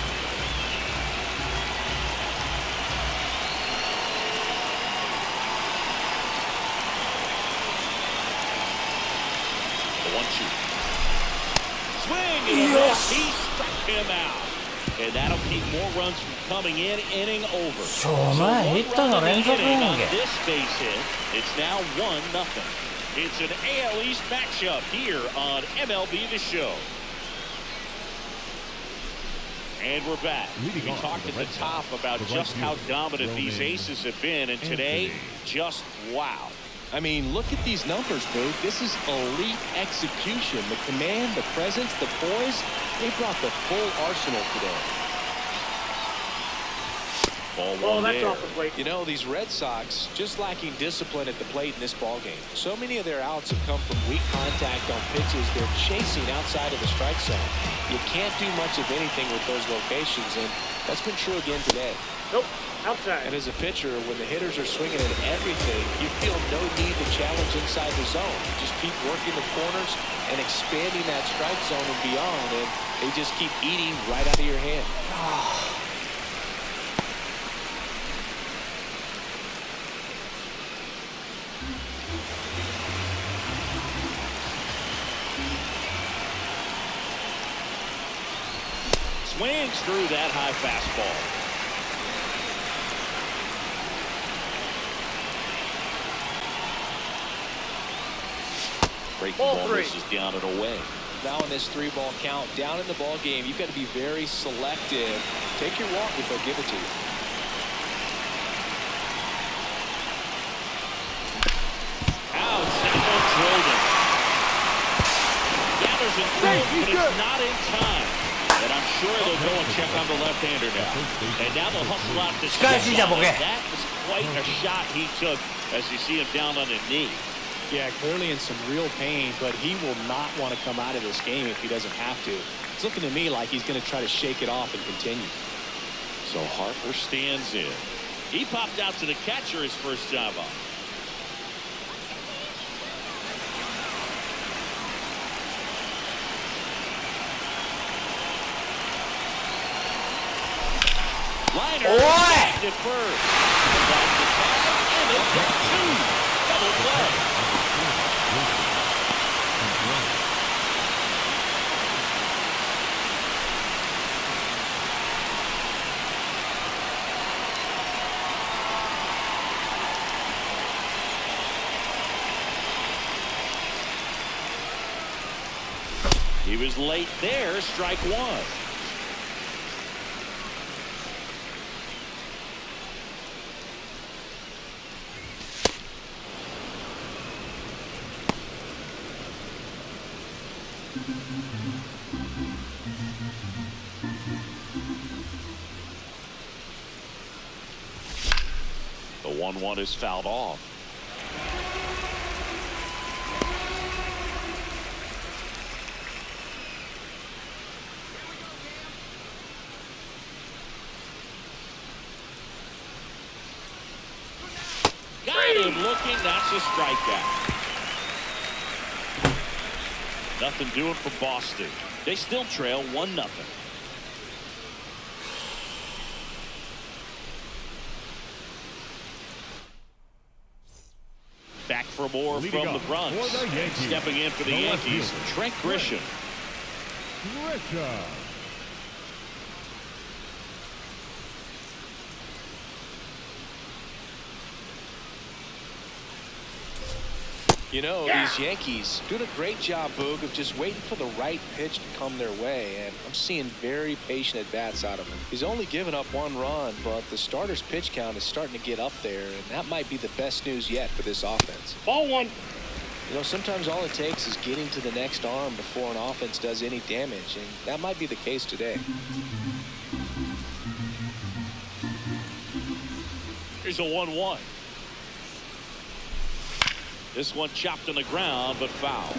and a miss. He struck him out. And that'll keep more runs from coming in, inning over. So one run in the inning on this base hit. It's now 1-0. It's an AL East matchup here on MLB The Show. And we're back. We talked at the top about just how dominant these aces have been, and today, just wow. I mean, look at these numbers, Boog. This is elite execution. The command, the presence, the poise, they brought the full arsenal today. Oh, that's off the plate. You know, these Red Sox just lacking discipline at the plate in this ballgame. So many of their outs have come from weak contact on pitches they're chasing outside of the strike zone. You can't do much of anything with those locations, and that's been true again today. Nope. Outside. And as a pitcher, when the hitters are swinging at everything, you feel no need to challenge inside the zone. Just keep working the corners and expanding that strike zone and beyond, and they just keep eating right out of your hand. Swings through that high fastball. Breaking ball misses down and away. Now in this 3-ball count, down in the ball game, you've got to be very selective. Take your walk if they'll give it to you. Out, drilled him. Gathers and throws, but it's not in time. And I'm sure they'll go and check on the left-hander now. And now they'll hustle out this. That was quite a shot he took as you see him down on his knee. Yeah, clearly in some real pain, but he will not want to come out of this game if he doesn't have to. It's looking to me like he's going to try to shake it off and continue. So Harper stands in. He popped out to the catcher his first time up. Liner back to first. Back to catch, and it's got 2. Double play. He was late there, strike 1. The 1-1 is fouled off. Got him looking. That's a strikeout. Nothing doing for Boston. They still trail 1-0. Back for more from the Bronx. Stepping in for the Yankees, Trent Grisham. You know, these Yankees doing a great job, Boog, of just waiting for the right pitch to come their way, and I'm seeing very patient at-bats out of him. He's only given up 1 run, but the starter's pitch count is starting to get up there, and that might be the best news yet for this offense. Ball 1. You know, sometimes all it takes is getting to the next arm before an offense does any damage, and that might be the case today. Here's a 1-1. This one chopped on the ground, but foul.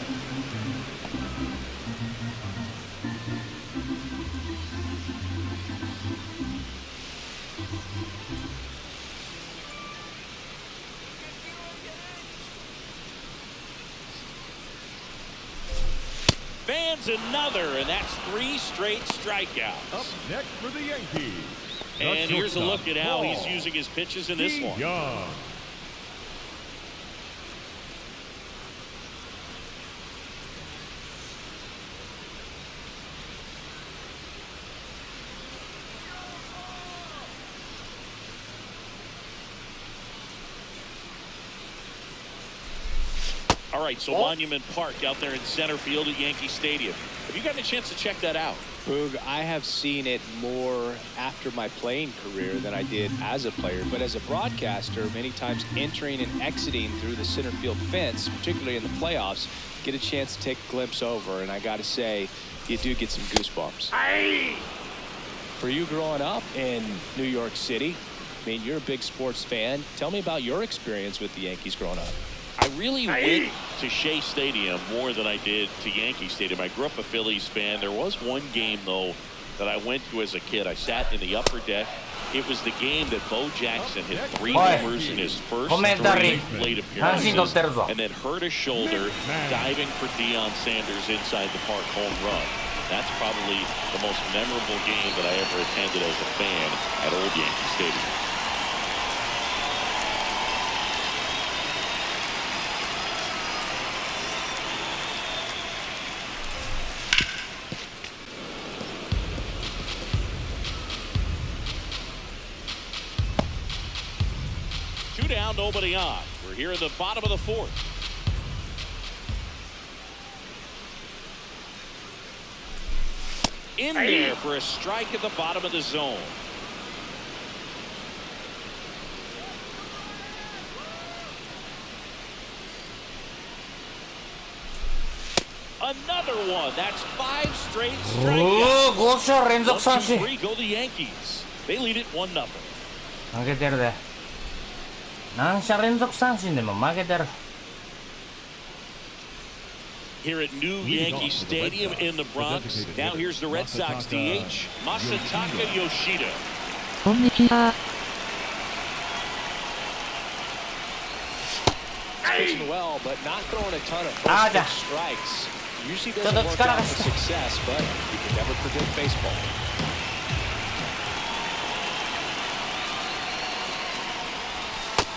Fans another, and that's 3 straight strikeouts. Up next for the Yankees. And here's a look at how he's using his pitches in this one. Young. right, so Monument Park out there in center field at Yankee Stadium. Have you gotten a chance to check that out? Boog, I have seen it more after my playing career than I did as a player. But as a broadcaster, many times entering and exiting through the center field fence, particularly in the playoffs, get a chance to take a glimpse over. And I got to say, you do get some goosebumps. For you growing up in New York City, I mean, you're a big sports fan. Tell me about your experience with the Yankees growing up. I really went to Shea Stadium more than I did to Yankee Stadium. I grew up a Phillies fan. There was one game, though, that I went to as a kid. I sat in the upper deck. It was the game that Bo Jackson hit 3 homers in his first 3 plate appearances and then hurt his shoulder diving for Deion Sanders inside the park home run. That's probably the most memorable game that I ever attended as a fan at Old Yankee Stadium. Two down, nobody on. We're here in the bottom of the 4th. In there for a strike at the bottom of the zone. Another one. That's 5 straight strikeouts. 5者連続三振。 1-2-3 go the Yankees. They lead it 1-0. 負けてるで。何者連続三振でも負けてる。 Here at New Yankee Stadium in the Bronx. Now here's the Red Sox DH, Masataka Yoshida. こんにちは。 Pitching well, but not throwing a ton of first-pitch strikes. Usually doesn't work out for success, but you can never predict baseball.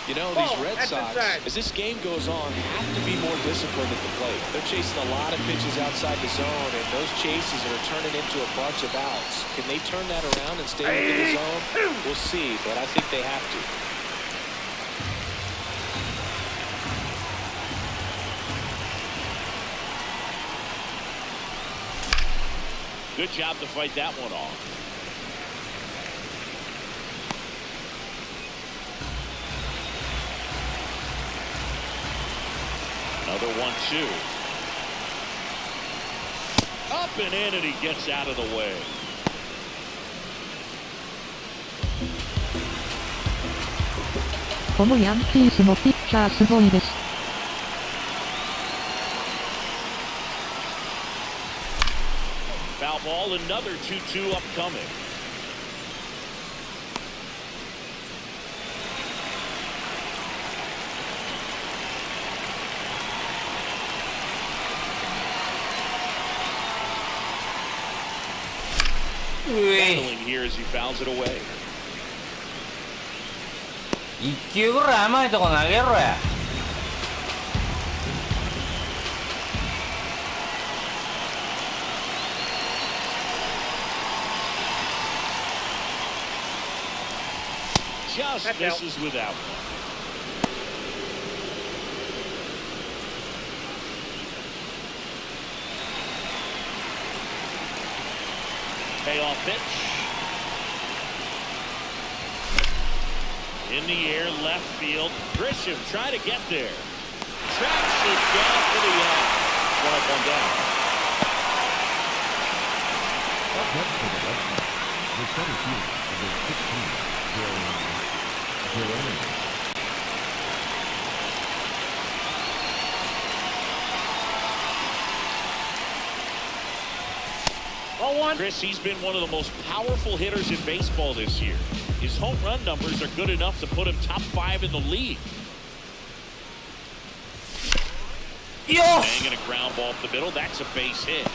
You know, these Red Sox, as this game goes on, have to be more disciplined at the plate. They're chasing a lot of pitches outside the zone, and those chases are turning into a bunch of outs. Can they turn that around and stay within the zone? We'll see, but I think they have to. Good job to fight that one off. Another 1-2. Up and in, and he gets out of the way. This Yankees pitcher is amazing. Foul ball, another 2-2 upcoming. Battling here as he fouls it away. 1球ぐらい甘いとこ投げろや。Just misses without one. Payoff pitch. In the air, left field. Grisham trying to get there. Tracks it down for the out. 1 up, 1 down. The center field is 16. Chris, he's been one of the most powerful hitters in baseball this year. His home run numbers are good enough to put him top 5 in the league. Banging a ground ball up the middle. That's a base hit.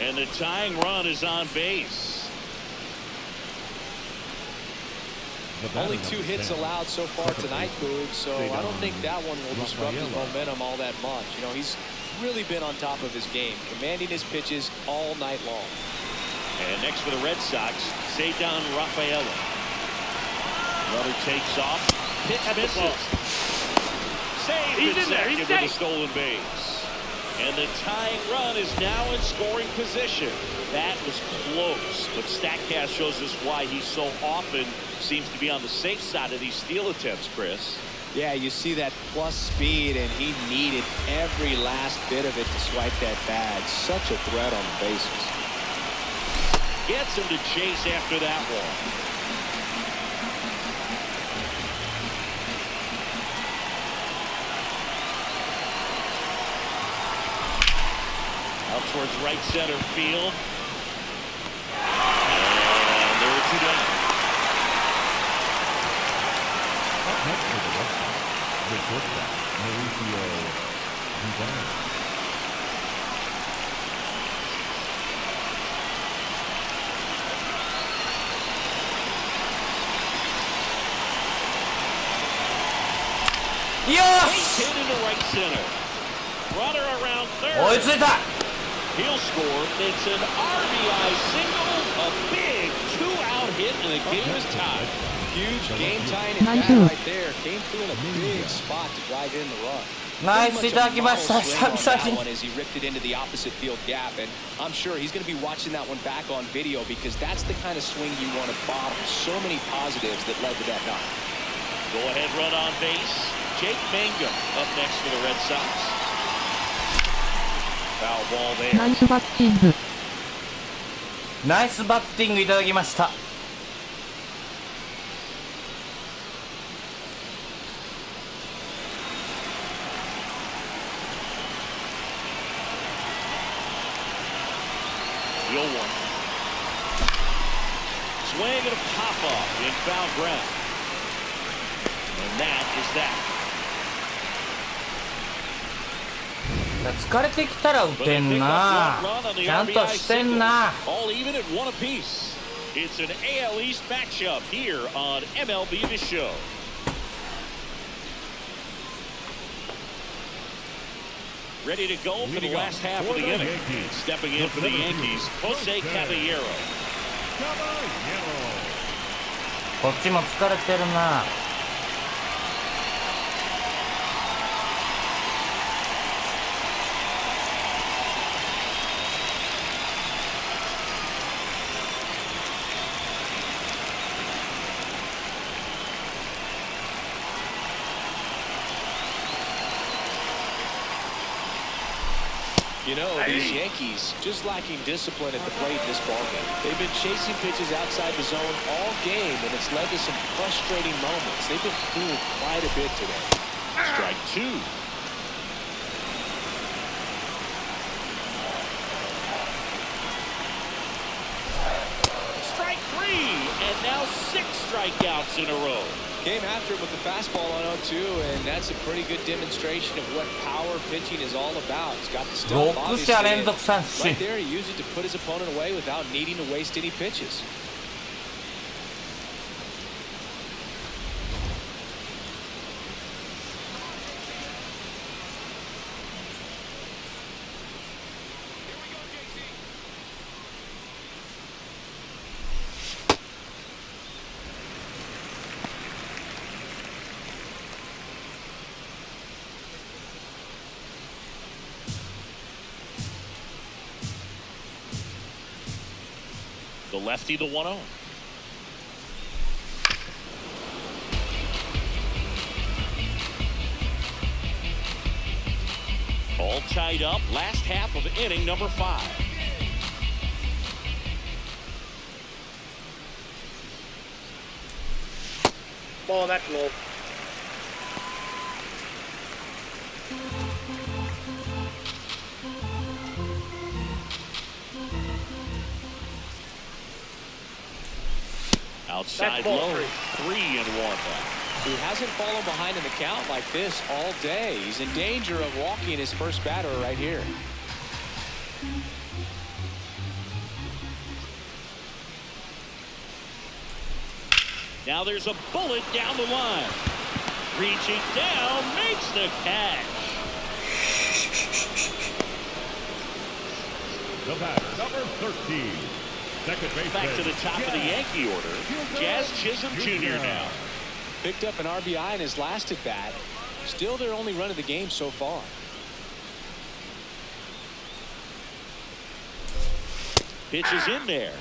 And the tying run is on base. Only 2 hits allowed so far tonight, Boog, so I don't think that one will disrupt his momentum all that much. You know, he's really been on top of his game, commanding his pitches all night long. And next for the Red Sox, Cedar Rafaela. Another takes off. Pitch misses. safe He's at in there. He's second with a safe. stolen base. And the tying run is now in scoring position. That was close, but StatCast shows us why he so often seems to be on the safe side of these steal attempts, Chris. Yeah, you see that plus speed, and he needed every last bit of it to swipe that bag. Such a threat on the bases. Gets him to chase after that one. Out towards right center field. And there are two down. Up next for the Red Sox, the shortstop, MLBTheSHOW26. Base hit into right center. Runner around third. 追いついた。 He'll score. It's an RBI single, a big two-out hit, and the game is tied. Huge game-tying at Nice. bat right there. Came through in a big spot to drive in the run. ナイスいただきました。 Pretty much a model swing on 久 that 々 one に。 as he ripped it into the opposite field gap, and I'm sure he's going to be watching that one back on video because that's the kind of swing you want to bottle. So many positives that led to that knock. Go-ahead run on base. Jake Mangum up next for the Red Sox. Foul ball there. ナイスバッティング。ナイスバッティングいただきました。0-1. Swing and a pop-off in foul ground. And that is that. 疲れてきたら打てんな。ちゃんとしてんな。 All even at one apiece. It's an AL East matchup here on MLB The Show. Ready to go for the last half of the inning. Stepping in for the Yankees, Jose Caballero. こっちも疲れてるな。You know, these Yankees just lacking discipline at the plate in this ballgame. They've been chasing pitches outside the zone all game, and it's led to some frustrating moments. They've been fooled quite a bit today. Strike two. Strike three, and now 6 strikeouts in a row. Came after it with the fastball on 0-2, and that's a pretty good demonstration of what power pitching is all about. He's got the stuff, 6者連続三振。 right there, he used it to put his opponent away without needing to waste any pitches. The lefty, the 1-0. All tied up, last half of inning number 5. Ball, that's low. Outside That's ball low, 3. 3-1 now. He hasn't fallen behind in the count like this all day. He's in danger of walking his first batter right here. Now there's a bullet down the line. Reaching down, makes the catch. The batter, number 13. Second base. Back to the top of the Yankee order. Jazz Chisholm Jr. now. Picked up an RBI in his last at bat. Still their only run of the game so far. Pitch is in there,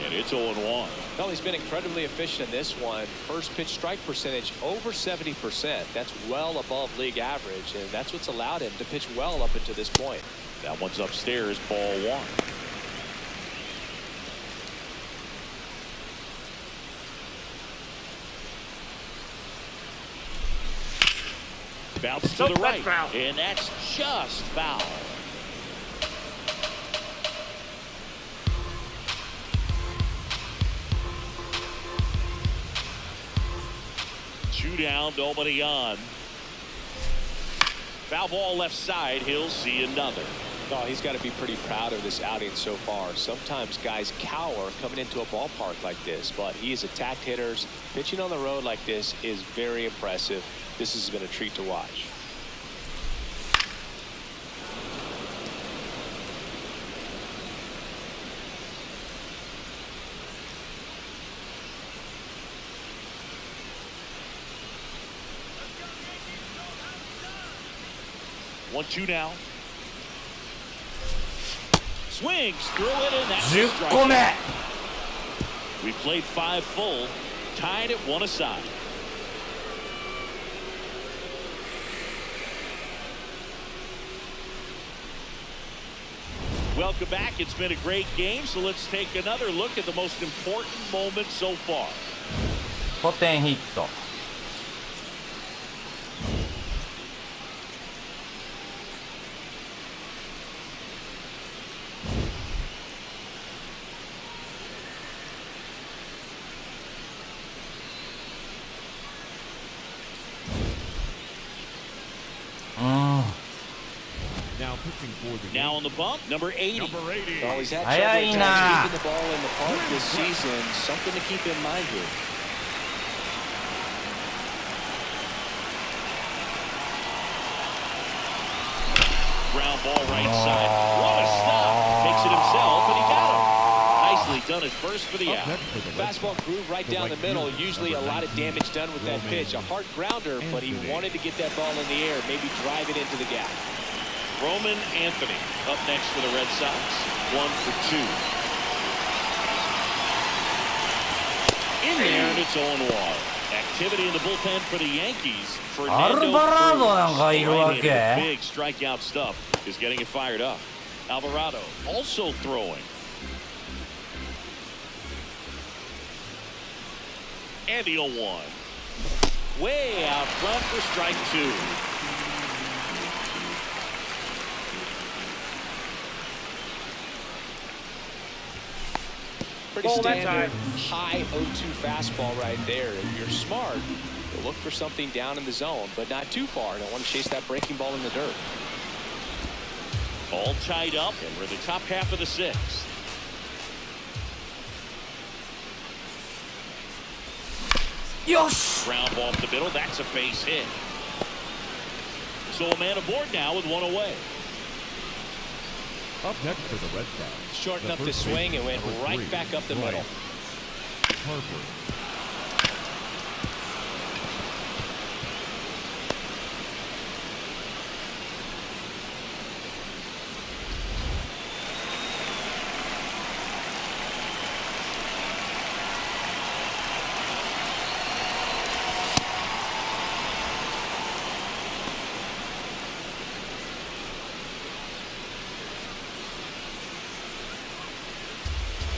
and it's 0-1. Well, he's been incredibly efficient in this one. First pitch strike percentage over 70%. That's well above league average, and that's what's allowed him to pitch well up until this point. That one's upstairs, ball 1. Bounce to the right, and that's just foul. Two down, nobody on. Foul ball left side, he'll see another. Oh, he's got to be pretty proud of this outing so far. Sometimes guys cower coming into a ballpark like this, but he has attacked hitters. Pitching on the road like this is very impressive. This has been a treat to watch. One-two now. Swings through it, and that's a 10個目 strike. We played 5 full, tied at 1 aside. Welcome back. It's been a great game, so let's take another look at the most important moment so far. 5点ヒット。Now pitching for the Now on the bump, number 80. number 80. Oh, he's had早い trouble な keeping the ball in the park this season. Something to keep in mind here. Ground ball right side. What a stop. Takes it himself, and he got him. Nicely done at first for the Up out. next for the Red Fastball Sox, groove right the down the right middle. fielder, Usually a number lot of 19, damage done with that pitch. A hard grounder, but he Anthony. wanted to get that ball in the air, maybe drive it into the gap. Roman Anthony up next for the Red Sox. 1 for 2. In there, and it's 0-1. Activity in the bullpen for the Yankees. Alvarado なんかいるわけ Big strikeout stuff is getting it fired up. Alvarado also throwing. And the 0-1. Way out front for strike 2. Pretty Ball that standard time. high 0-2 fastball right there. If you're smart, you'll look for something down in the zone, but not too far. Don't want to chase that breaking ball in the dirt. All tied up, and we're in the top half of the 6th. Yosh! Ground ball up the middle. That's a base hit. So a man aboard now with 1 away. Up next for the Red Sox. Shortened up the first swing and baseman, went number right 3, back up the middle. Harper.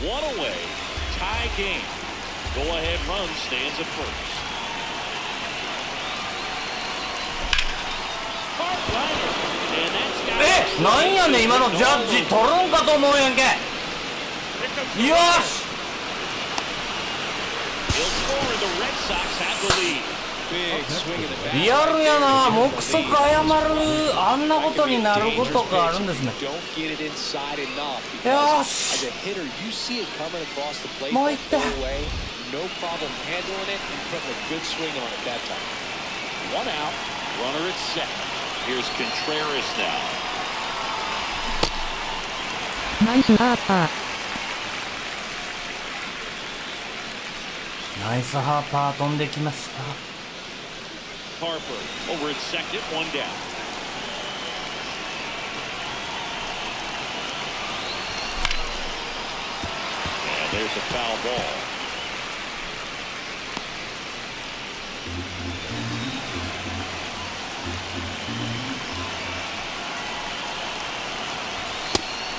One away. Tie game. Go-ahead run stands at first. Hard liner. And that's got え、なんやねん今のジャッジ取るんかと思うやんけ。よし He'll score, and the Red Sox have the lead. Big swing in the back. リアルやな。目測謝るあんなことになることがあるんですね。 Don't get it inside enough because よ as し a hitter, you see it coming across the plate もう the 一点 whole way. No problem handling it and putting a good swing on it that time. One out. Runner at second. Here's Contreras now. ナイスハーパー。ナイスハーパー飛んできました。Harper over at second, one down. And there's a foul ball.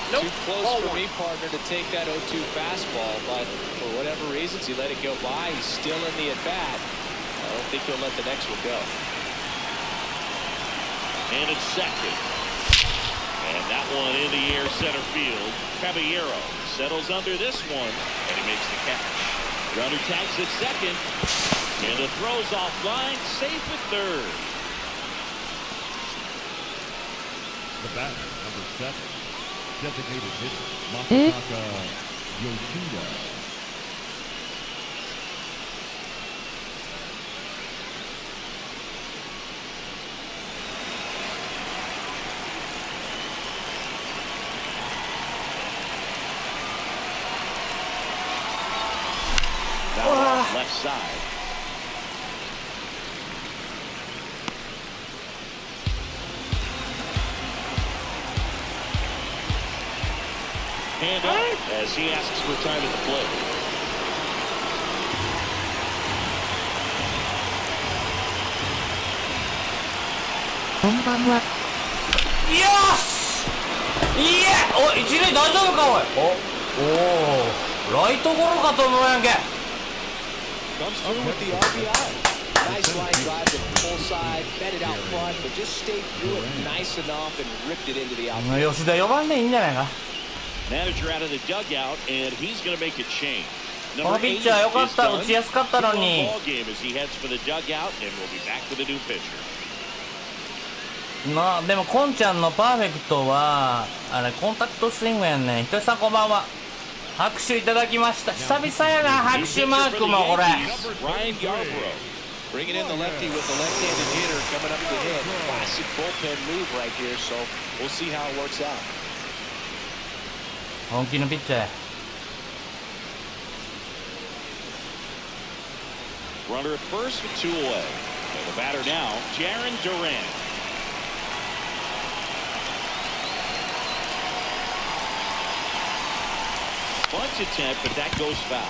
Nope. Too close for me, partner, to take that 0-2 fastball, but for whatever reasons, he let it go by. He's still in the at-bat. I don't think he'll let the next one go. And it's second. And that one in the air center field. Caballero settles under this one, and he makes the catch. Runner tags at second, and the throw's offline, safe at third. The batter, number 7. Designated hitter, Masataka Yoshida. Down left side. Hand up as he asks for time at the plate. Konbanwa. よしいやおい一塁大丈夫かおいおライトゴロかと思うやんけ Comes through with the RBI. Nice line drive to the full side, fed it out front, but just stayed through it nice enough and ripped it into the outfield. 吉田4番でいいんじゃないか Manager out of the dugout, and he's going to make a change. このピッチャー良かった打ちやすかったのに Ball game as he heads for the dugout, and we'll be back with a new pitcher. まあでもコンちゃんのパーフェクトはあれコンタクトスイングやんねひとしさんこんばんは拍手いただきました久々やな拍手マークもこれ Ryan Yarbrough bringing in the lefty with the left-handed hitter coming up to hit. Classic bullpen move right here, so we'll see how it works out. 本気のピッチャーや Runner at first with 2 away. And the batter now, Jarren Duran. Bunch attempt, but that goes foul.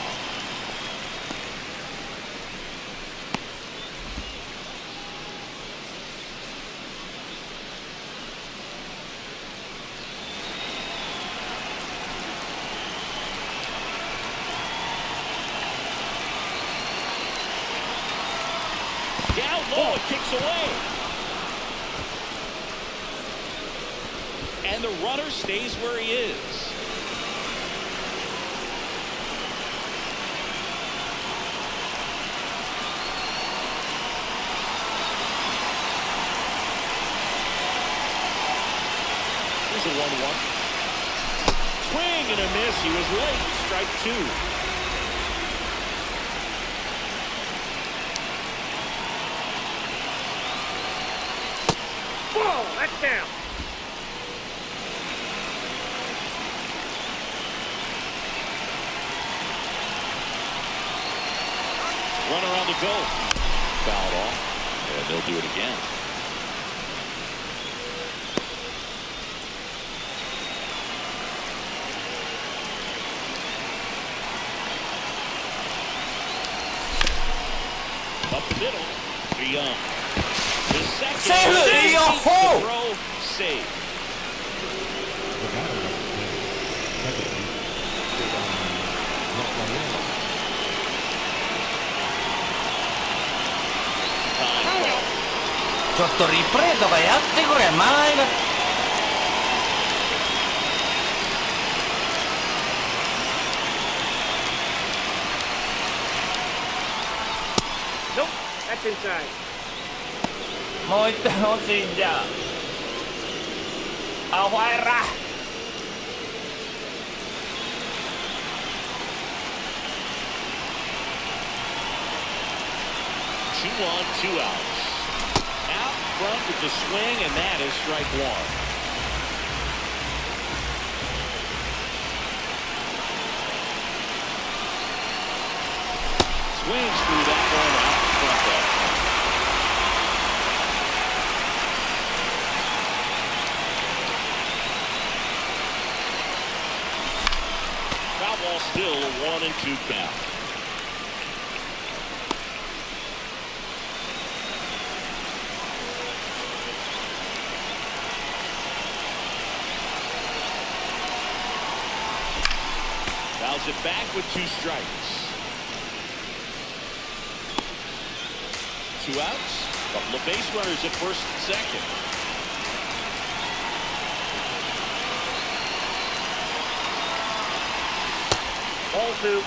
Down low, it kicks away. And the runner stays where he is. Here's a 1-1. Swing and a miss. He was late. Strike 2. Whoa, that's down. Runner on the go. Fouled off. And they'll do it again. Up the middle. Young. The second. Save it! Yo-ho! Throw. Save. The batter, number 10. Time. ちょっとリプレイとかやってくれ間合いが Nope, that's inside. もう一点欲しいんじゃアホやら 2 on, 2 outs. Out front with the swing, and that is strike 1. Swings through that one out front there. 2 count. Fouls it back with 2 strikes. 2 outs. Couple of base runners at first and second. Ball 2.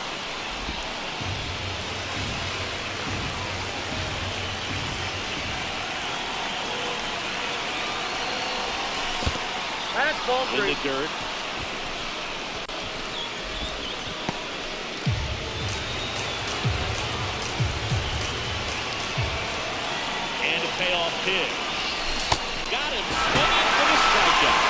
That's ball 3. In the dirt. And a payoff pitch. Got him swinging for the strikeout.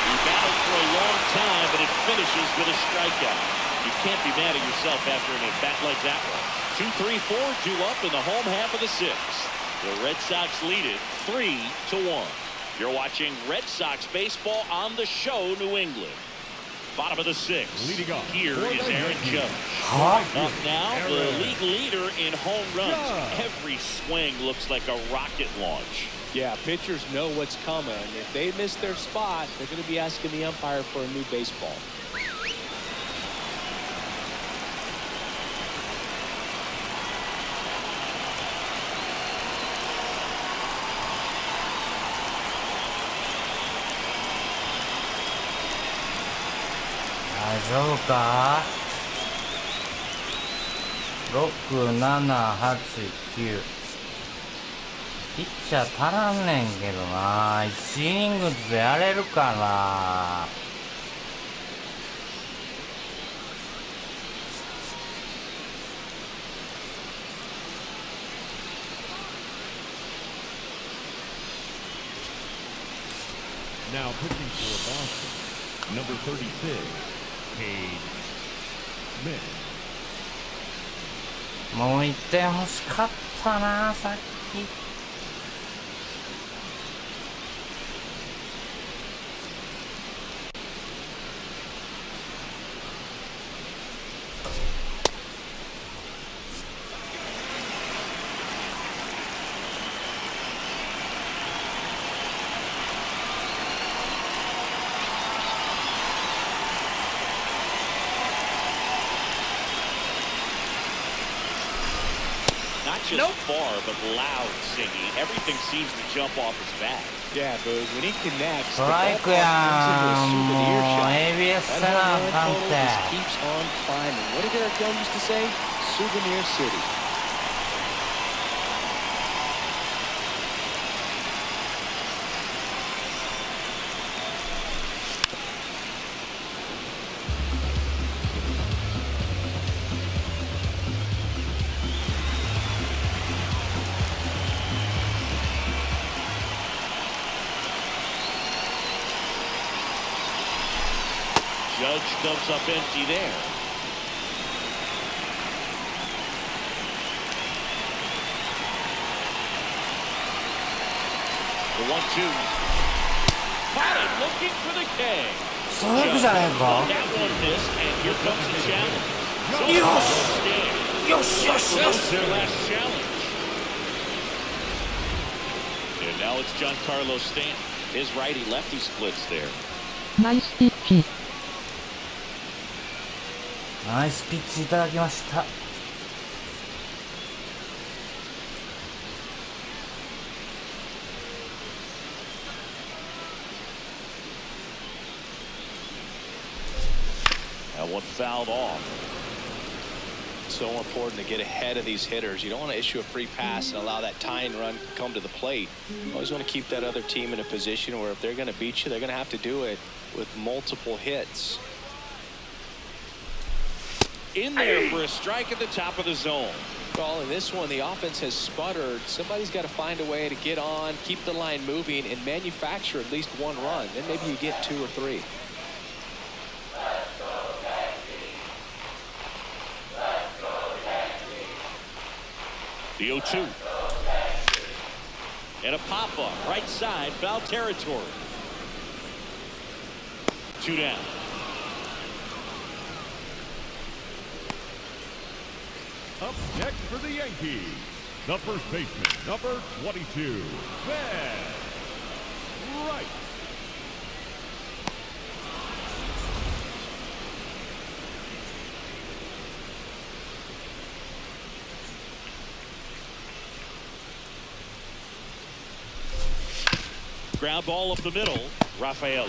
He battled for a long time, but it finishes with a strikeout. You can't be mad at yourself after an at-bat like that one. 2-3-4, 2 up in the home half of the 6th. The Red Sox lead it 3-1. You're watching Red Sox baseball on the show, New England. Bottom of the 6th. Leading off. Here is Aaron Judge. Huh? Up now, the league leader in home runs. Every swing looks like a rocket launch. Yeah, pitchers know what's coming. If they miss their spot, they're going to be asking the umpire for a new baseball. Daijoubu ka? 6、7、8、9。ピッチャー足らんねんけどな。1イニングずつやれるかな。Now pitching for Boston, number 36, Cade Smith. もう1点欲しかったな、さっき。Just far, but loud singing. Everything seems to jump off his bat. Yeah, Boog, when he connects, ストライクやん。もう ABS せなあかんて。 keeps on climbing. What did Eric Young used to say? Souvenir City. Judge comes up empty there. The 1-2. Caught it, looking for the K. ストライクじゃねえか。 That one missed, and here comes the challenge. よしよしよしよ That's し。 their last challenge. And now it's Giancarlo Stanton. His righty-lefty splits there. ナイスピッチ。ナイスピッチいただきました。That one fouled off. So important to get ahead of these hitters. You don't want to issue a free pass and allow that tying run come to the plate. You always want to keep that other team in a position where if they're going to beat you, they're going to have to do it with multiple hits. In there for a strike at the top of the zone. Well, in this one, the offense has sputtered. Somebody's got to find a way to get on, keep the line moving, and manufacture at least one run. Then maybe you get 2 or 3. The 0-2. And a pop-up, right side, foul territory. 2 down. Up next for the Yankees, the first baseman, number 22, Ben Wright. Ground ball up the middle. Rafaela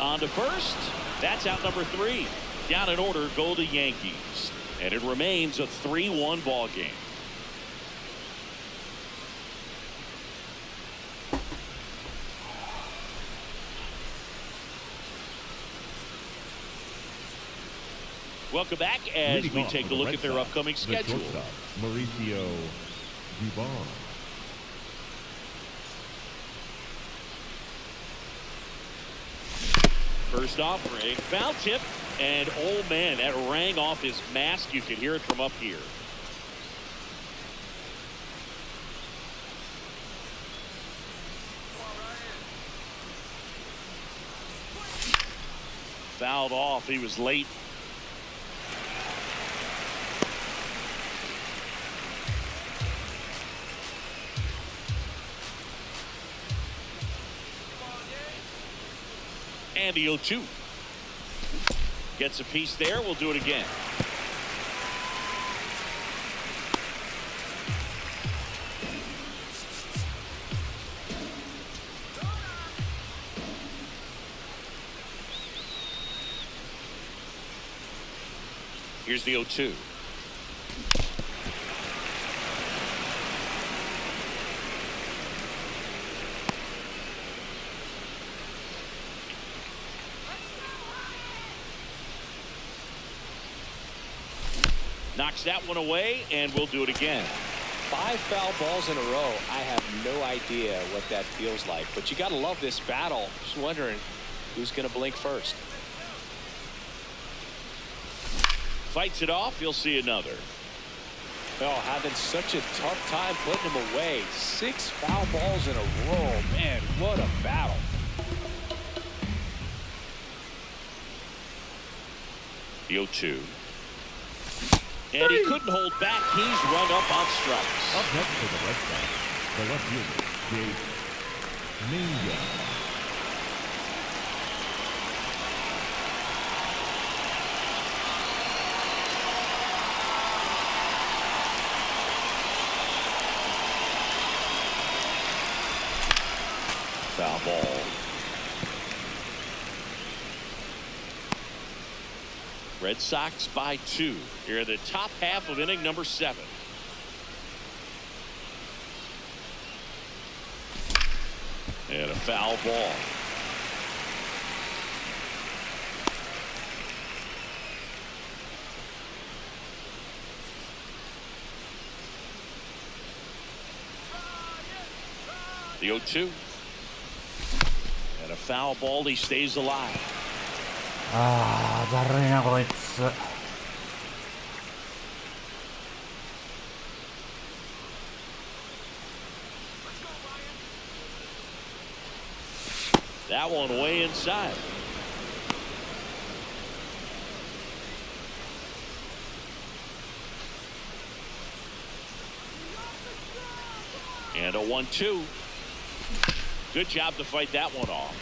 on to first. That's out number 3. Down in order go the Yankees, and it remains a 3-1 ball game. Welcome back as we take a look at their upcoming schedule. Mauricio Dubon. First offering, foul tip, and oh man, that rang off his mask. You could hear it from up here. Fouled off. He was late. And the 0-2. Gets a piece there. We'll do it again. Here's the 0-2. Knocks that one away, and we'll do it again. 5 foul balls in a row. I have no idea what that feels like, but you got to love this battle. Just wondering who's going to blink first. Fights it off. You'll see another. Oh, having such a tough time putting him away. 6 foul balls in a row. Man, what a battle. The 0-2. And he couldn't hold back. He's run up on strikes. Up next for the Red Sox, the left fielder, Gabe Minga. Foul ball. Red Sox by 2 here in the top half of inning number 7. And a foul ball. The 0-2. And a foul ball. He stays alive. だるいなこいつ。That one way inside. And a 1-2. Good job to fight that one off.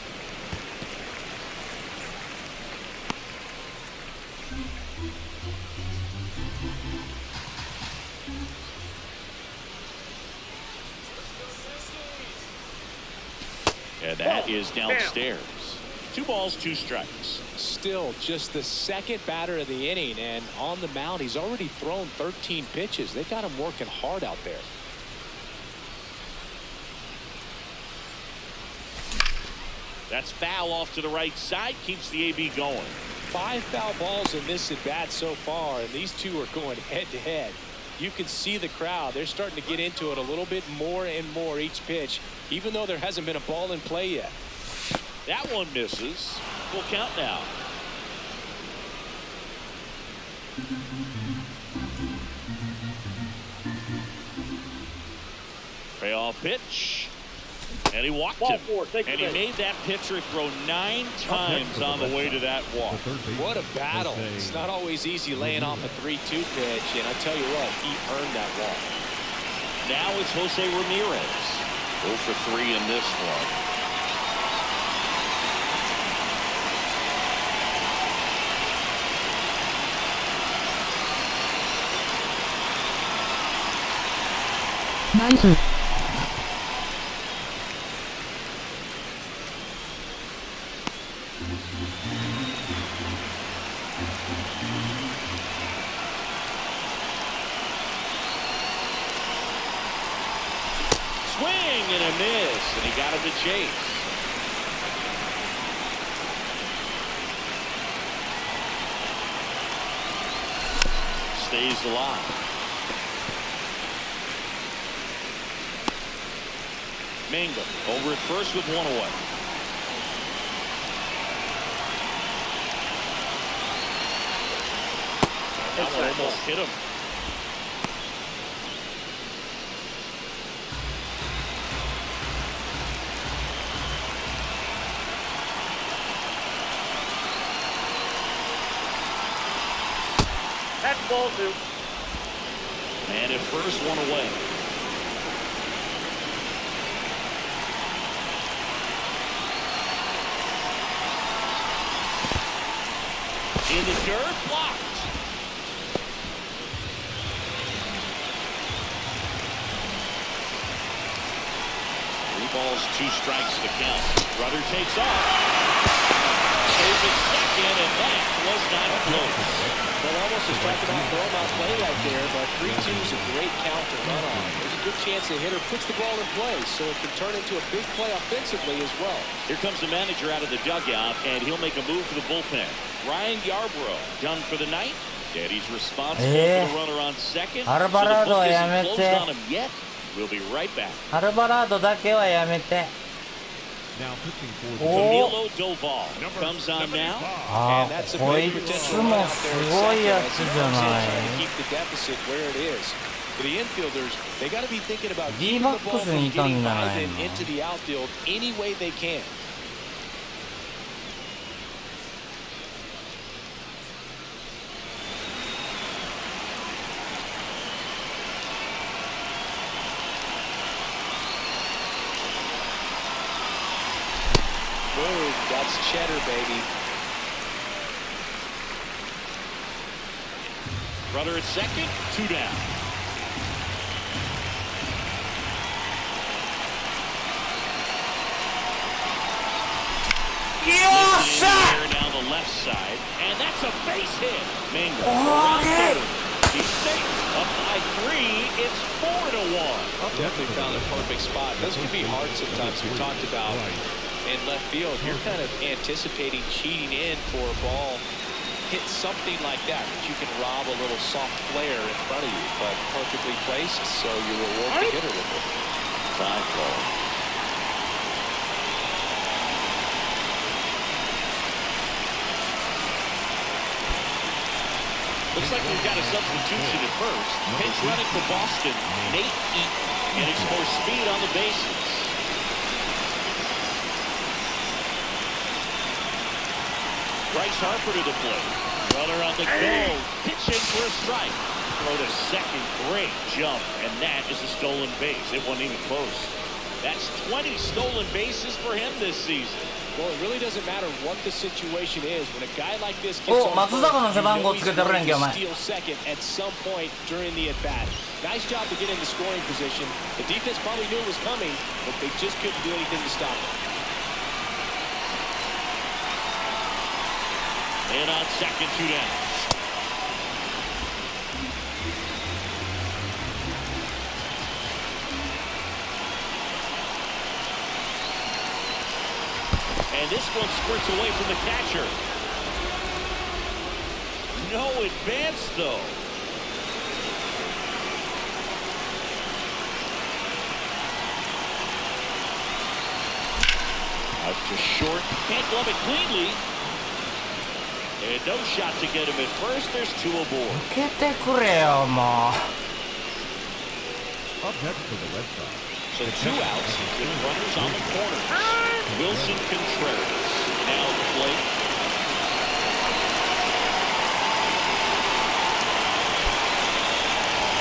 And that is downstairs. 2 balls, 2 strikes. Still just the second batter of the inning, and on the mound he's already thrown 13 pitches. They got him working hard out there. That's foul off to the right side. Keeps the AB going. 5 foul balls in this at bat so far, and these two are going head to head. You can see the crowd. They're starting to get into it a little bit more and more each pitch, even though there hasn't been a ball in play yet. That one misses. Full count now. Payoff pitch. And he walked him. And he made that pitcher throw 9 times on the way to that walk. What a battle. It's not always easy laying off a 3-2 pitch, and I tell you what, he earned that walk. Now it's Jose Ramirez. 0 for 3 in this one. Nice. Swing and a miss, and he got him to chase. Stays alive. Mingo over at first with 1 away. That one almost hit him. That's ball 2. And at first, 1 away. In the dirt, blocked. 3 balls, 2 strikes to count. Rudder takes off. Saves it second, and that was not close. Well, almost just talked about throw out play right there, but 3-2 is a great count to run on. There's a good chance the hitter puts the ball in play, so it can turn into a big play offensively as well. Here comes the manager out of the dugout, and he'll make a move for the bullpen. Ryan Yarbrough done for the night. Daddy's responsible for the runner on second. So the book isn't closed on him yet. We'll be right back. アルバラードだけはやめて。 Now pitching for the Camilo Doval comes on now. あー、こいつもすごいやつじゃない。 Keep the deficit where it is. For the infielders, they got to be thinking about keeping the ball from D-Boxにいたん getting じゃな by い them の。 into the outfield any way they can. Boom, that's cheddar, baby. Runner at second, 2 down. Yes! Down the left side, and that's a base hit. Mingo around third. He's safe. Up by 3. It's 4-1. Definitely found a perfect spot. Those can be hard sometimes. We talked about in left field. You're kind of anticipating cheating in for a ball. Hit something like that you can rob a little soft flare in front of you, but perfectly placed, so you reward the hitter with it. Time call. Looks like we've got a substitution at first. Pinch running for Boston, Nate Eaton, getting some more speed on the bases. Bryce Harper to the plate. Runner on the go. Pitching for a strike. Throw to second. Great jump. And that is a stolen base. It wasn't even close. That's 20 stolen bases for him this season. Well, it really doesn't matter what the situation is. When a guy like this gets お、 on 松坂の first, 背番号 you つ know けてるやんけ、お he's 前。 going to steal second at some point during the at-bat. Nice job to get in the scoring position. The defense probably knew it was coming, but they just couldn't do anything to stop it. And on second, 2 down. And this one squirts away from the catcher. No advance, though. Out to short. Can't glove it cleanly. And no shot to get him at first. There's 2 aboard. 受けてくれよ、もう。Up next for the Red Sox. So 2 outs with runners on the corner. Wilson Contreras now at the plate.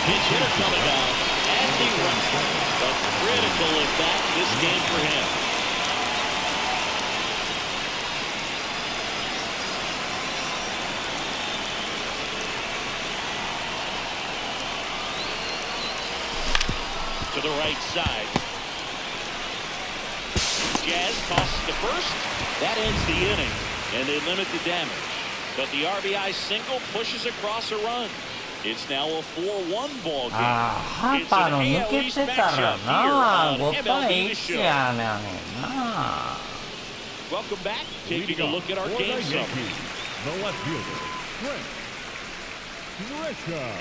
Pitch hitter coming down as he runs. A critical at bat this game for him. To the right side. Jazz tosses to first. That ends the inning, and they limit the damage. But the RBI single pushes across a run. It's now a 4-1 ball game. It's an AL East matchup here on MLBTheSHOW. Welcome back. Taking a look at our game summary. The left fielder, Trent Grisham.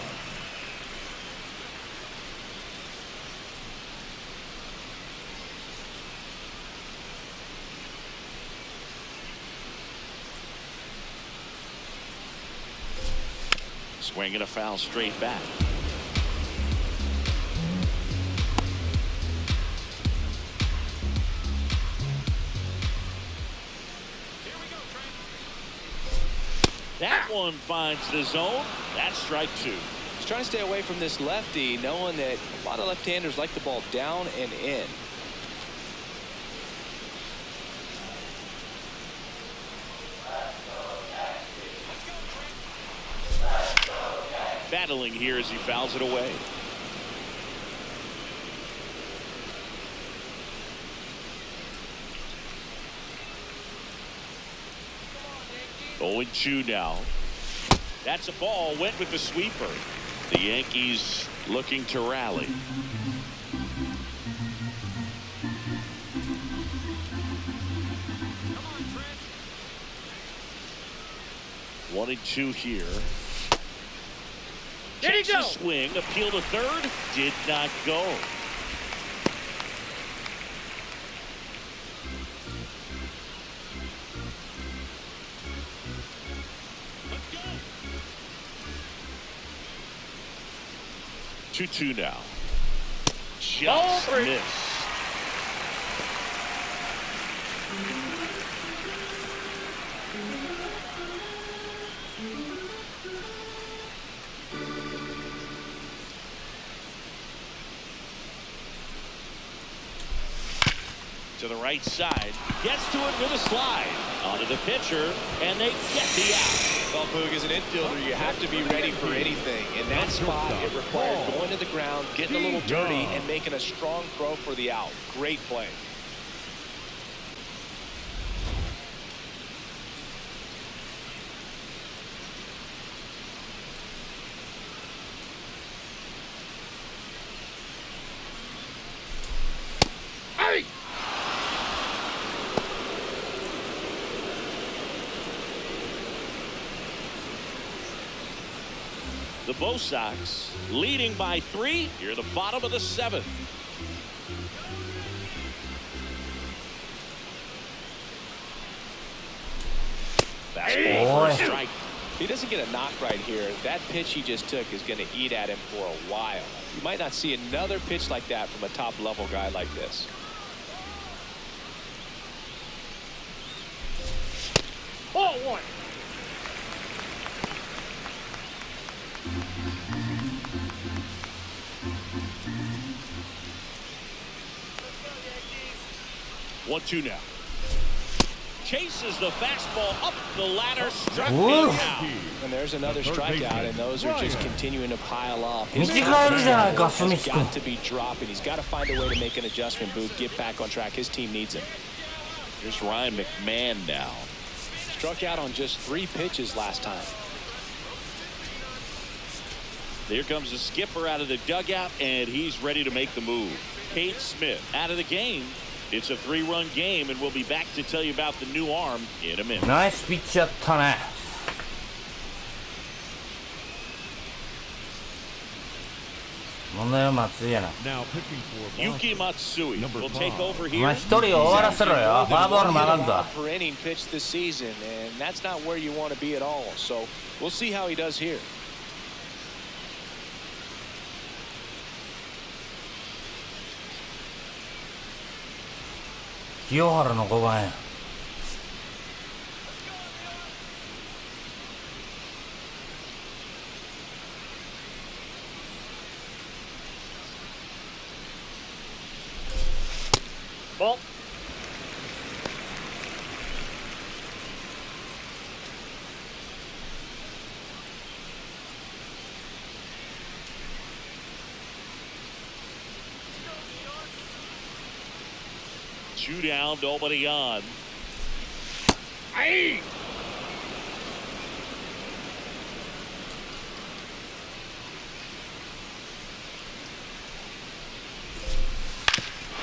Swinging a foul straight back. That one finds the zone. That's strike 2. He's trying to stay away from this lefty, knowing that a lot of left-handers like the ball down and in. Battling here as he fouls it away. Oh, and 2 now. That's a ball. Went with the sweeper. The Yankees looking to rally. One and 2 here. Checks the swing, appeal to third, did not go. Let's go. 2-2 now. Just missed. To the right side, gets to it with a slide. Onto the pitcher, and they get the out. Well, Boog, as an infielder, you have to be ready for anything. In that spot, it required going to the ground, getting a little dirty, and making a strong throw for the out. Great play. The Bo Sox leading by 3 here, the bottom of the 7th. Fastball for a strike. He doesn't get a knock right here. That pitch he just took is going to eat at him for a while. You might not see another pitch like that from a top-level guy like this. Ball 1. One, 2 now. Chases the fastball up the ladder, struck him out. And there's another strikeout, and those are just continuing to pile up. His 短いじゃないか、スミス君。 got to be dropping. He's got to find a way to make an adjustment, Boog. Get back on track. His team needs him. Here's Ryan McMahon now. Struck out on just 3 pitches last time. There comes the skipper out of the dugout, and he's ready to make the move. Cade Smith out of the game. It's a 3-run game, and we'll be back to tell you about the new arm in a minute. ナイスピッチやったね。問題は松井やな。 Now pitching for Yuki Boston. Matsui Number will take 5. over お here. 前一人を終わらせろよ。フォアボールもあらんぞ。 Per inning pitch this season, and that's not where you want to be at all. So we'll see how he does here. 清原の5番や。Ball. Two down, nobody on. Aye.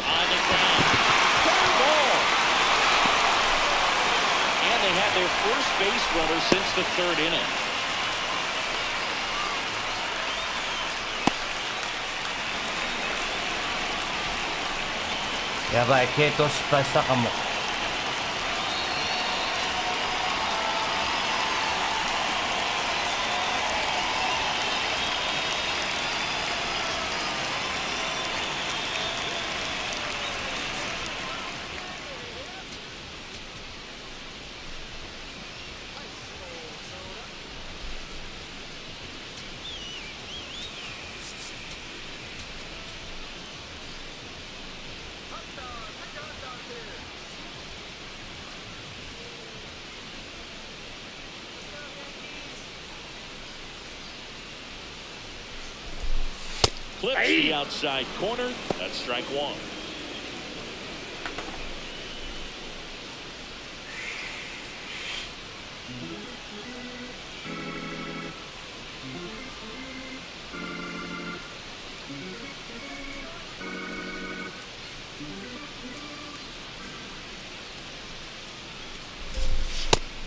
On the ground. Third ball. And they had their first base runner since the third inning. やばい、継投失敗したかも。Clips the outside corner. That's strike one.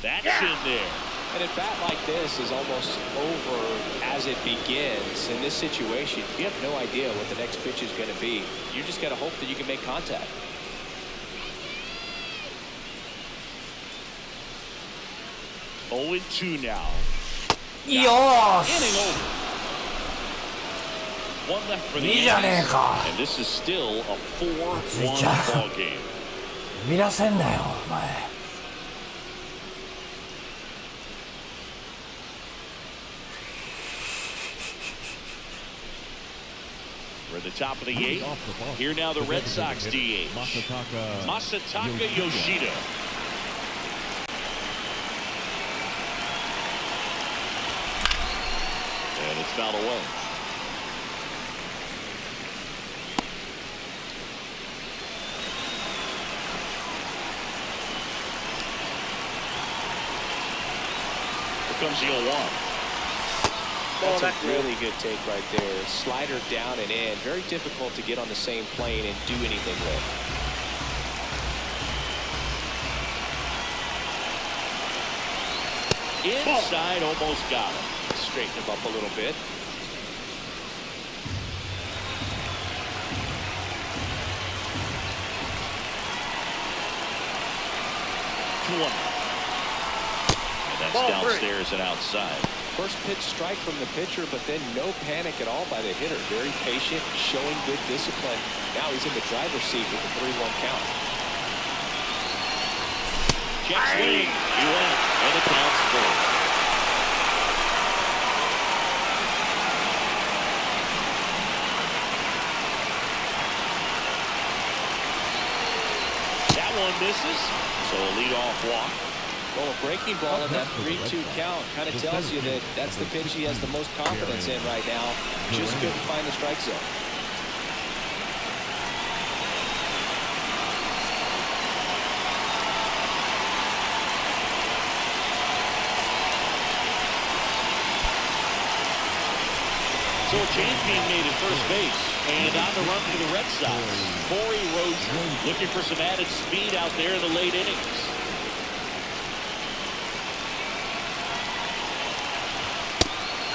That's in there. And a bat like this is almost over as it begins. In this situation, you have no idea what the next pitch is going to be. You just got to hope that you can make contact. Oh, 2 now. よーし Inning over. One left for the いいじゃねえ Yankees. か。 And this is still a 4-1 じゃあ ball game. 見らせんなよお前。We're at the top of the 8th. Here now the Red Sox DH. Masataka Yoshida. And it's fouled away. Here comes the 0-1. That's a really good take right there. Slider down and in. Very difficult to get on the same plane and do anything with. Inside, almost got him. Straighten him up a little bit. And that's downstairs and outside. First pitch strike from the pitcher, but then no panic at all by the hitter. Very patient, showing good discipline. Now he's in the driver's seat with the 3-1 count. Checks lead. He went, and it counts 4. That one misses, so a leadoff walk. Well, a breaking ball in that 3-2 count kind of tells you that that's the pitch he has the most confidence in right now. Just couldn't find the strike zone. So a change being made at first base. And on the run for the Red Sox. Corey Rozier looking for some added speed out there in the late innings.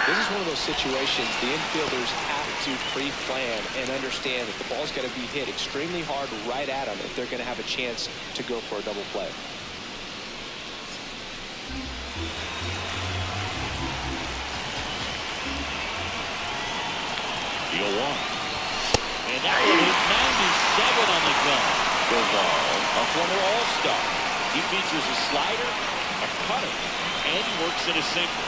This is one of those situations the infielders have to pre-plan and understand that the ball's got to be hit extremely hard right at them if they're going to have a chance to go for a double play. The 0-1. And that one is 97 on the gun. Good ball. A former All-Star. He features a slider, a cutter, and he works in a sinker.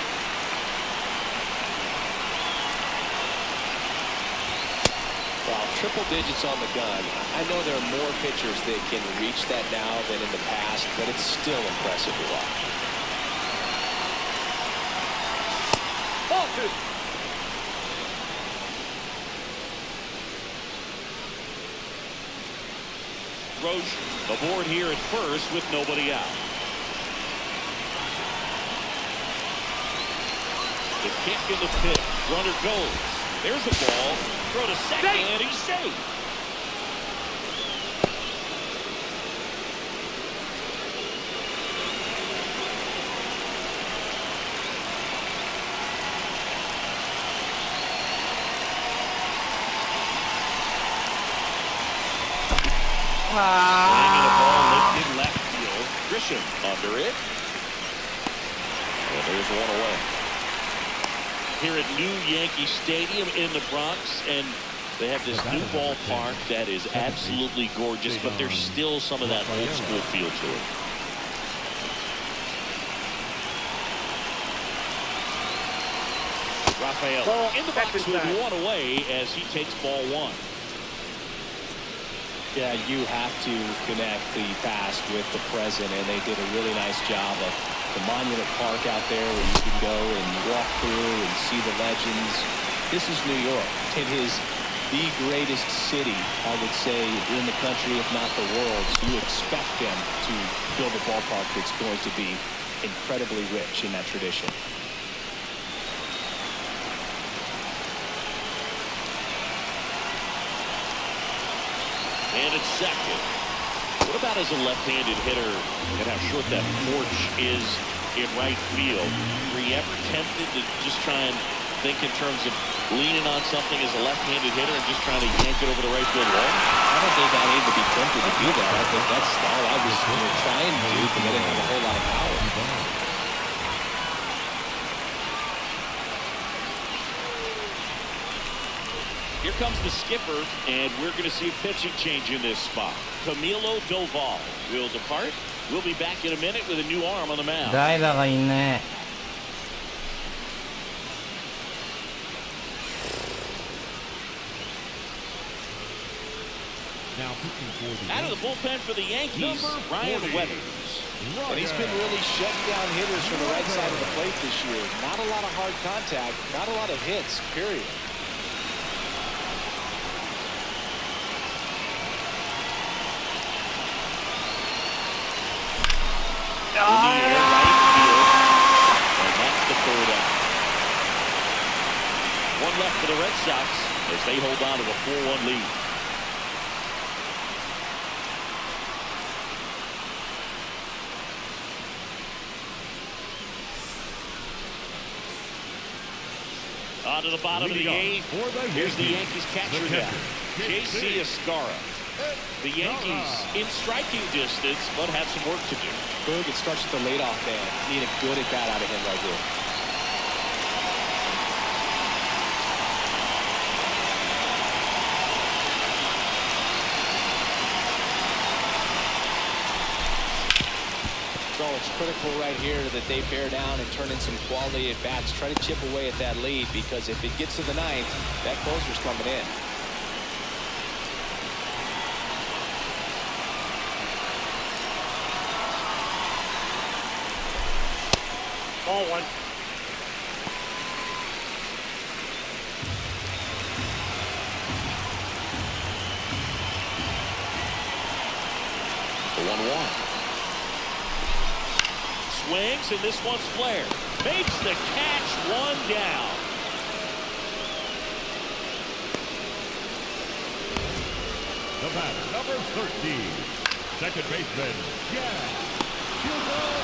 Wow, triple digits on the gun. I know there are more pitchers that can reach that now than in the past, but it's still impressive to watch. Ball two. Roche aboard here at first with nobody out. The kick in the pit. Runner goes. There's a ball. Throw to second, and he's safe. Swinging a ball lifted left field. Grisham under it. And there's one away. Here at New Yankee Stadium in the Bronx, and they have this new ballpark that is absolutely gorgeous, but there's still some of that old school feel to it. Rafael in the box with one away as he takes ball one. Yeah, you have to connect the past with the present, and they did a really nice job of the Monument Park out there where you can go and walk through and see the legends. This is New York. It is the greatest city, I would say, in the country, if not the world. So you expect them to build a ballpark that's going to be incredibly rich in that tradition. And it's second. What about as a left-handed hitter and how short that porch is in right field? Were you ever tempted to just try and think in terms of leaning on something as a left-handed hitter and just trying to yank it over the right field wall? I don't think I need to be tempted to do that. I think that's all I was trying to do because I didn't have a whole lot of power. Here comes the skipper, and we're going to see a pitching change in this spot. Camilo Doval will depart. We'll be back in a minute with a new arm on the mound. 代打がいいね。Out of the bullpen for the Yankees, Ryan Weathers. And he's been really shutting down hitters from the right side of the plate this year. Not a lot of hard contact, not a lot of hits, period. In the air, right field. And that's the third out. One left for the Red Sox as they hold on to the 4-1 lead. On to the bottom of the eighth. Here's the Yankees catcher now, J.C. Escara. The Yankees in striking distance, but have some work to do. Boog, it starts with the leadoff man. Need a good at-bat out of him right here. So it's critical right here that they bear down and turn in some quality at-bats. Try to chip away at that lead, because if it gets to the ninth, that closer's coming in. Ball one. The 1-1. Swings, and this one's flared. Makes the catch, one down. The batter, number 13, second baseman, Jack Jr.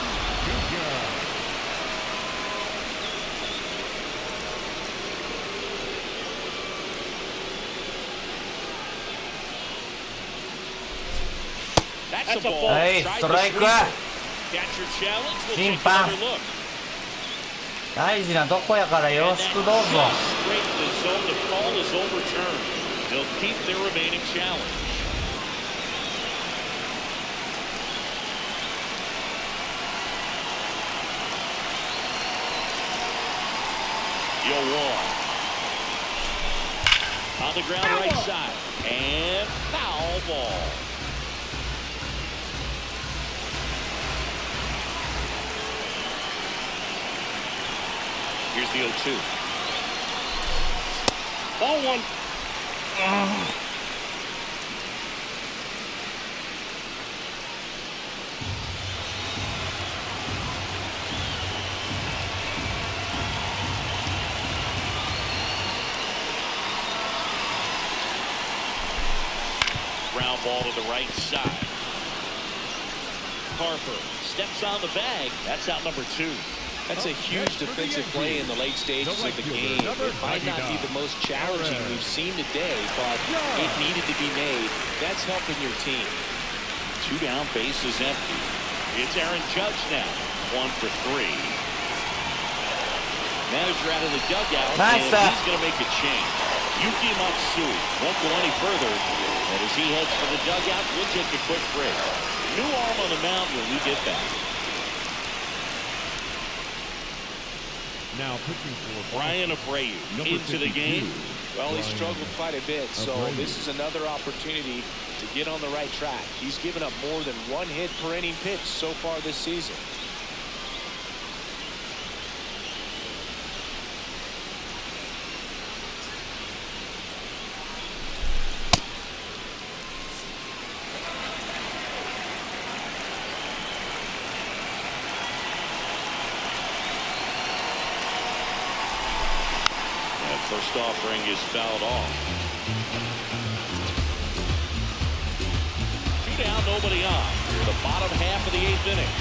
That's a ball. はい、ストライク。審判。大事なとこやからよろしくどうぞ。On the ground right side. And foul ball. Here's the 0-2. Ball one. Ground ball to the right side. Harper steps on the bag. That's out number 2. That's a huge defensive play in the late stages of the game. It might not be the most challenging we've seen today, but it needed to be made. That's helping your team. 2 down, base is empty. It's Aaron Judge now. 1 for 3. Manager out of the dugout, Nice, and he's going to make a change. Yuki Matsui won't go any further. And as he heads for the dugout, we'll take a quick break. New arm on the mound when we get back. Now pitching for Brian Abreu into the game. Well, he struggled quite a bit, so this is another opportunity to get on the right track. He's given up more than 1 hit per inning pitch so far this season. First offering is fouled off. 2 down, nobody on. We're the bottom half of the 8th inning.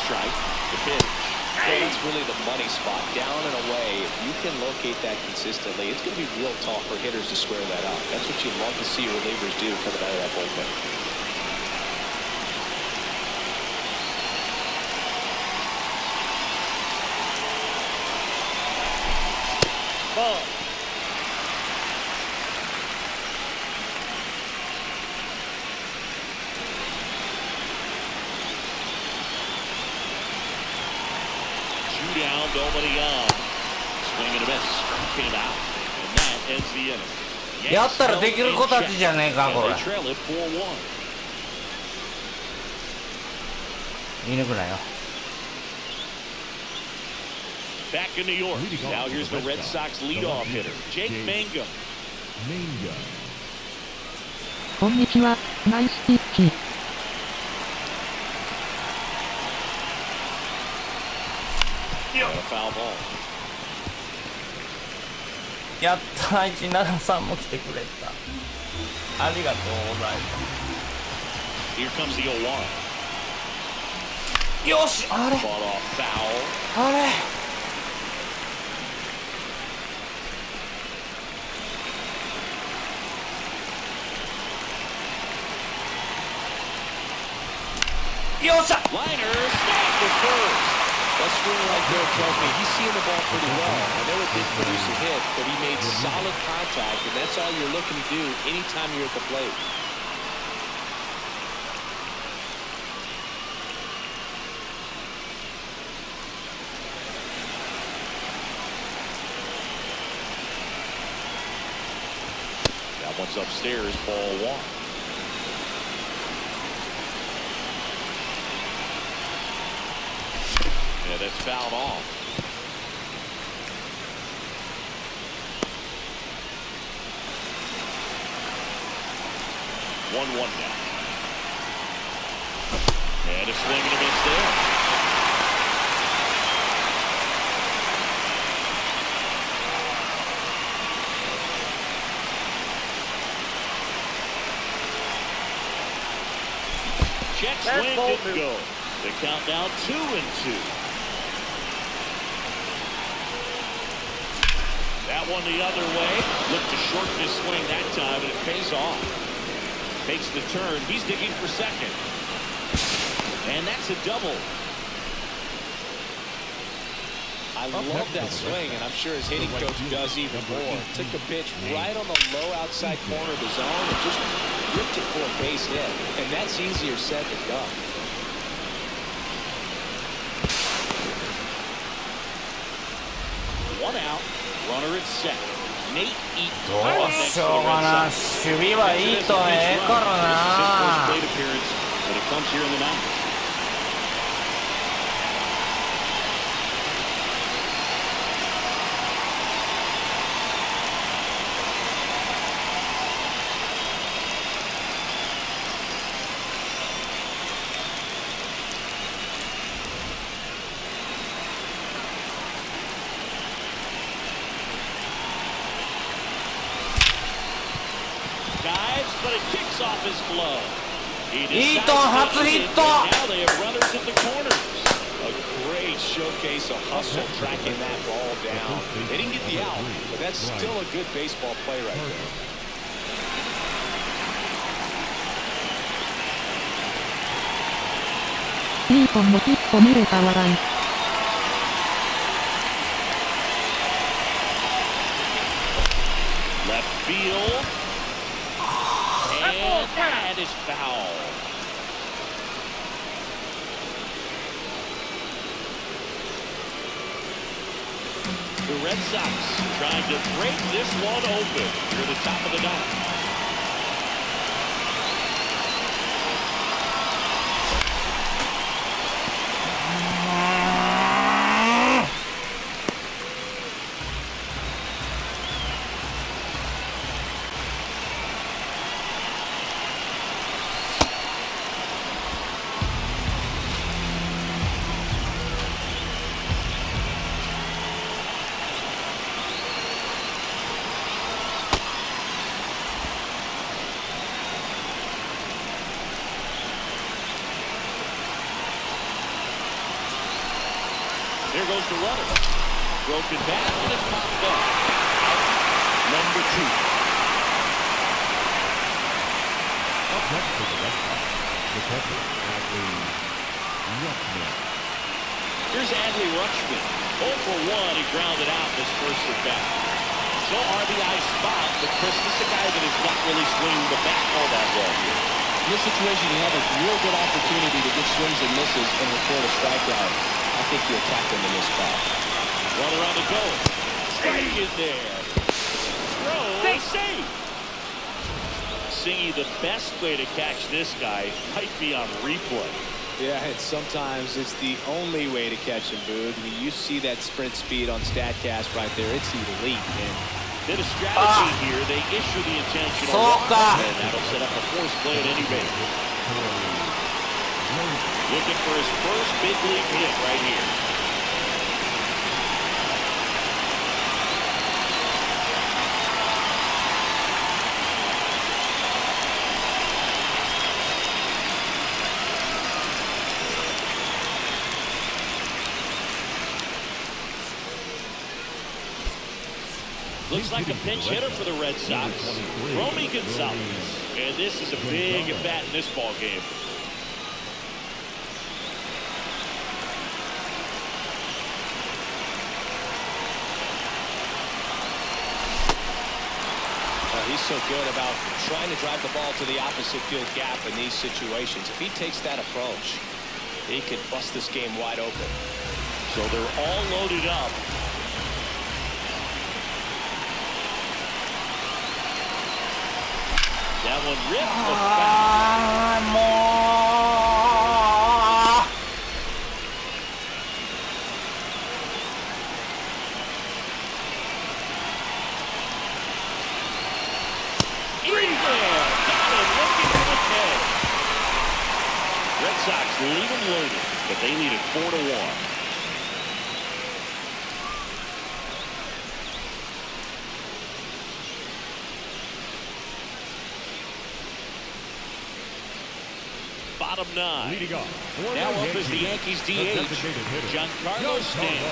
Strike, the pitch. Well, that's really the money spot, down and away. If you can locate that consistently, it's going to be real tough for hitters to square that up. That's what you love to see relievers do coming out of that bullpen. Ball. Down, nobody on. Swing and a miss. Came out. And that ends the inning. やったらできる子たちじゃねえかこれ。 They trail it 4-1. 言い抜くなよ。 Back in New York. Now here's the Red Sox leadoff hitter, Jake Mangum. こんにちは、ナイスピッチ。Foul ball. やったー、173も来てくれた。ありがとうございま Here comes the 0-1. す。よし、あれ Fought off foul. あれよっしゃ Liner snagged the first. That swing right there tells me he's seeing the ball pretty well. I know it didn't produce a hit, but he made solid contact, and that's all you're looking to do anytime you're at the plate. That one's upstairs, ball 1. Yeah, that's fouled off. One now. And a swing and a miss there. Check swing didn't go. The count now 2-2. That one the other way. Looked to shorten his swing that time, and it pays off. Takes the turn. He's digging for second. And that's a double. I love that swing, and I'm sure his hitting coach does even more. Took a pitch right on the low outside corner of the zone and just ripped it for a base hit. And that's easier said than done. One out, runner at second. Nate Eaton. どうしようかな。守備はいいとええからな。 Plate appearance when it comes here in the mountains. But it kicks off his glove. Eaton 初ヒット。 Now they have runners at the corners. A great showcase of hustle tracking that ball down. They didn't get the out, but that's still a good baseball play right there. Eaton のヒット見れた笑い。Left field. And that is foul. The Red Sox trying to break this one open near the top of the ninth. There goes the runner. Broken back and it's popped up. Number 2. Up next to the Red Sox, the catcher, Adley Rutschman. Here's Adley Rutschman. 0 for 1. He grounded out this first at bat. So RBI spot, but Chris, this is a guy that is not really swinging the bat all that well here. In this situation, you have a real good opportunity to get swings and misses and record a strikeout. I think you attack him in this spot. Runner on the go. Strike in there. Throw. Safe. Singy, the best way to catch this guy might be on replay. Yeah, and sometimes it's the only way to catch him, Boog. I mean, you see that sprint speed on StatCast right there. It's elite, man. Bit of strategy here. They issue the intentional walk, and that'll set up a force play at any rate. Looking for his first big league hit right here. Looks like a pinch hitter for the Red Sox, Romy Gonzalez. And this is a big at bat in this ball game. He's so good about trying to drive the ball to the opposite field gap in these situations. If he takes that approach, he could bust this game wide open. So they're all loaded up. That one ripped the foul. Red Sox leave them loaded, but they lead it 4-1. Bottom 9. Leading off. Now up is the Yankees DH, Giancarlo Stanton.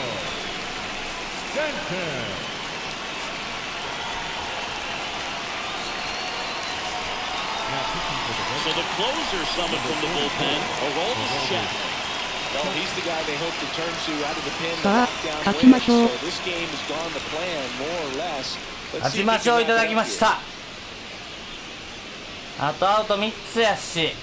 So the closer summoned from the bullpen, Aroldis Chapman. Well, he's the guy they hope to turn to out of the pen. さあ、勝ちましょう。 So this game has gone to plan more or less. 勝ちましょういただきました。あとアウト3つやし。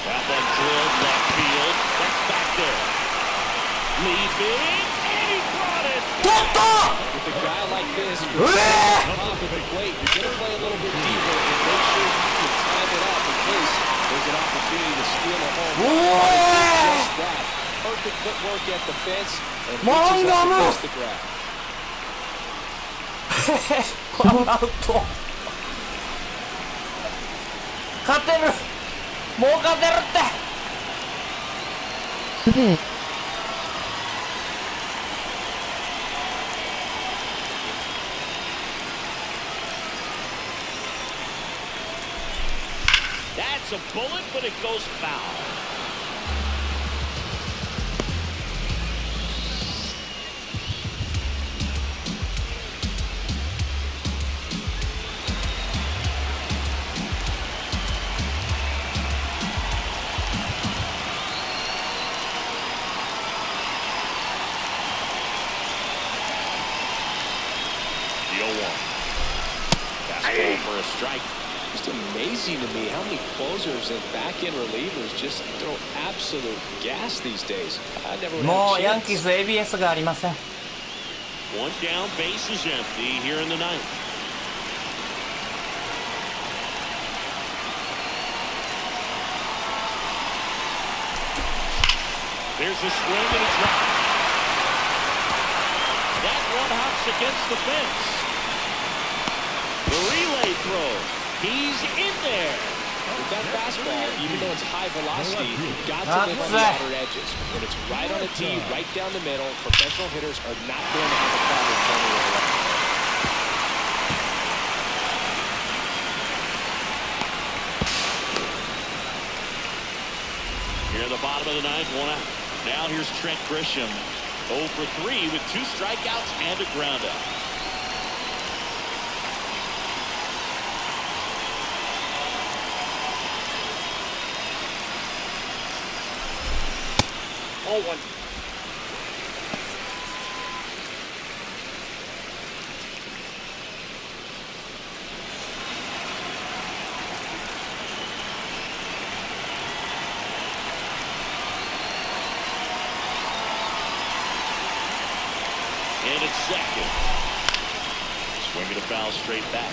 That one drilled left field. That's back there. Leaping, and he brought it. 取った With a guy like this, off of the plate, you're going to play a little bit deeper and make sure you can time it up in case there's an opportunity to steal a home run. Just that. Perfect footwork at the fence and reaches out to face the grab. ワンアウト。勝てる。もう勝てるって。すげえ。That's a bullet, but it goes foul. The 0-1. Fastball for a strike. Just amazing to me how many closers and back-end relievers just throw absolute gas these days. I never would も have う a ヤンキー chance. ス ABS がありません。 One down, base is empty here in the ninth. There's a swing and a drop. That one hops against the fence. The relay throw. He's in there. With that fastball, even though it's high velocity, you've got to live on the outer edges. When it's right on a tee, right down the middle, professional hitters are not going to have a problem turning it around. Here in the bottom of the ninth, one out. Now here's Trent Grisham. 0 for 3 with 2 strikeouts and a ground out. Oh, one. And it's second. Swinging a foul straight back.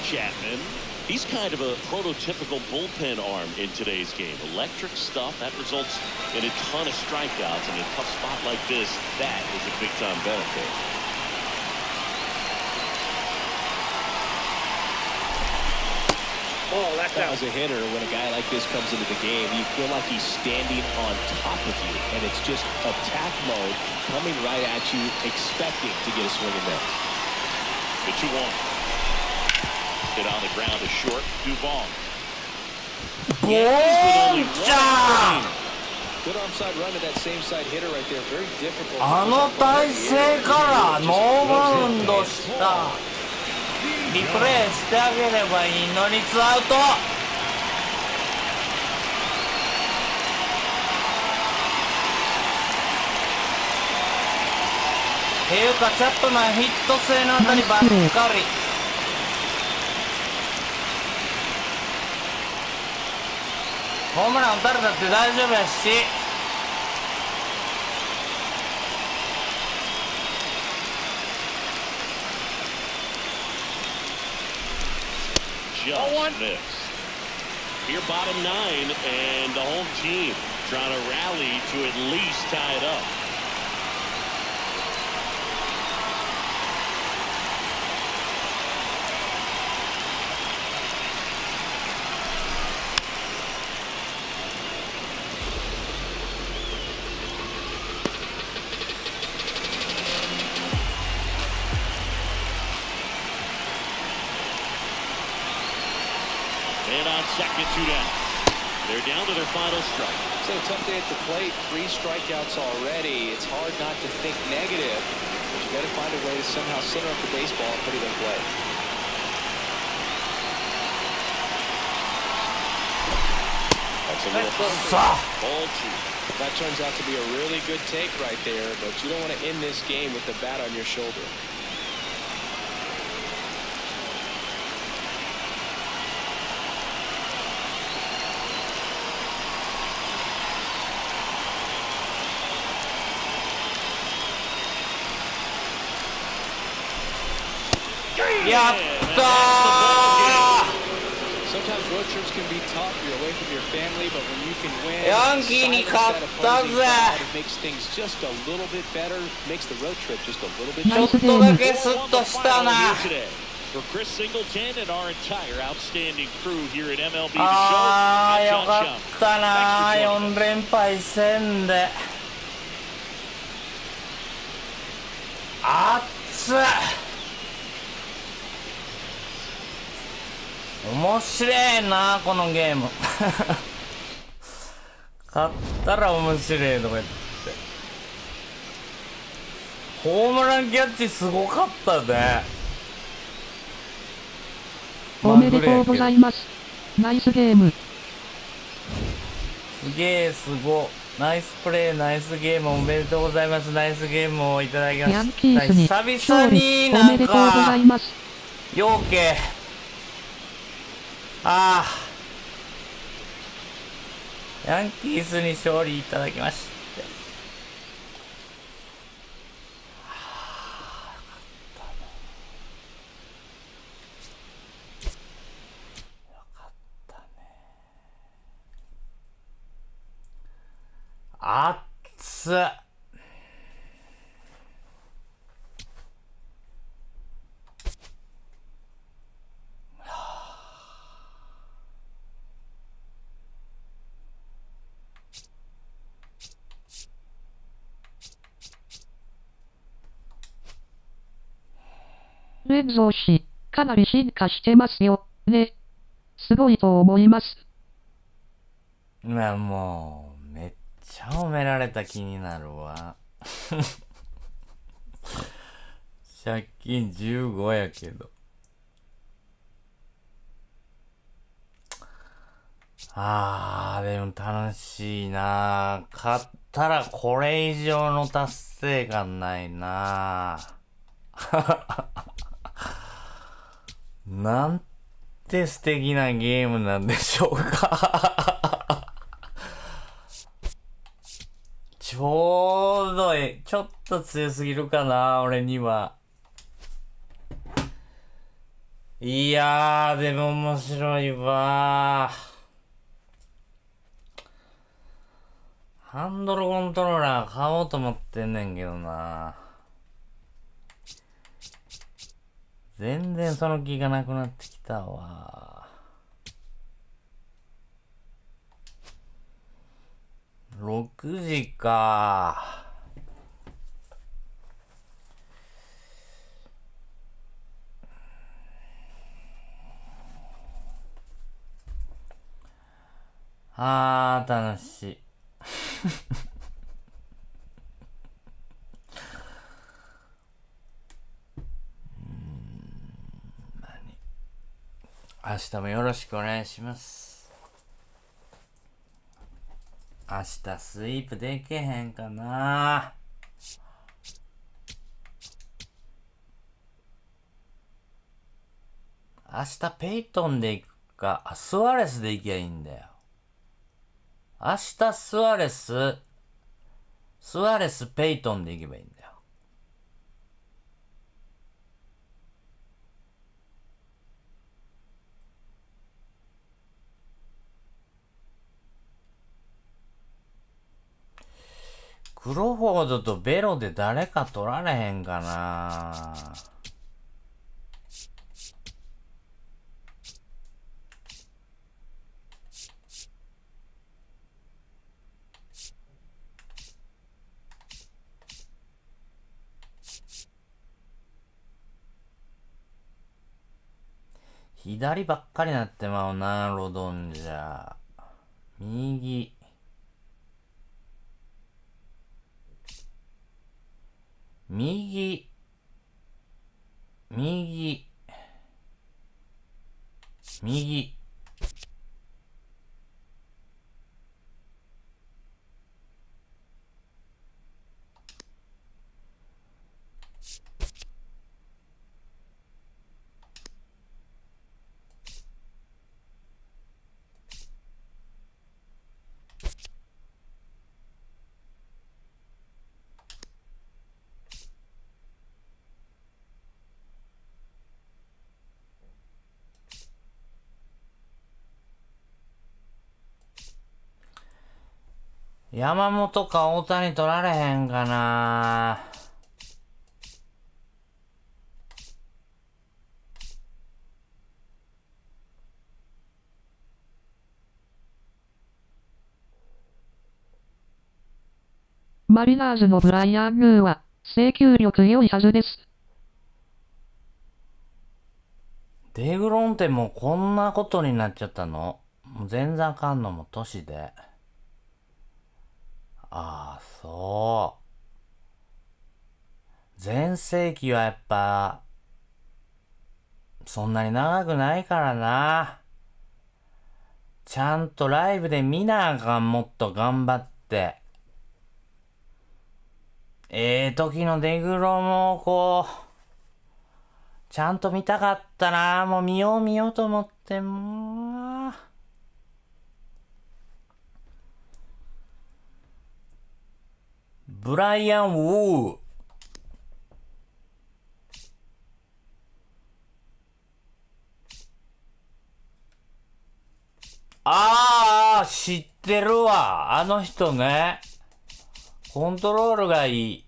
Chapman. He's kind of a prototypical bullpen arm in today's game. Electric stuff that results in a ton of strikeouts. In a tough spot like this, that is a big-time benefit. Oh, that's out. As a hitter, when a guy like this comes into the game, you feel like he's standing on top of you, and it's just attack mode coming right at you, expecting to get a swing and miss. The 2-1. Hit on the ground is short. Duvall. ボーンちゃん Good onside run to that same side hitter right there. Very difficult. あの体勢からノーバウンドしたリプレイしてあげればいいのにツーアウトっていうかチャップマンヒット性のあたりばっかりホームラン打たれたって大丈夫やしJust missed. Here bottom 9 and the home team trying to rally to at least tie it up. Second, 2 down. They're down to their final strike. It's a tough day at the plate. 3 strikeouts already. It's hard not to think negative, but you got to find a way to somehow center up the baseball and put it in play. That's a little ball 2. That turns out to be a really good take right there, but you don't want to end this game with the bat on your shoulder. Sometimes road trips can be tough. You're away from your family, but when you can win, ヤンキーに勝ったぜ。 it makes things just a little bit better. Makes the road trip just a little bit ちょっとだけスッとしたな。 For Chris Singleton and our entire outstanding crew here at MLB The Show. あー、よかったな。4連敗せんで。熱っ。面白いなこのゲーム。勝ったら面白いとか言って。ホームランキャッチすごかったね。おめでとうございます。ナイスゲーム。すげえすご。ナイスプレー、ナイスゲーム、おめでとうございます。ナイスゲームをいただきました。ヤンキースに久々になんおめでとうございか、ます。陽気。ああ。ヤンキースに勝利いただきました。あっつ。レッド氏、かなり進化してますよ、ね。すごいと思います。まあもう、めっちゃ褒められた気になるわ。借金15やけど。でも楽しいな。勝ったらこれ以上の達成感ないな。なんて素敵なゲームなんでしょうか。ちょうどちょっと強すぎるかな、俺には。いやー、でも面白いわー。ハンドルコントローラー買おうと思ってんねんけどな。全然その気がなくなってきたわ。6時か。楽しい。明日もよろしくお願いします。明日スイープできへんかな。明日ペイトンで行くか、スアレスで行きゃいいんだよ。明日スアレスペイトンで行けばいいんだよ。クロフォードとベロで誰か取られへんかな。左ばっかりなってまうな、ロドンじゃ。右。右。右。右。山本か大谷取られへんかな。マリナーズのブライアン・ムーは制球力良いはずです。デグロンってもうこんなことになっちゃったの？もう全然あかんのも年で。ああ、そう。全盛期はやっぱ、そんなに長くないからな。ちゃんとライブで見なあかん、もっと頑張って。時のデグロもこう、ちゃんと見たかったな。もう見ようと思って、もう。ブライアン・ウォー。ああ、知ってるわ。あの人ね。コントロールがいい。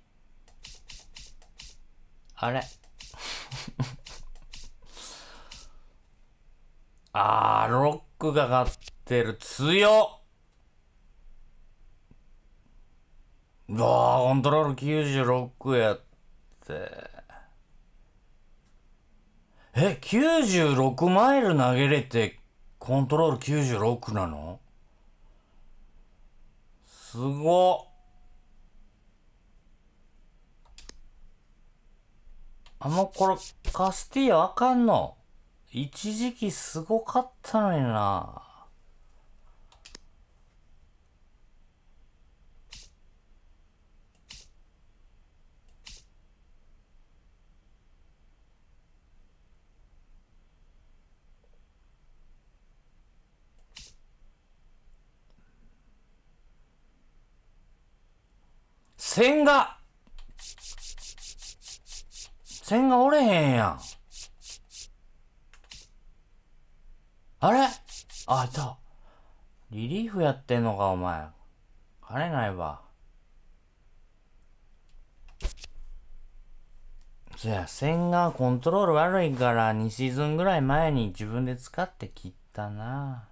あれああ、ロックがかってる。強っ。うわあ、コントロール96やって。96マイル投げれて、コントロール96なの？すごっ。あの頃、カスティーヤあかんの？一時期すごかったのにな。千賀おれへんやん。あれ？あ、いた。リリーフやってんのか、お前。金ないわ。そや、千賀コントロール悪いから2シーズンぐらい前に自分で使って切ったな。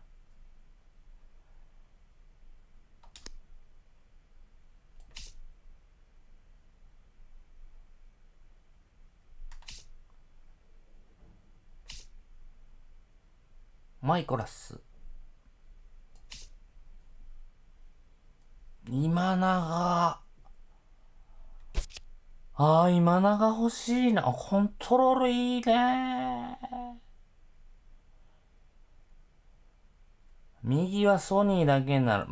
マイコラス。今永。今永欲しいな。コントロールいいね。右はソニーだけになる。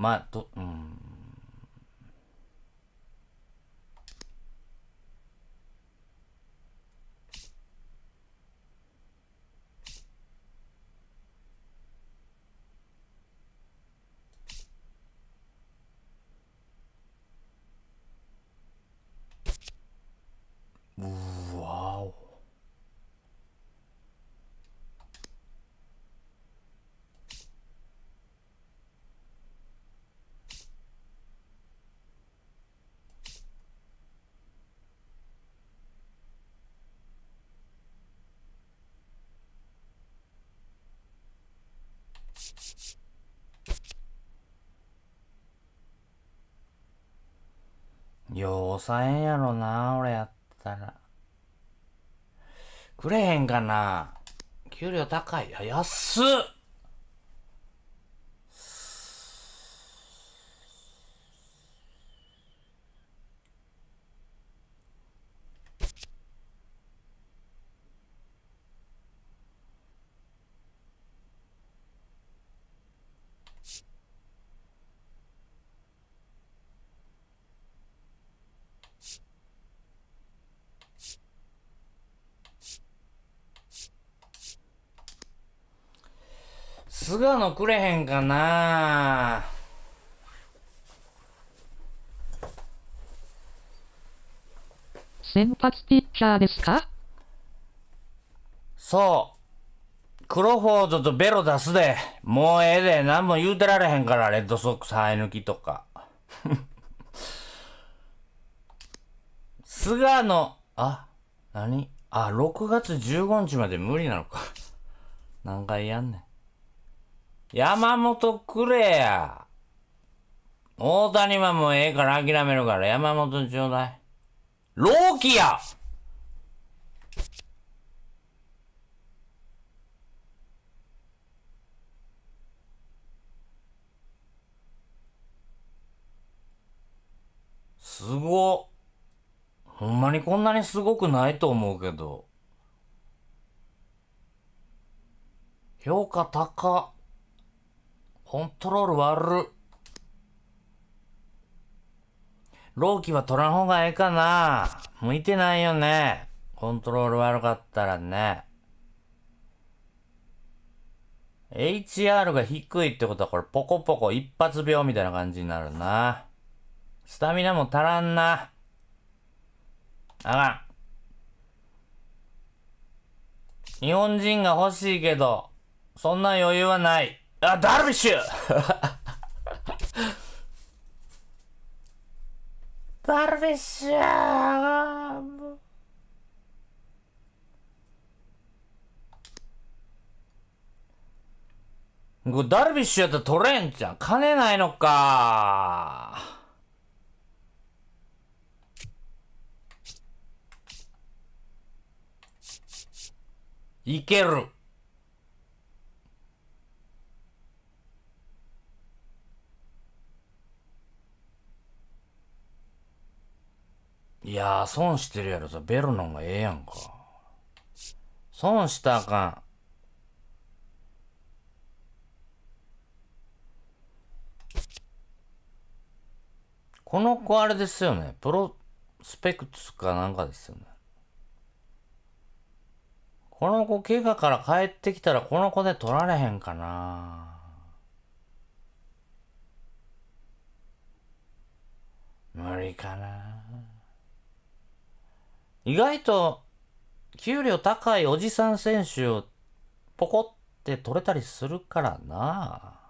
うわお。よう抑えんやろな、俺やったら。くれへんかな。給料高い。安っ。菅野くれへんかな。先発ピッチャーですか？そう。クロフォードとベロ出すで。もうええで。何も言うてられへんから、レッドソックス生え抜きとか。菅野、何6月15日まで無理なのか。何回やんねん。山本くれや。大谷はもうええから諦めるから山本ちょうだい。朗希や。すごっ。ほんまにこんなにすごくないと思うけど。評価高っ。コントロール悪っ。朗希は取らん方がええかな。向いてないよね。コントロール悪かったらね。HR が低いってことはこれポコポコ一発病みたいな感じになるな。スタミナも足らんな。あかん。日本人が欲しいけど、そんな余裕はない。ダルビッシュダルビッシュダルビッシュやったら取れんじゃん。金ないのか。いける。いやー、損してるやろさ。ベロのんがええやんか。損したらあかん。この子あれですよね。プロスペクツかなんかですよね。この子怪我から帰ってきたらこの子で取られへんかな。無理かな。意外と給料高いおじさん選手をポコって取れたりするからな。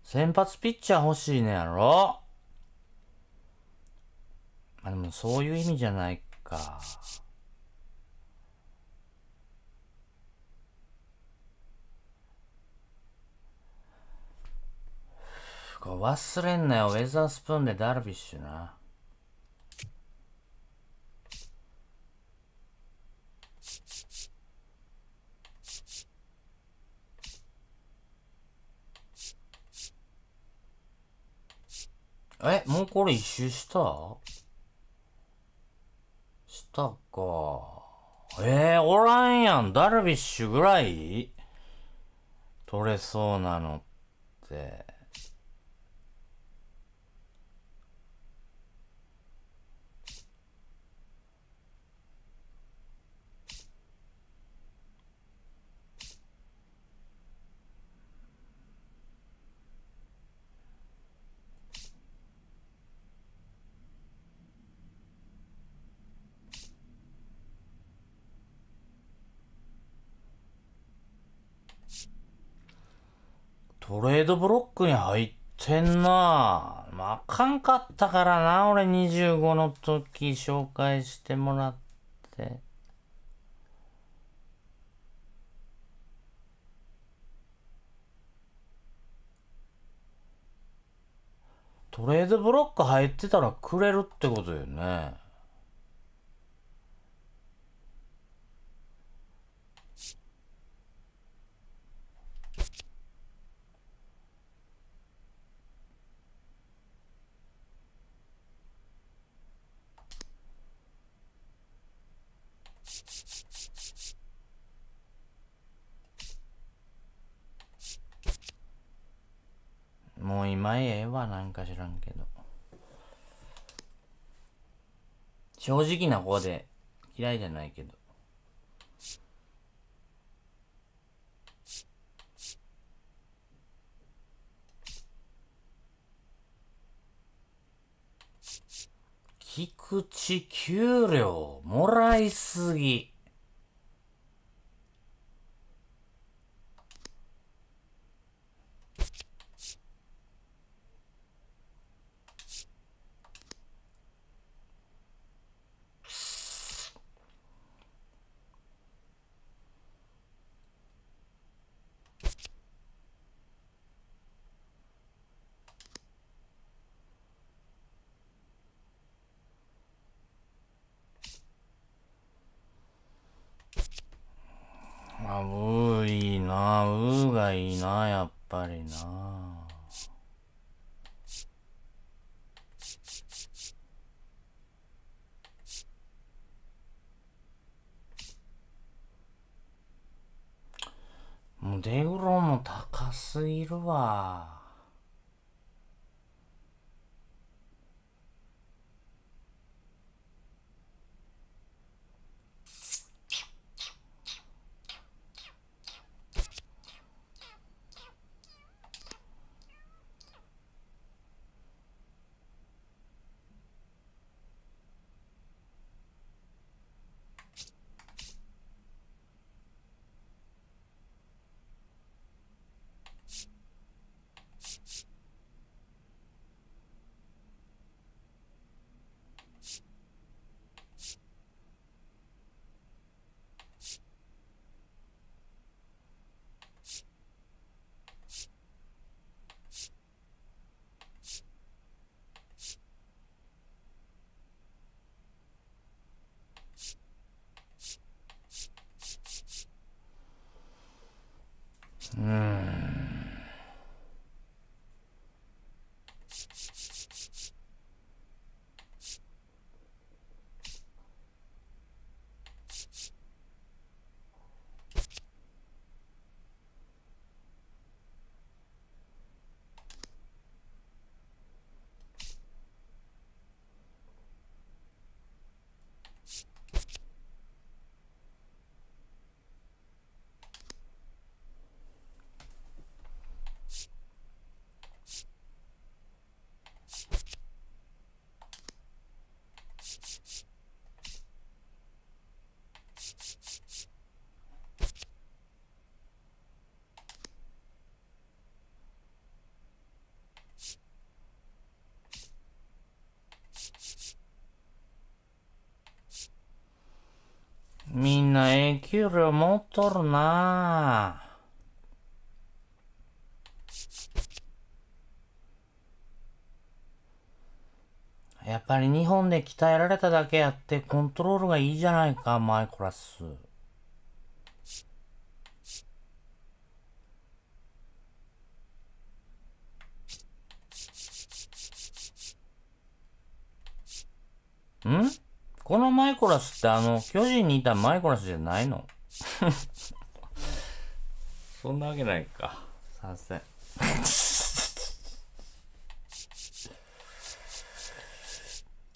先発ピッチャー欲しいねやろ。でもそういう意味じゃないか。これ忘れんなよ。ウェザースプーンでダルビッシュな。もうこれ一周したか。おらんやん。ダルビッシュぐらい取れそうなのって。トレードブロックに入ってんな。あかんかったからな。俺25の時紹介してもらって。トレードブロック入ってたらくれるってことよね。今ええわ、なんか知らんけど。正直な子で嫌いじゃないけど。菊池給料もらいすぎ。いいな、がいいな、やっぱりな。もうデグロも高すぎるわ。みんな給料持っとるなぁ。やっぱり日本で鍛えられただけあってコントロールがいいじゃないか、マイコラス。このマイコラスって巨人にいたマイコラスじゃないの？そんなわけないか。させん。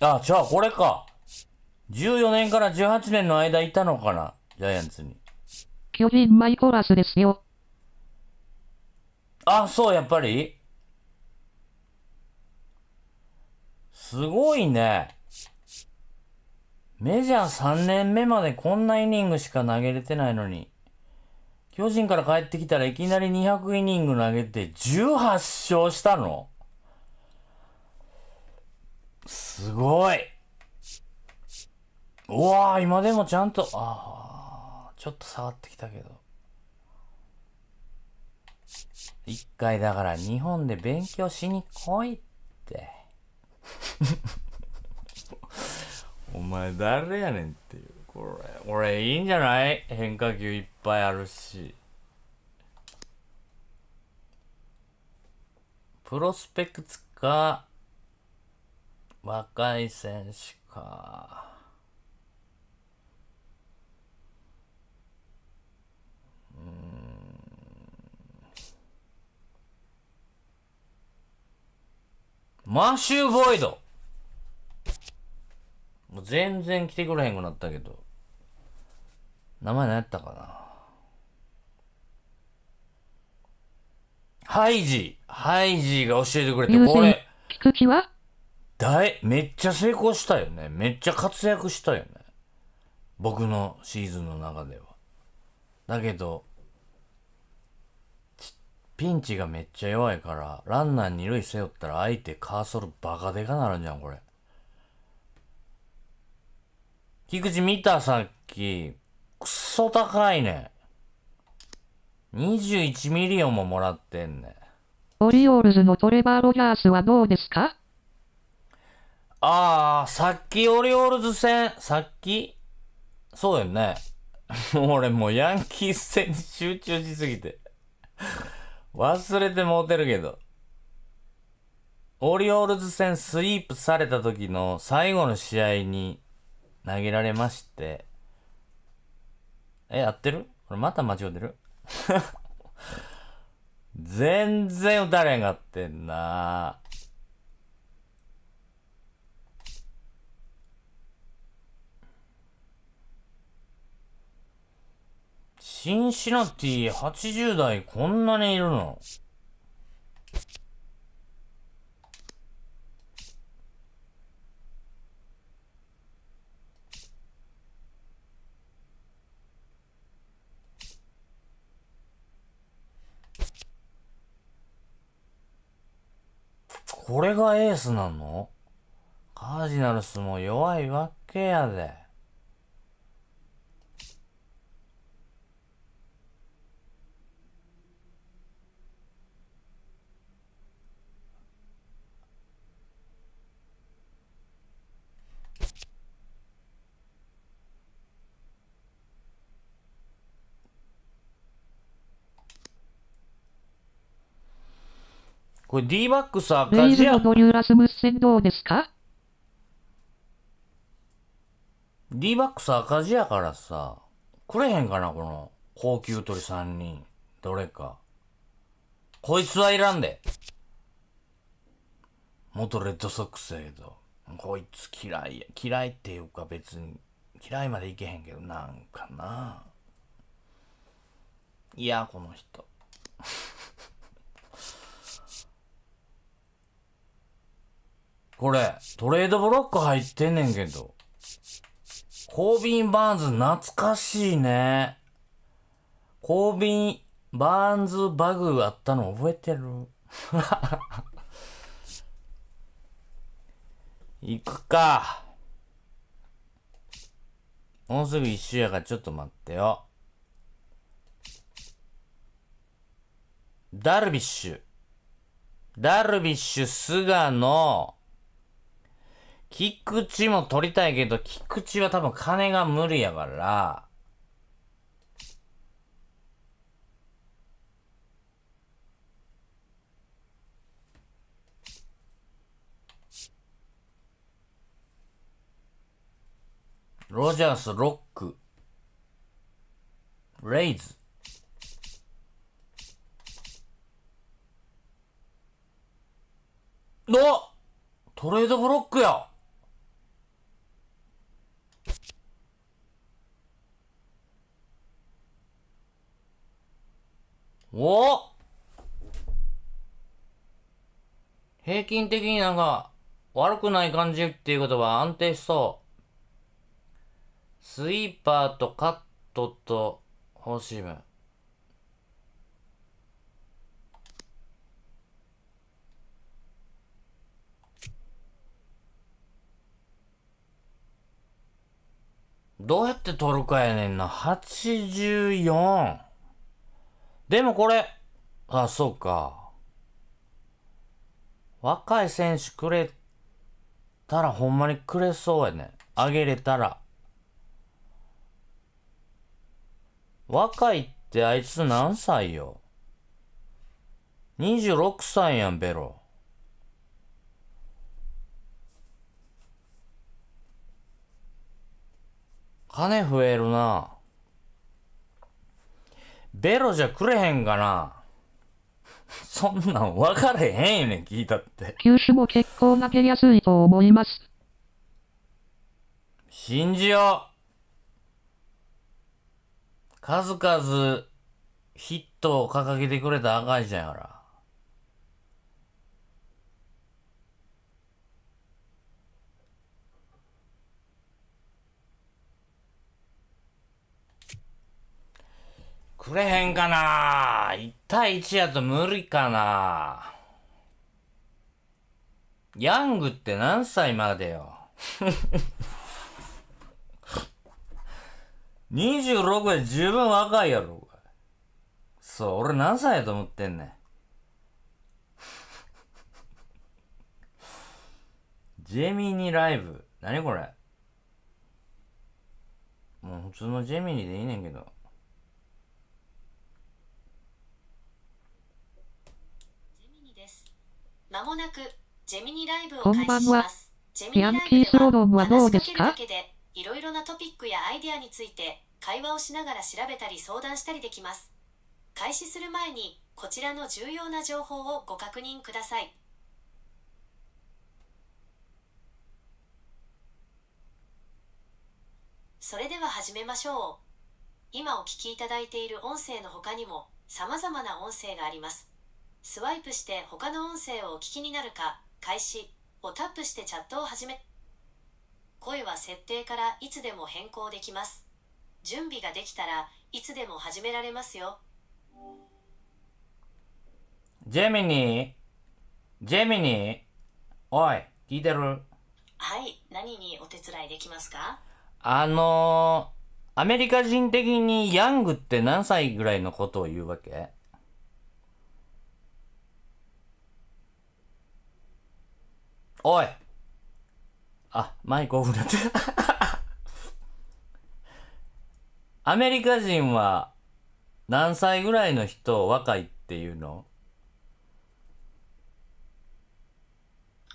あ、じゃあこれか。14年から18年の間いたのかな、ジャイアンツに。巨人マイコラスですよ。あ、そう、やっぱりすごいね。メジャー3年目までこんなイニングしか投げれてないのに、巨人から帰ってきたらいきなり200イニング投げて18勝したの？すごい。うわー、今でもちゃんと、ちょっと下がってきたけど。一回だから日本で勉強しに来いって。お前誰やねんっていう。これいいんじゃない？変化球いっぱいあるし。プロスペクツか、若い選手か。マシュー・ボイド。もう全然来てくれへんくなったけど。名前何やったかな。ハイジーが教えてくれて、これ。菊池はめっちゃ成功したよね。めっちゃ活躍したよね。僕のシーズンの中では。だけど、ピンチがめっちゃ弱いから、ランナー二塁背負ったら相手カーソルバカでかなるんじゃん、これ。菊池見たさっき、くそ高いね。21ミリオンももらってんね。オリオールズのトレバー・ロジャースはどうですか？さっきオリオールズ戦、そうよね。俺もうヤンキース戦に集中しすぎて。忘れてもうてるけど。オリオールズ戦スイープされた時の最後の試合に投げられまして。合ってる？これまた間違ってる？全然打たれんかってんな。シンシナティ80代こんなにいるの？これがエースなの？カージナルスも弱いわけやで。これ D バックス赤レイズ字や。のドリューラスムス戦どうですか？ D バックス赤字やからさ、くれへんかな、この高級鳥3人。どれか。こいつはいらんで。元レッドソックスやけど、こいつ嫌いや。嫌いっていうか別に、嫌いまでいけへんけど、なんかな。いや、この人。これ、トレードブロック入ってんねんけど。コービン・バーンズ懐かしいね。コービン・バーンズバグあったの覚えてる？行くか。もうすぐ一周やからちょっと待ってよ。ダルビッシュ、菅野、菊池も取りたいけど、菊池は多分金が無理やから、ロジャース、ロック、レイズ。トレードブロックや。平均的になんか悪くない感じっていうことは安定しそう。スイーパーとカットとフォーシーム。どうやって取るかやねんな。84。でもこれ、そうか。若い選手くれたらほんまにくれそうやね。あげれたら。若いってあいつ何歳よ。26歳やん、ベロ。金増えるな。ベロじゃくれへんかな。そんなん分かれへんよねん、聞いたって。球種も結構投げやすいと思います。信じよう。数々ヒットを掲げてくれた赤いちゃんやから。くれへんかな。1対1やと無理かな。ヤングって何歳までよ。26で十分若いやろ。そう、俺何歳やと思ってんねん。ジェミニライブ。何これ。もう普通のジェミニでいいねんけど。まもなくジェミニライブを開始します。ヤンキースロドンはどうですか？いろいろなトピックやアイデアについて会話をしながら調べたり相談したりできます。開始する前にこちらの重要な情報をご確認ください。それでは始めましょう。今お聞きいただいている音声の他にも様々な音声があります。スワイプして他の音声をお聞きになるか、開始をタップしてチャットを始め。声は設定からいつでも変更できます。準備ができたらいつでも始められますよ。ジェミニおい、聞いてる？はい、何にお手伝いできますか？アメリカ人的にヤングって何歳ぐらいのことを言うわけ？おい！あ、マイクオフになってアメリカ人は何歳ぐらいの人を若いっていうの？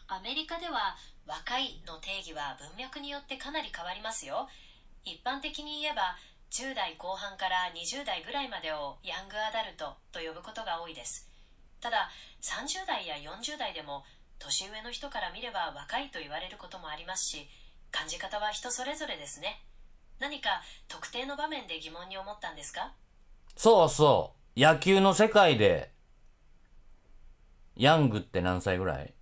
アメリカでは若いの定義は文脈によってかなり変わりますよ。一般的に言えば10代後半から20代ぐらいまでをヤングアダルトと呼ぶことが多いです。ただ30代や40代でも年上の人から見れば若いと言われることもありますし、感じ方は人それぞれですね。何か特定の場面で疑問に思ったんですか？そうそう。野球の世界で、ヤングって何歳ぐらい？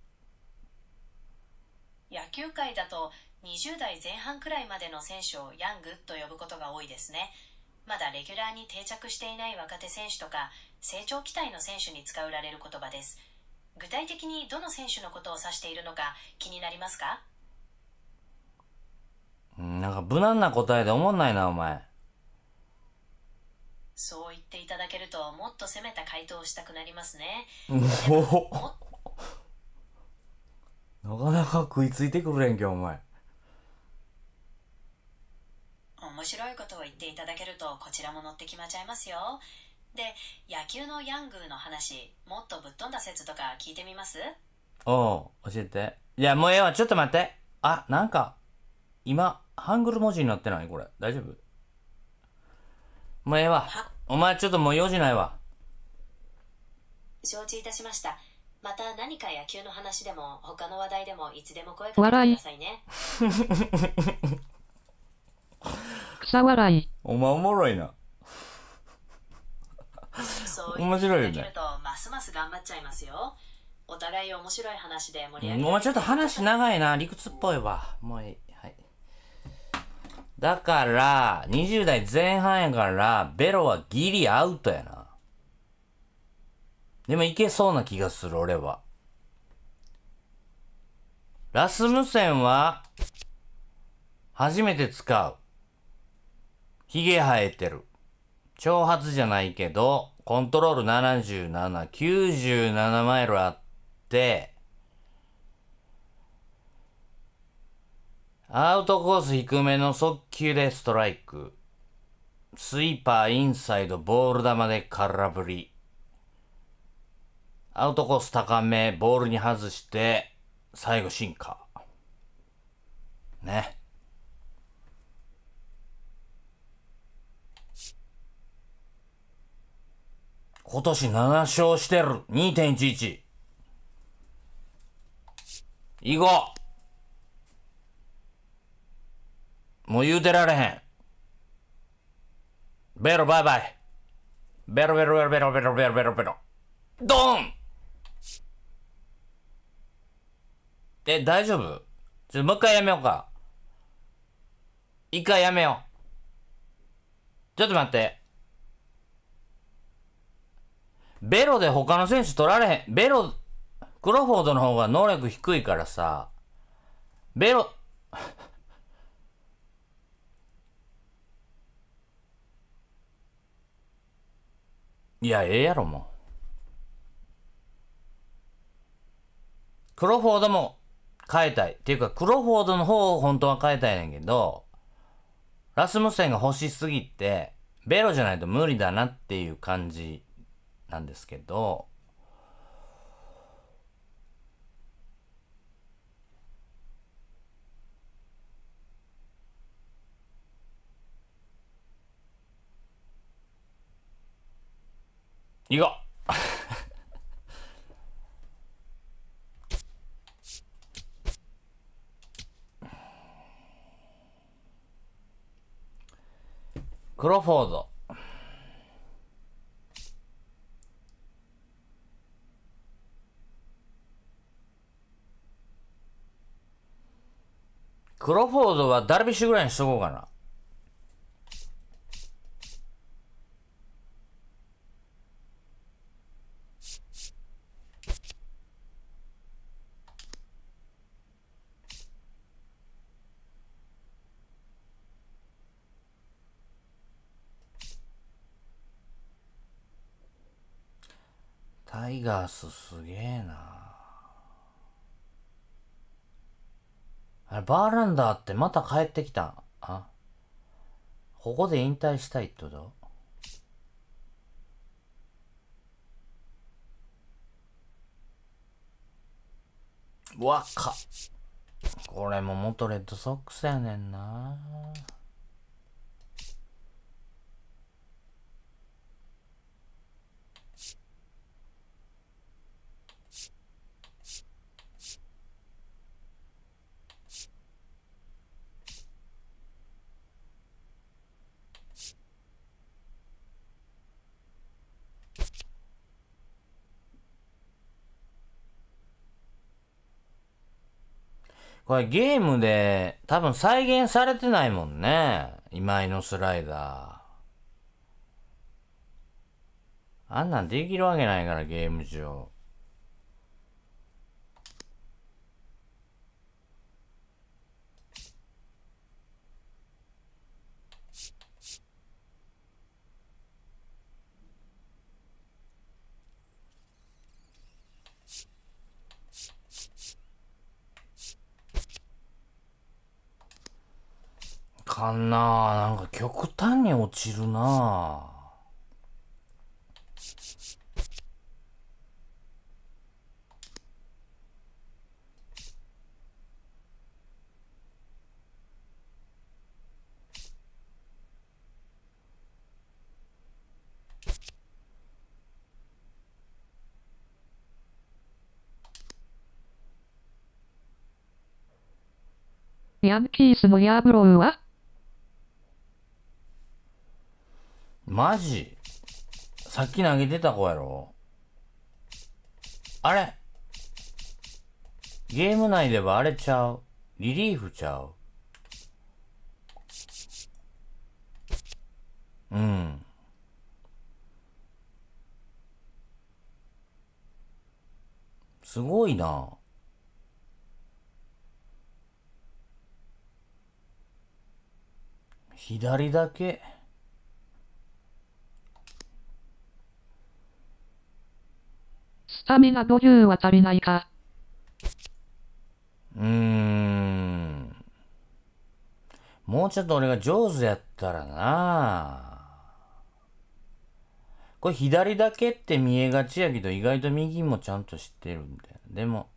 野球界だと20代前半くらいまでの選手をヤングと呼ぶことが多いですね。まだレギュラーに定着していない若手選手とか、成長期待の選手に使われる言葉です。具体的にどの選手のことを指しているのか気になりますか？なんか無難な答えでおもんないな、お前。そう言っていただけるともっと攻めた回答をしたくなりますね。なかなか食いついてくれんけ、お前。面白いことを言っていただけるとこちらも乗ってきまっちゃいますよ。で、野球のヤングの話、もっとぶっ飛んだ説とか聞いてみます？おう、教えて。いや、もうええわ、ちょっと待って。あ、なんか、今、ハングル文字になってないこれ。大丈夫？もうええわ。お前ちょっともう用事ないわ。承知いたしました。また何か野球の話でも他の話題でもいつでも声かけてくださいね。草笑い。お前おもろいな。そう面白いよね。とますます頑張っちゃいますよ。お互い面白い話で盛り上げて、お前ちょっと話長いな。理屈っぽいわ。もういい。はい。だから、20代前半やから、ベロはギリアウトやな。でもいけそうな気がする、俺は。ラスムセンは、初めて使う。髭生えてる。長髪じゃないけど、コントロール77、97マイルあって、アウトコース低めの速球でストライク。スイーパーインサイドボール球で空振り。アウトコース高め、ボールに外して、最後シンカー。ね。今年7勝してる。2.11。行こう。もう言うてられへん。ベロバイバイ。ベロベロベロベロベロベロベロベロ。ドン。大丈夫？もう一回やめようか。一回やめよう。ちょっと待って。ベロで他の選手取られへん。ベロ、クロフォードの方が能力低いからさ。ベロ、いや、ええやろ、もう。クロフォードも変えたい。っていうか、クロフォードの方を本当は変えたいねんけど、ラスムセンが欲しすぎて、ベロじゃないと無理だなっていう感じなんですけど、行こうクロフォード。クロフォードはダルビッシュぐらいにしとこうかな。タイガースすげえな。あれ、バーランダーってまた帰ってきたん？あ、ここで引退したいってこと？若っ。これも元レッドソックスやねんな。これゲームで多分再現されてないもんね。今井のスライダー。あんなんできるわけないからゲーム上。かんなぁ。なんか極端に落ちるなぁ。ヤンキースのヤブローはマジ？さっき投げてた子やろ？あれ？ゲーム内ではあれちゃう？リリーフちゃう？うん。すごいな。左だけ。スタミナ50は足りないか。もうちょっと俺が上手やったらな。これ左だけって見えがちやけど意外と右もちゃんと知ってるんだよ。でも、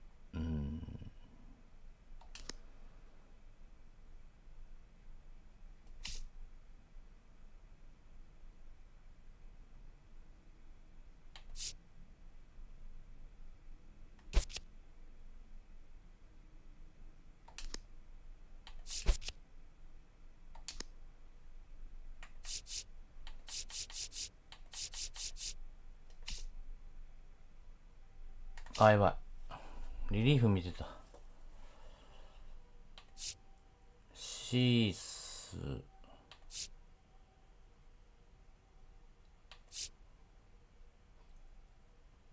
あ、やばい。リリーフ見てた。シース。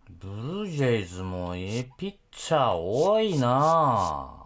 ブルージェイズもピッチャー多いなぁ。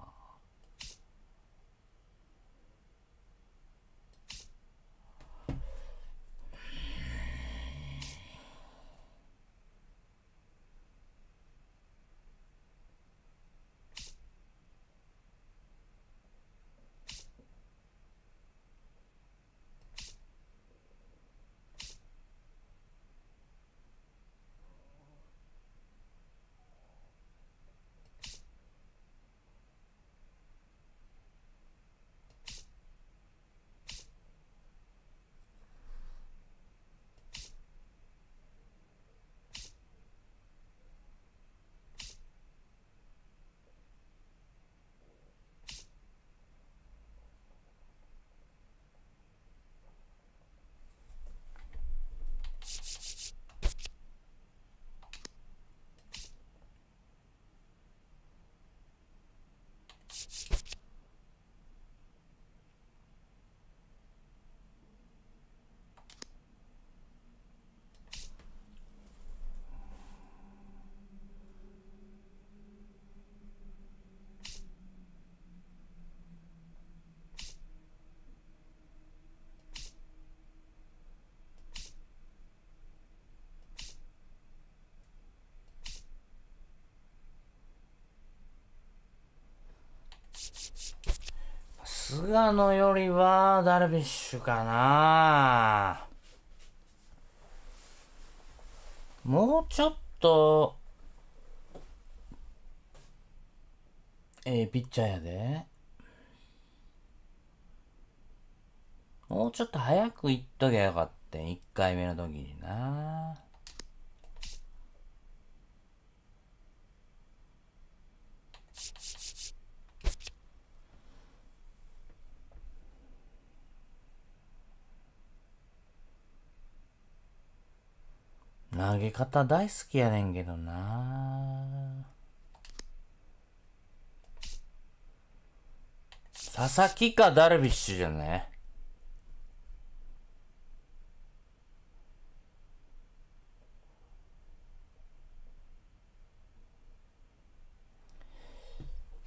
菅野よりはダルビッシュかな。もうちょっとピッチャーやで。もうちょっと早く行っときゃよかったん、1回目の時にな。投げ方大好きやねんけどな。佐々木かダルビッシュじゃね。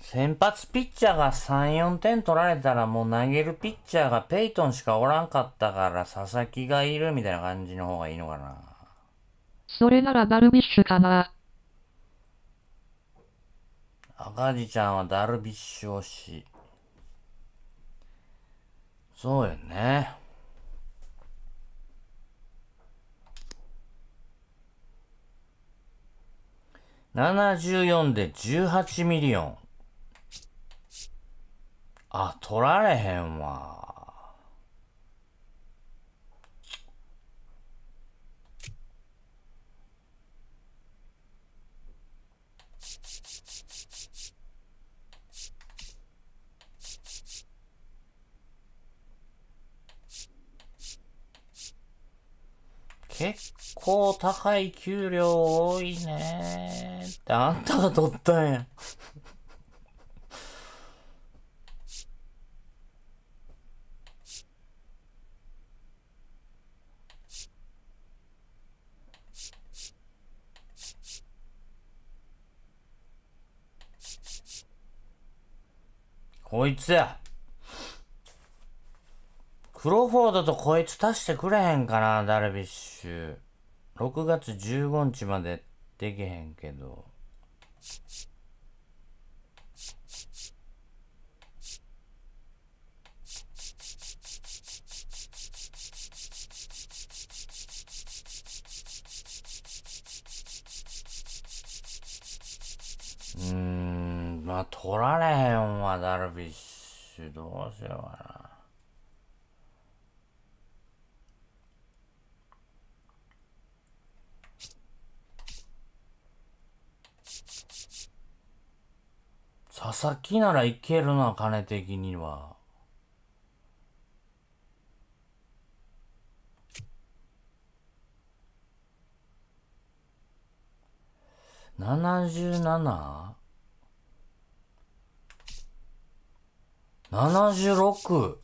先発ピッチャーが3、4点取られたらもう投げるピッチャーがペイトンしかおらんかったから佐々木がいるみたいな感じの方がいいのかな。それならダルビッシュかな。赤字ちゃんはダルビッシュ推し。そうよね。74で18ミリオン。あ、取られへんわ。結構高い給料多いねーってあんたが取ったんや。こいつや。クロフォードとこいつ足してくれへんかな、ダルビッシュ。6月15日までできへんけど。まあ、取られへんわ、ダルビッシュ。どうしようかな。佐々木ならいけるな、金的には。77？ 76？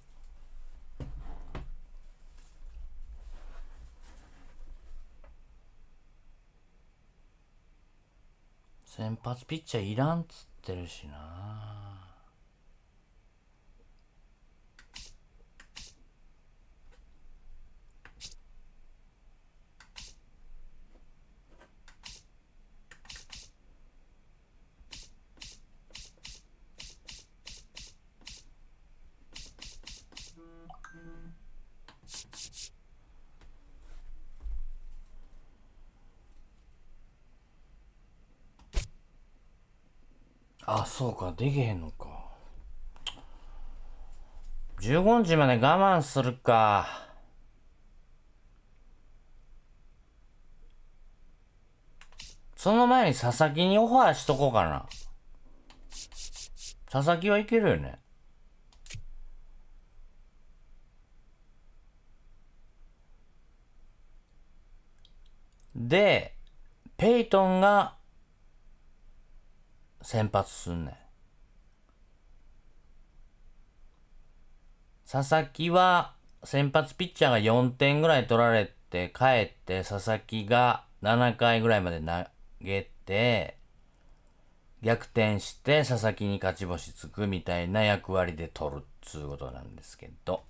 先発ピッチャーいらんっつってるしな。あ、そうか、できへんのか。15日まで我慢するか。その前に佐々木にオファーしとこうかな。佐々木はいけるよね。で、ペイトンが先発すんねん。佐々木は先発ピッチャーが4点ぐらい取られて帰って佐々木が7回ぐらいまで投げて逆転して佐々木に勝ち星つくみたいな役割で取るっつうことなんですけど。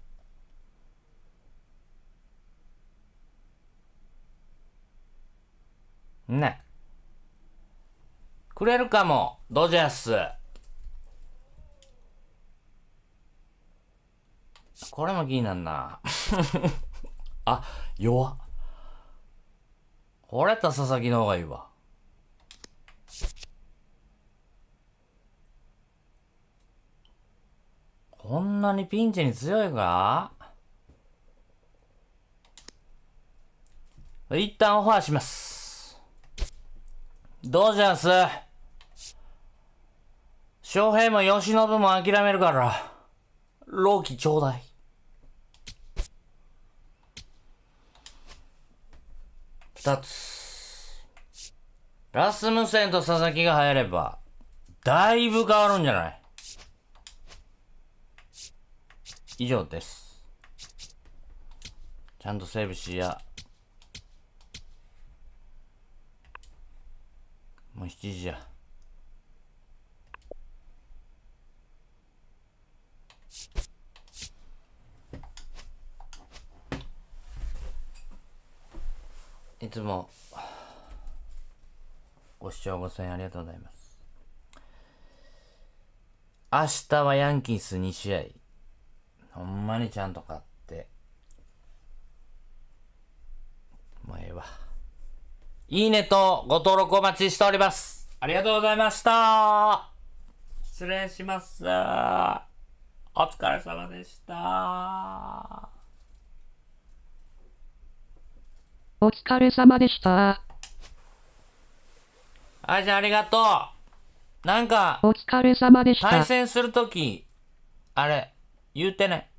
ね。くれるかも、ドジャース。これも気になんな。あ、弱っ。これやったら佐々木の方がいいわ。こんなにピンチに強いか？一旦オファーします。ドジャース。翔平も由伸も諦めるから、朗希ちょうだい。2つ。ラスムセンと佐々木が入れば、だいぶ変わるんじゃない？以上です。ちゃんとセーブしや。もう7時や。いつもご視聴ご声援ありがとうございます。明日はヤンキース2試合。ほんまにちゃんと勝って。もうええわ。いいねとご登録お待ちしております。ありがとうございました。失礼します。お疲れ様でした。お疲れ様でした。あいちゃんありがとう。なんか、お疲れ様でした。対戦するとき、あれ、言うてね。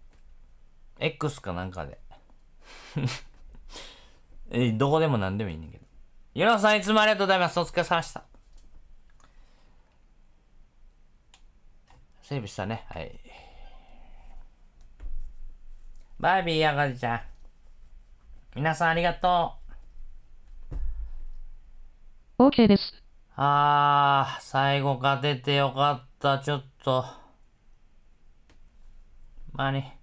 X かなんかで。どこでもなんでもいいねんけど。ユノさんいつもありがとうございます。お疲れ様でした。セーブしたね。はい。バイビー、赤字ちゃん。皆さんありがとう。OK です。最後勝ててよかった。ちょっと。まあね。